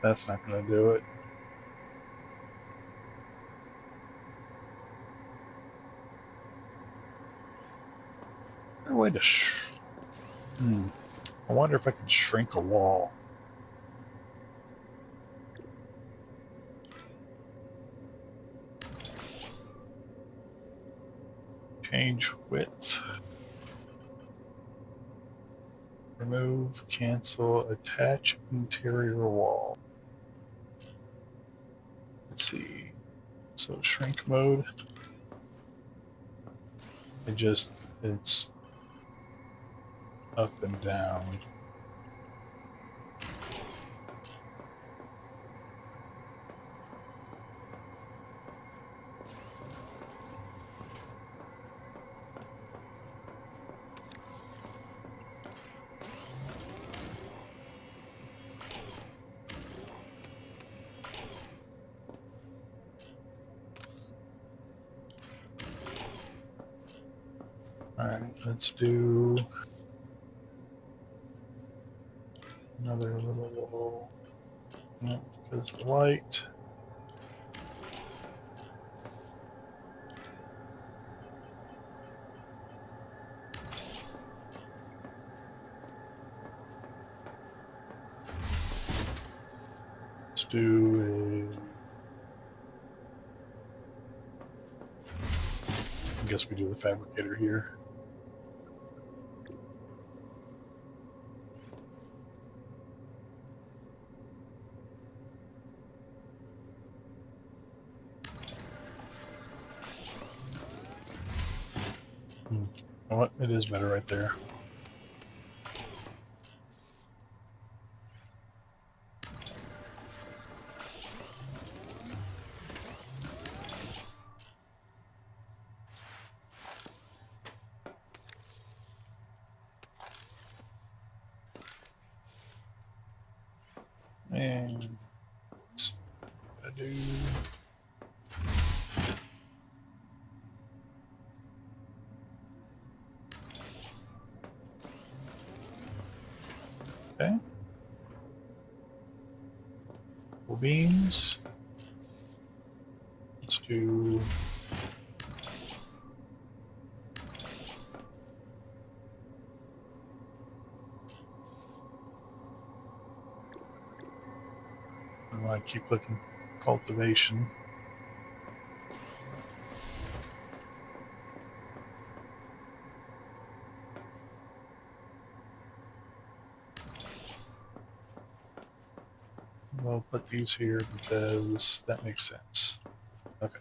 That's not going to do it. Is there a way to I wonder if I could shrink a wall. Change width. Remove, cancel, attach interior wall. Let's see. So shrink mode. It's up and down. All right, let's do another little wall. Yeah, because the light. Let's do I guess we do the fabricator here. You know what? It is better right there. And I do. Okay. Beans. Let's do. I keep looking cultivation. We'll put these here because that makes sense. Okay.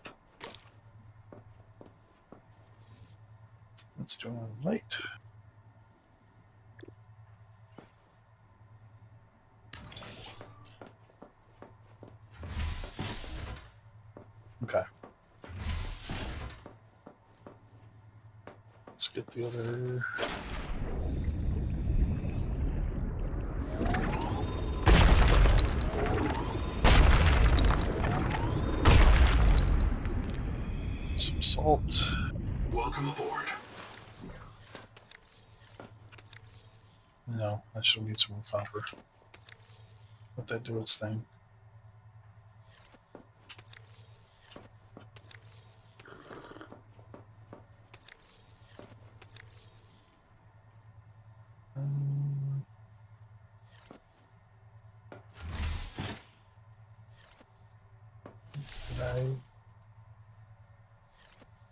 Let's do a light. Okay. Let's get the other. Some salt. Welcome aboard. No, I still need some more copper. Let that do its thing.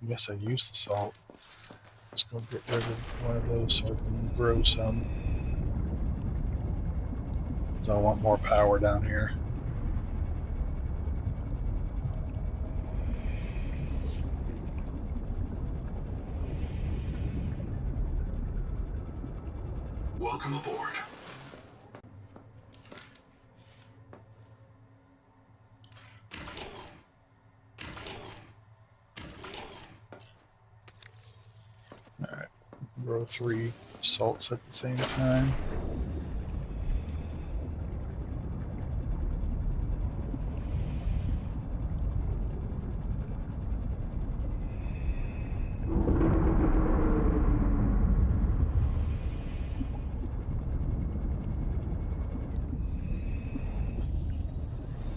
guess I used the salt. Let's go get rid of one of those so I can grow some. Because I want more power down here. Welcome aboard. Alright, grow 3 salts at the same time.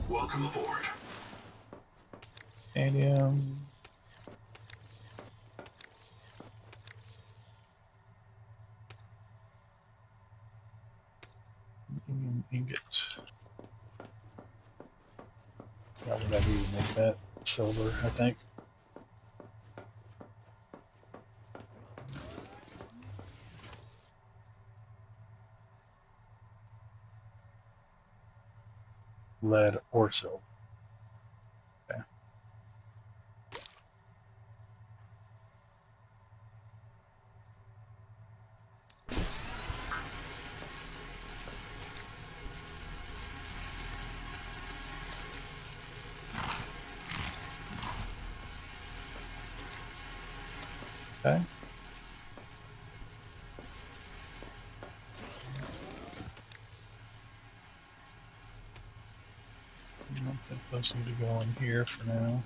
Welcome aboard. Cadmium. Ingot. What would I do to make that? Silver, I think. Lead or silver. Okay. Okay. I don't think those need to go in here for now.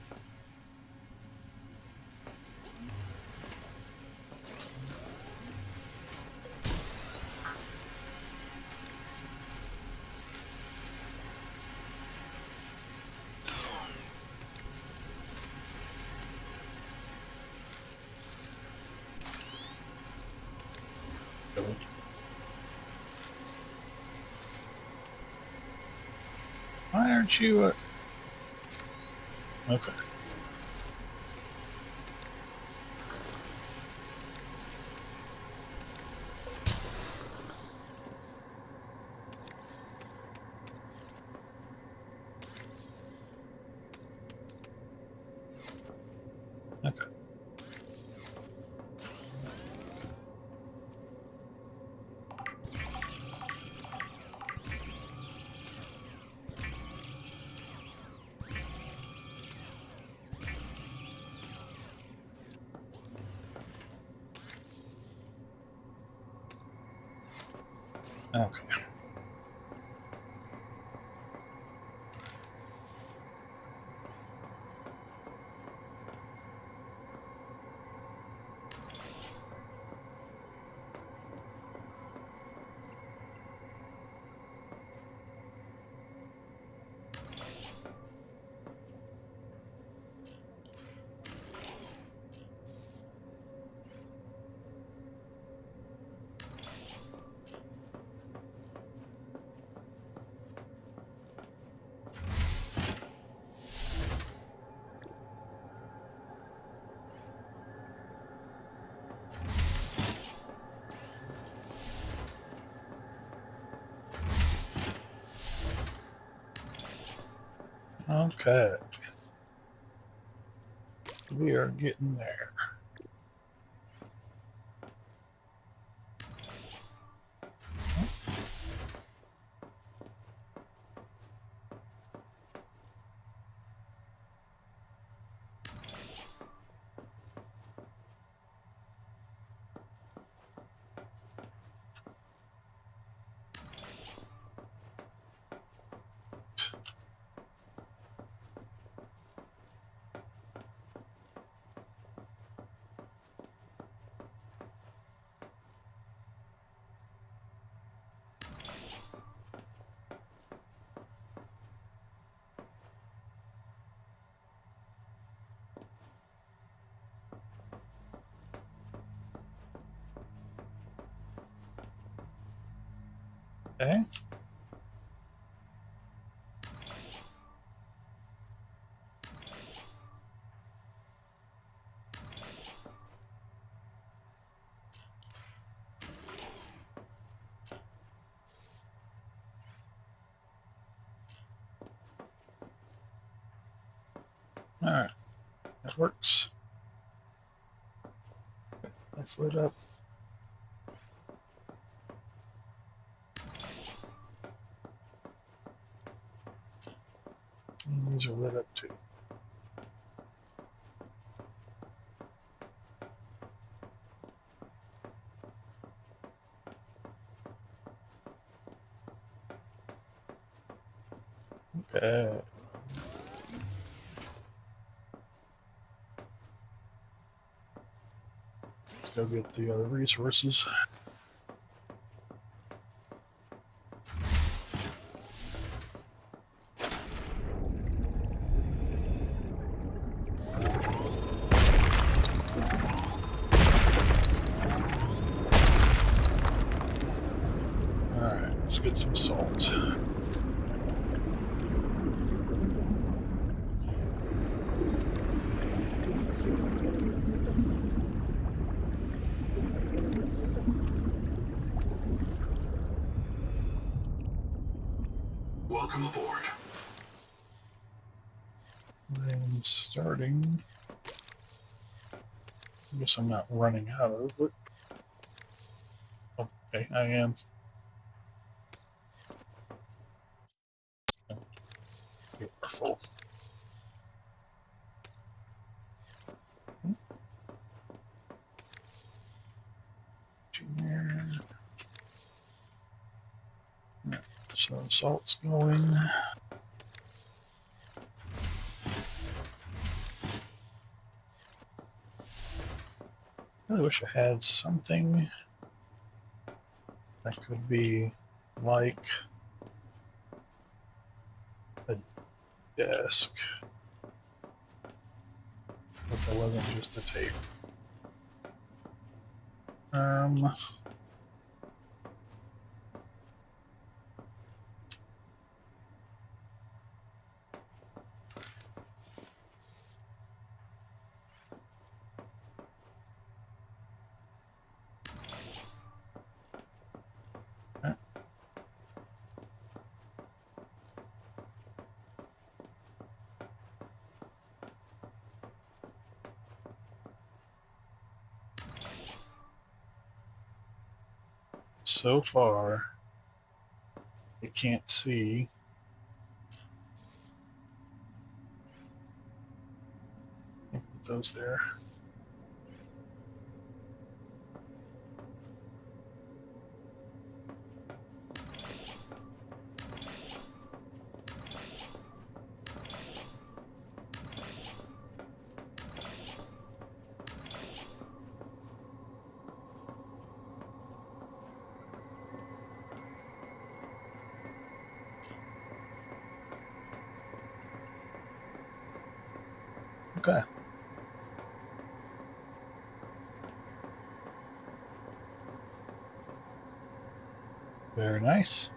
Good. Why aren't you? Okay. Okay. Okay. Okay. We are getting there. Okay. Alright. That works. That's lit up. And these are lit up too. Okay. Let's go get the other resources. Alright, let's get some salt. Welcome aboard. I'm starting. I guess I'm not running out of it. Okay, I am. Careful. There. So salt's going. I really wish I had something that could be like a desk, but that wasn't just a tape. So far, you can't see. Put those there. Okay. Very nice.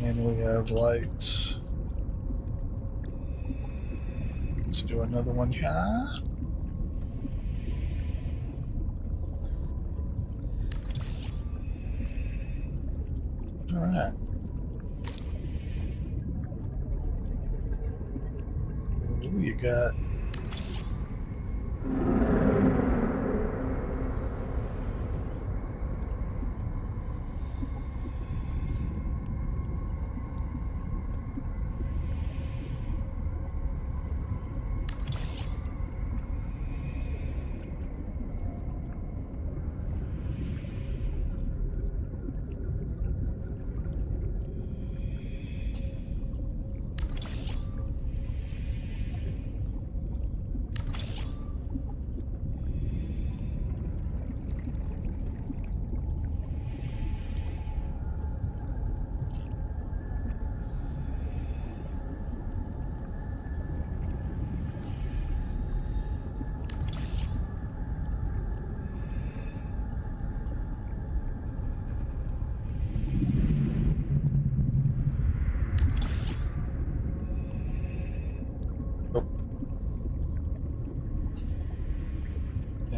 And we have lights. Let's do another one here. All right. Ooh, you got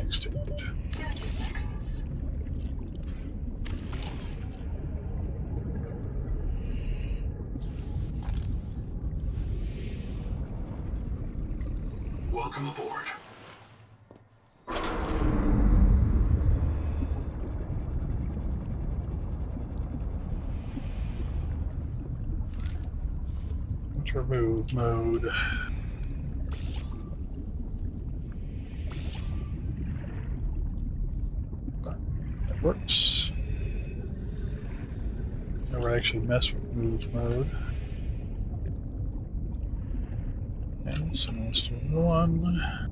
next to it. 30 seconds. Welcome aboard. Let's remove mode. That works. Never actually mess with move mode. And so let's do another one.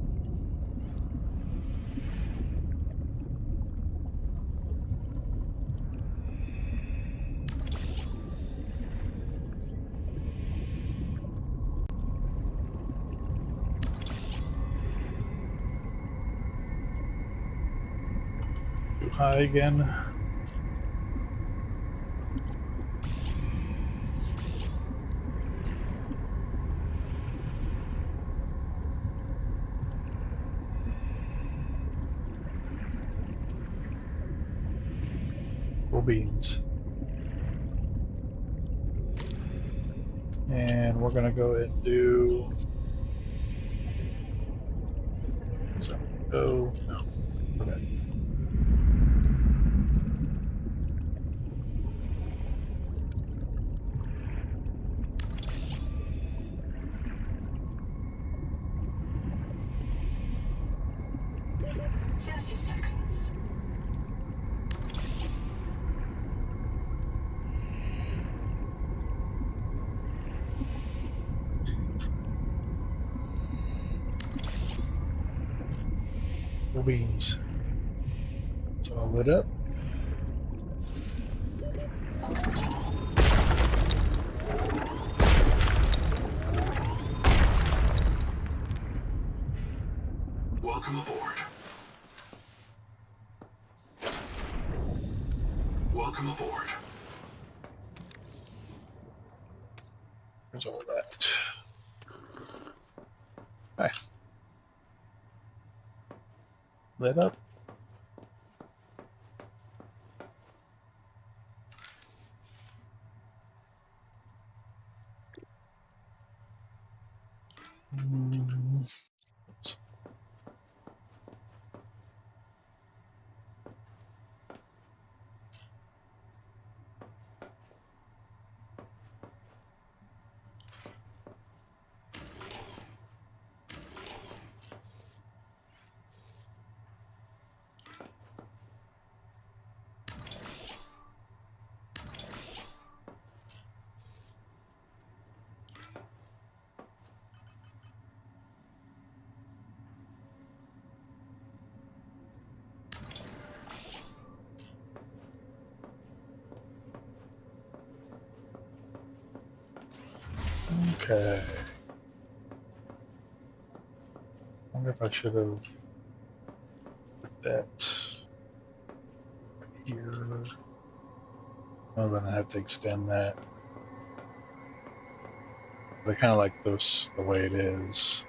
Too high again. Beans. And we're going to go ahead and do. So, go. No. Okay. Seconds. Beans. It's all lit up. Oxygen. Welcome aboard. Welcome aboard. There's all that. Hi. Lit up. Oops. Okay. Wonder if I should have put that here. Oh, then I have to extend that. But I kind of like this the way it is.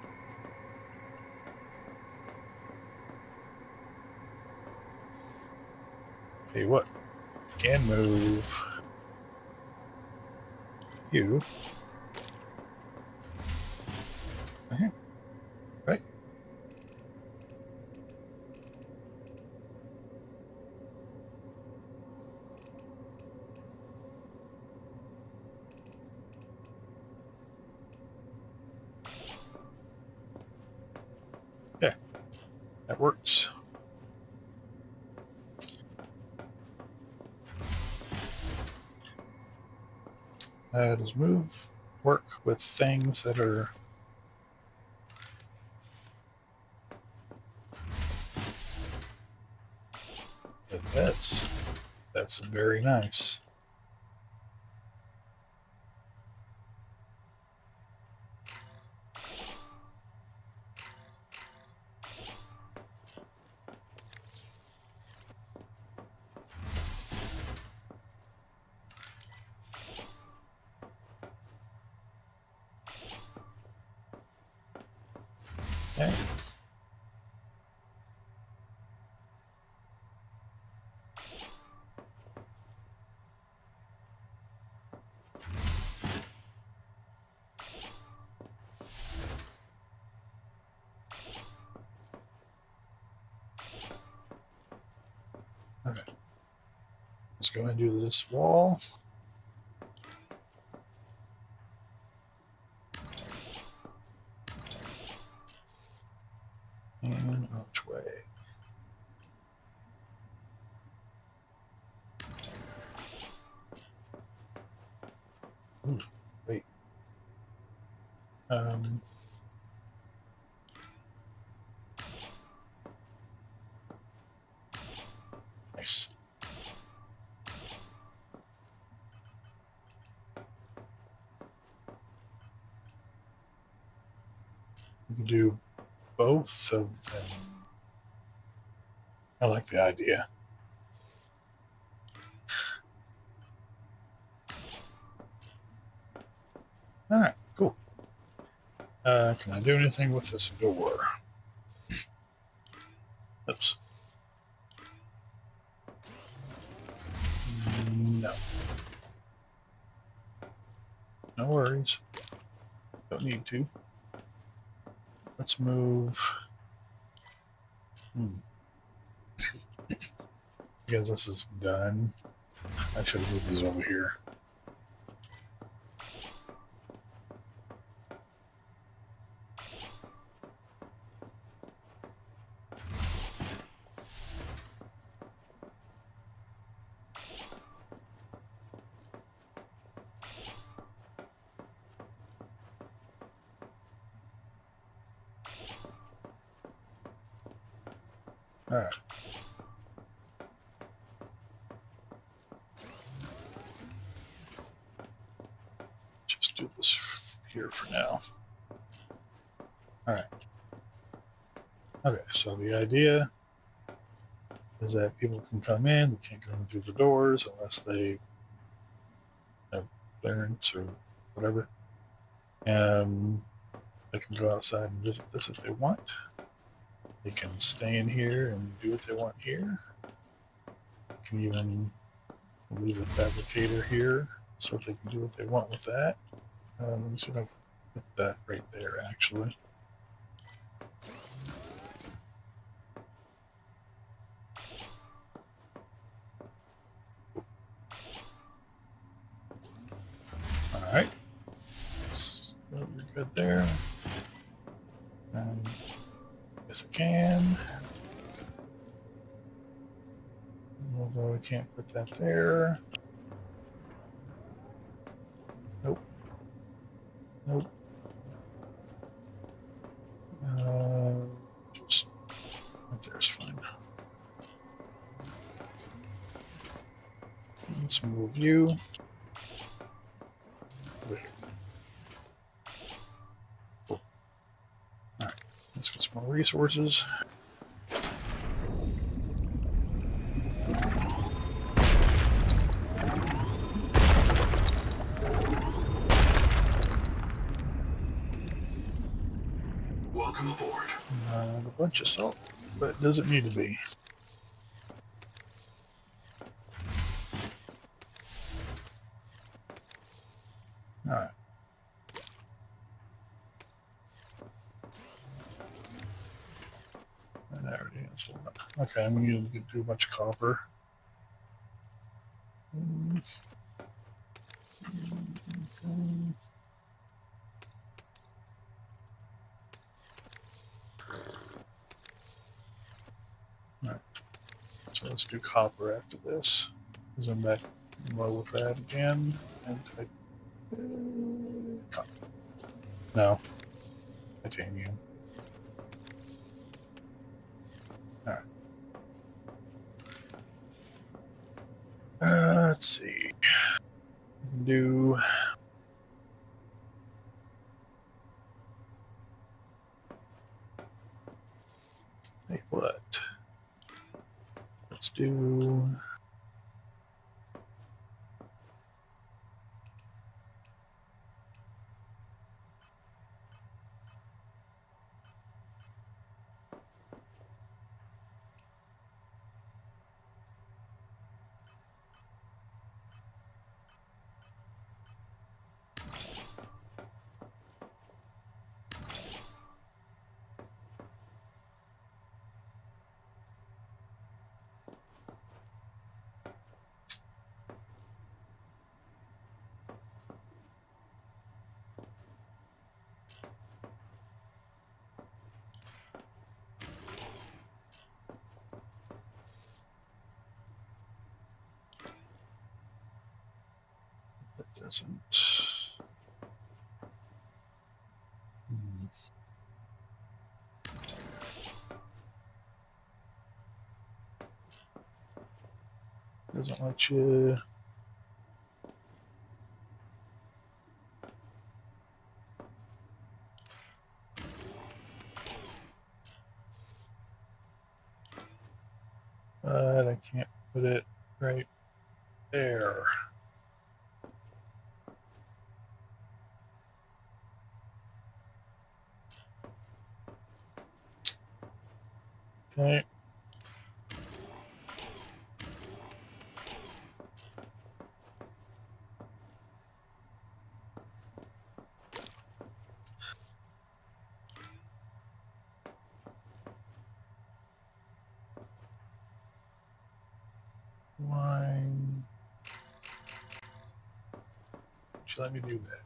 Hey, what? Can move you. Uh-huh. Right. Yeah, that works. Does move work with things that are that's very nice. Okay. go ahead and do this wall. And archway. Ooh, wait. Nice. We can do both of them. I like the idea. All right, cool. Can I do anything with this door? Oops. No. No worries. Don't need to. Let's move. Because this is done, I should have moved these over here. All right. Just do this here for now. All right. Okay, so the idea is that people can come in, they can't come in through the doors unless they have clearance or whatever. They can go outside and visit this if they want. They can stay in here and do what they want here. They can even leave a fabricator here so they can do what they want with that. Let me see if I can put that right there, actually. All right. So you're good there. Yes, I can. Although I can't put that there. Nope. Nope. Just right there's fine. Let's move you. Over here. Cool. All right. Let's get some more resources. Welcome aboard. A bunch of salt, but it doesn't need to be. All right. And there it is. Okay, I'm going to do a bunch of copper. Alright, so let's do copper after this. Because I'm back low with that again. And type copper. No, titanium. Alright. Let's see. Do hey, what? Let's do Doesn't. Hmm. Doesn't let you. But I can't put it right there. Okay. Why don't you let me do that?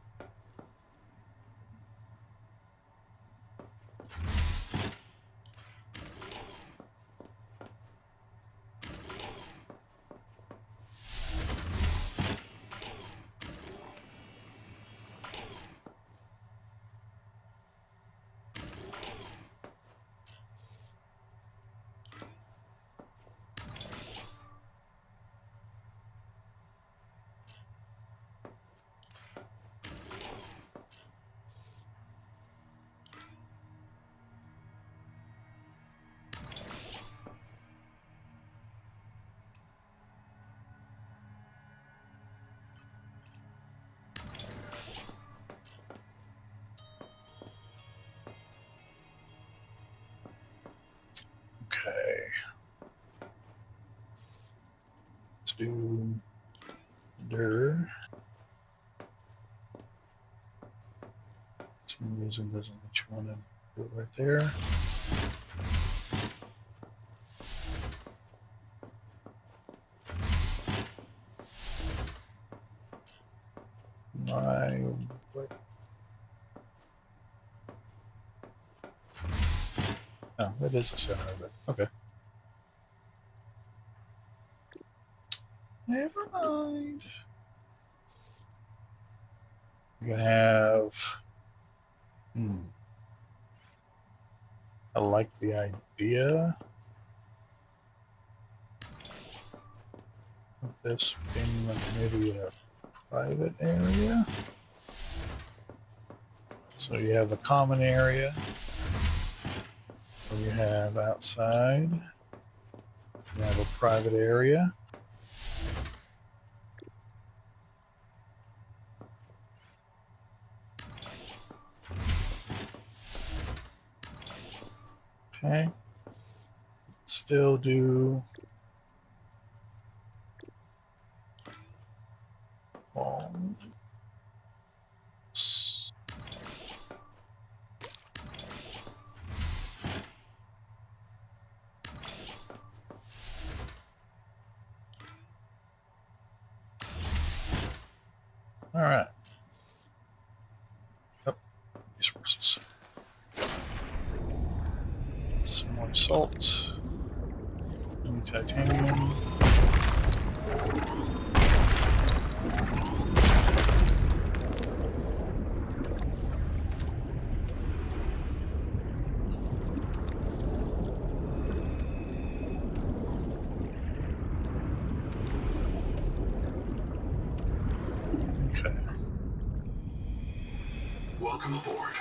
Okay. Let's do dir. For some reason doesn't let you want to do it right there. What? Oh, that is the center of it. Okay. Never mind. You're gonna have. I like the idea of this being like maybe a private area. So you have the common area, where you have outside, you have a private area. Okay. Still do walls. All right. Oh, resources. Some more salt. Any titanium. Okay. Welcome aboard.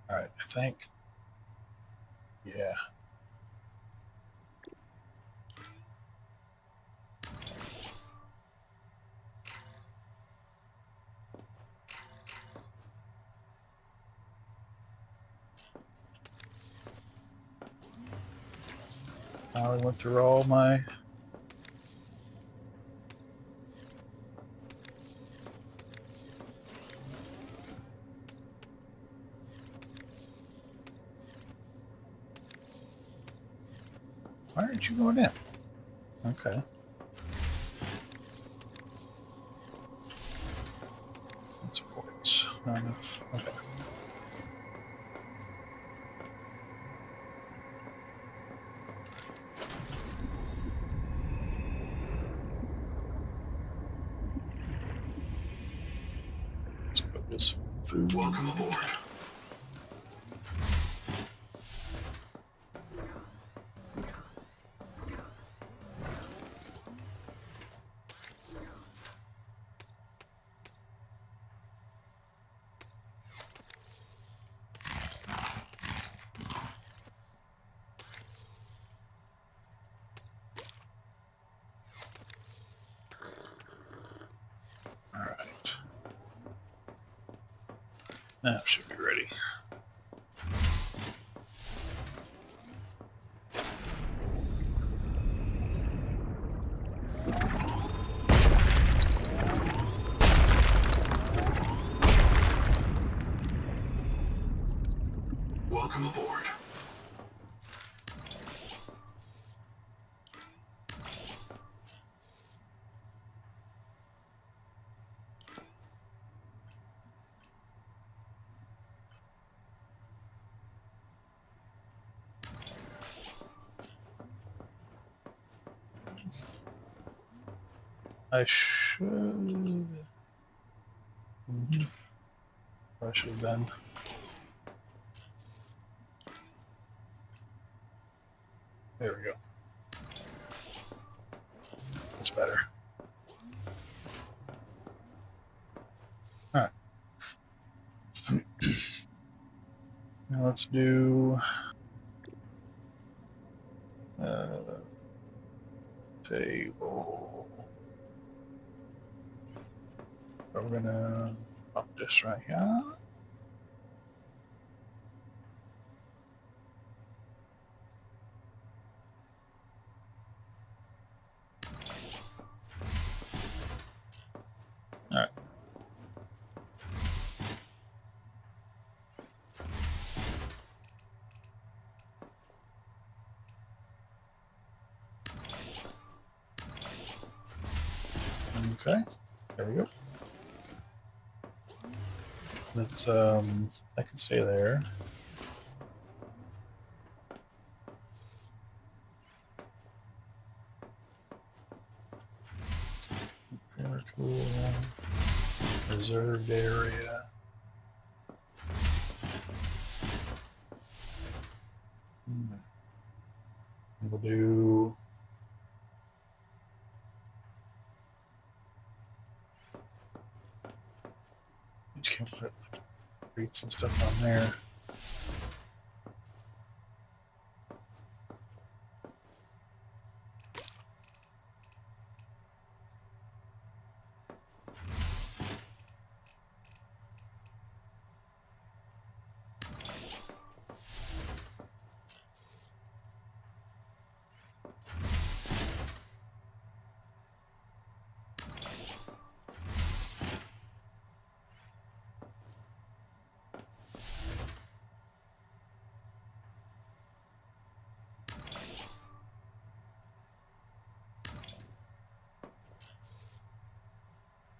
All right. I think. Yeah. I went through all my. Why aren't you going in? Okay. That's points. Not enough. Okay. Let's go get some food. Welcome aboard. All right. Now it should be ready. Welcome aboard. I should. I should have done. There we go. That's better. All right. Now let's do table. We're gonna pop this right here. All right. Okay, there we go. Let's I can stay there. Repair tool, reserved area. We'll do you can put like rates and stuff on there.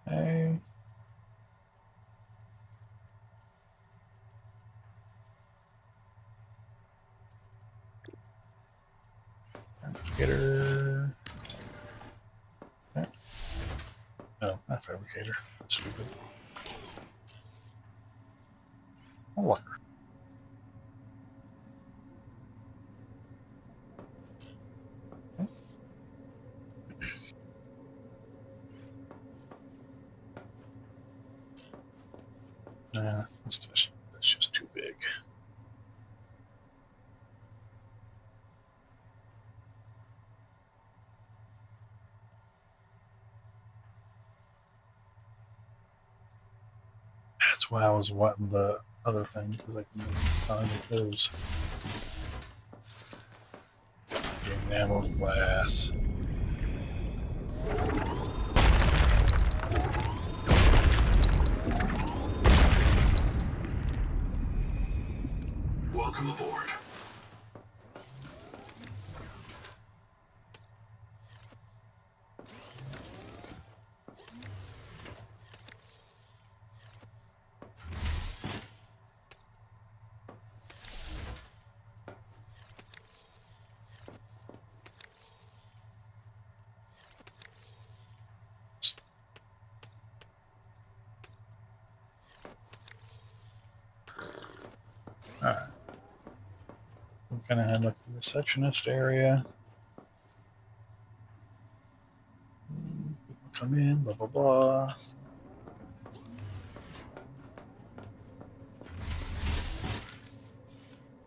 Okay. Fabricator. Okay. No, not fabricator. Stupid. Oh, look. Nah, that's just too big. That's why I was wanting the other thing, because I can find those. Enameled glass. Welcome aboard. I'm kind of like the receptionist area. People come in, blah blah blah.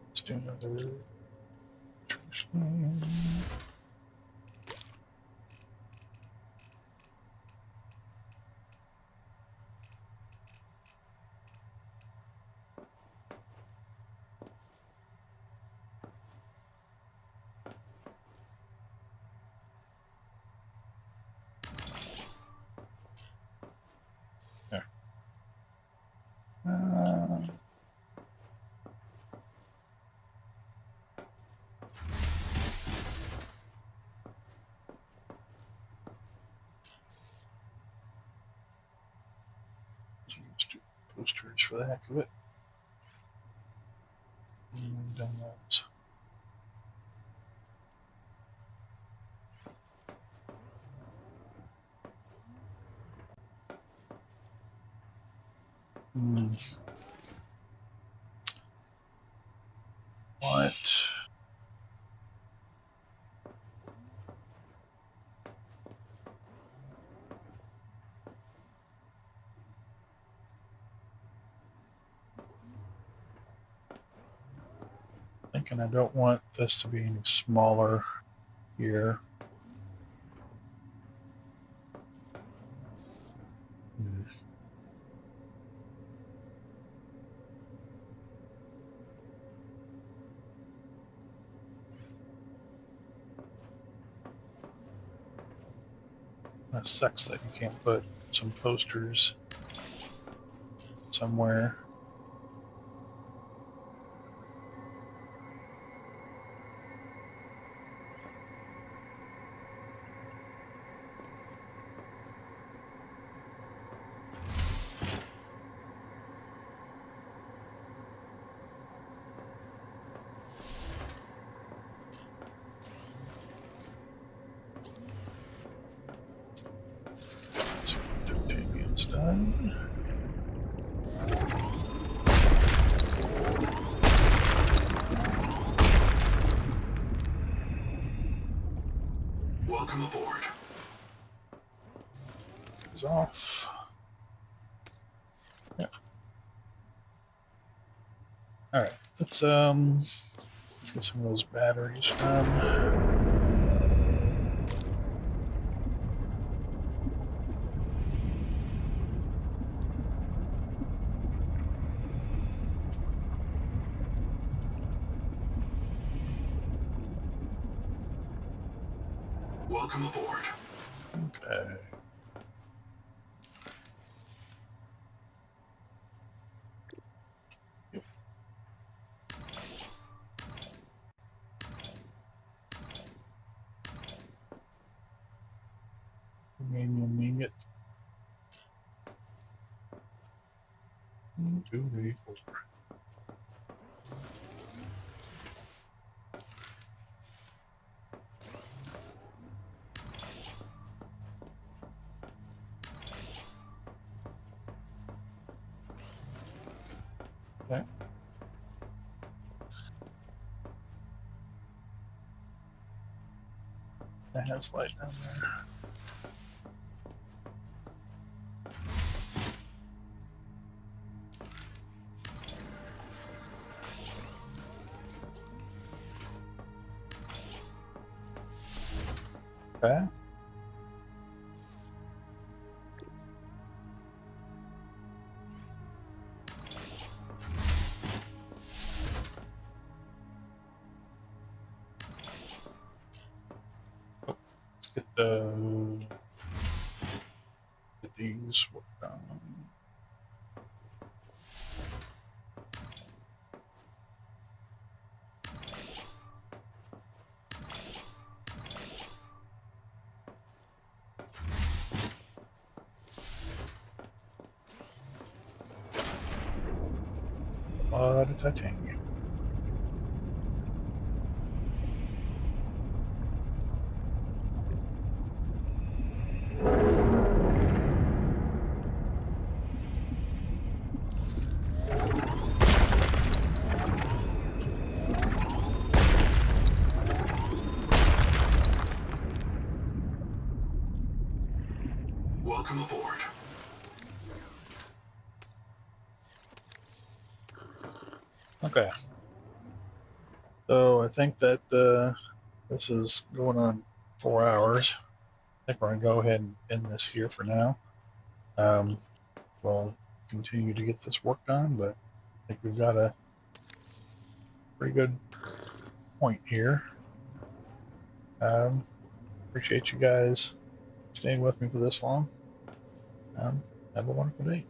Let's do another. There. Let's do posters for the heck of it. Done those. What? Thinking I don't want this to be any smaller here. That sucks that you can't put some posters somewhere. So titanium's done. Welcome aboard. Is off. Yeah. All right. Let's get some of those batteries done. Welcome aboard. Okay. Yep. Uranium ingot. 1, 2, 3, 4. Okay. That has light down there. Okay. Get these worked on. A lot of titanium. Welcome aboard. Okay. So I think that this is going on 4 hours. I think we're going to go ahead and end this here for now. We'll continue to get this work done, but I think we've got a pretty good point here. Appreciate you guys staying with me for this long. Have a wonderful day.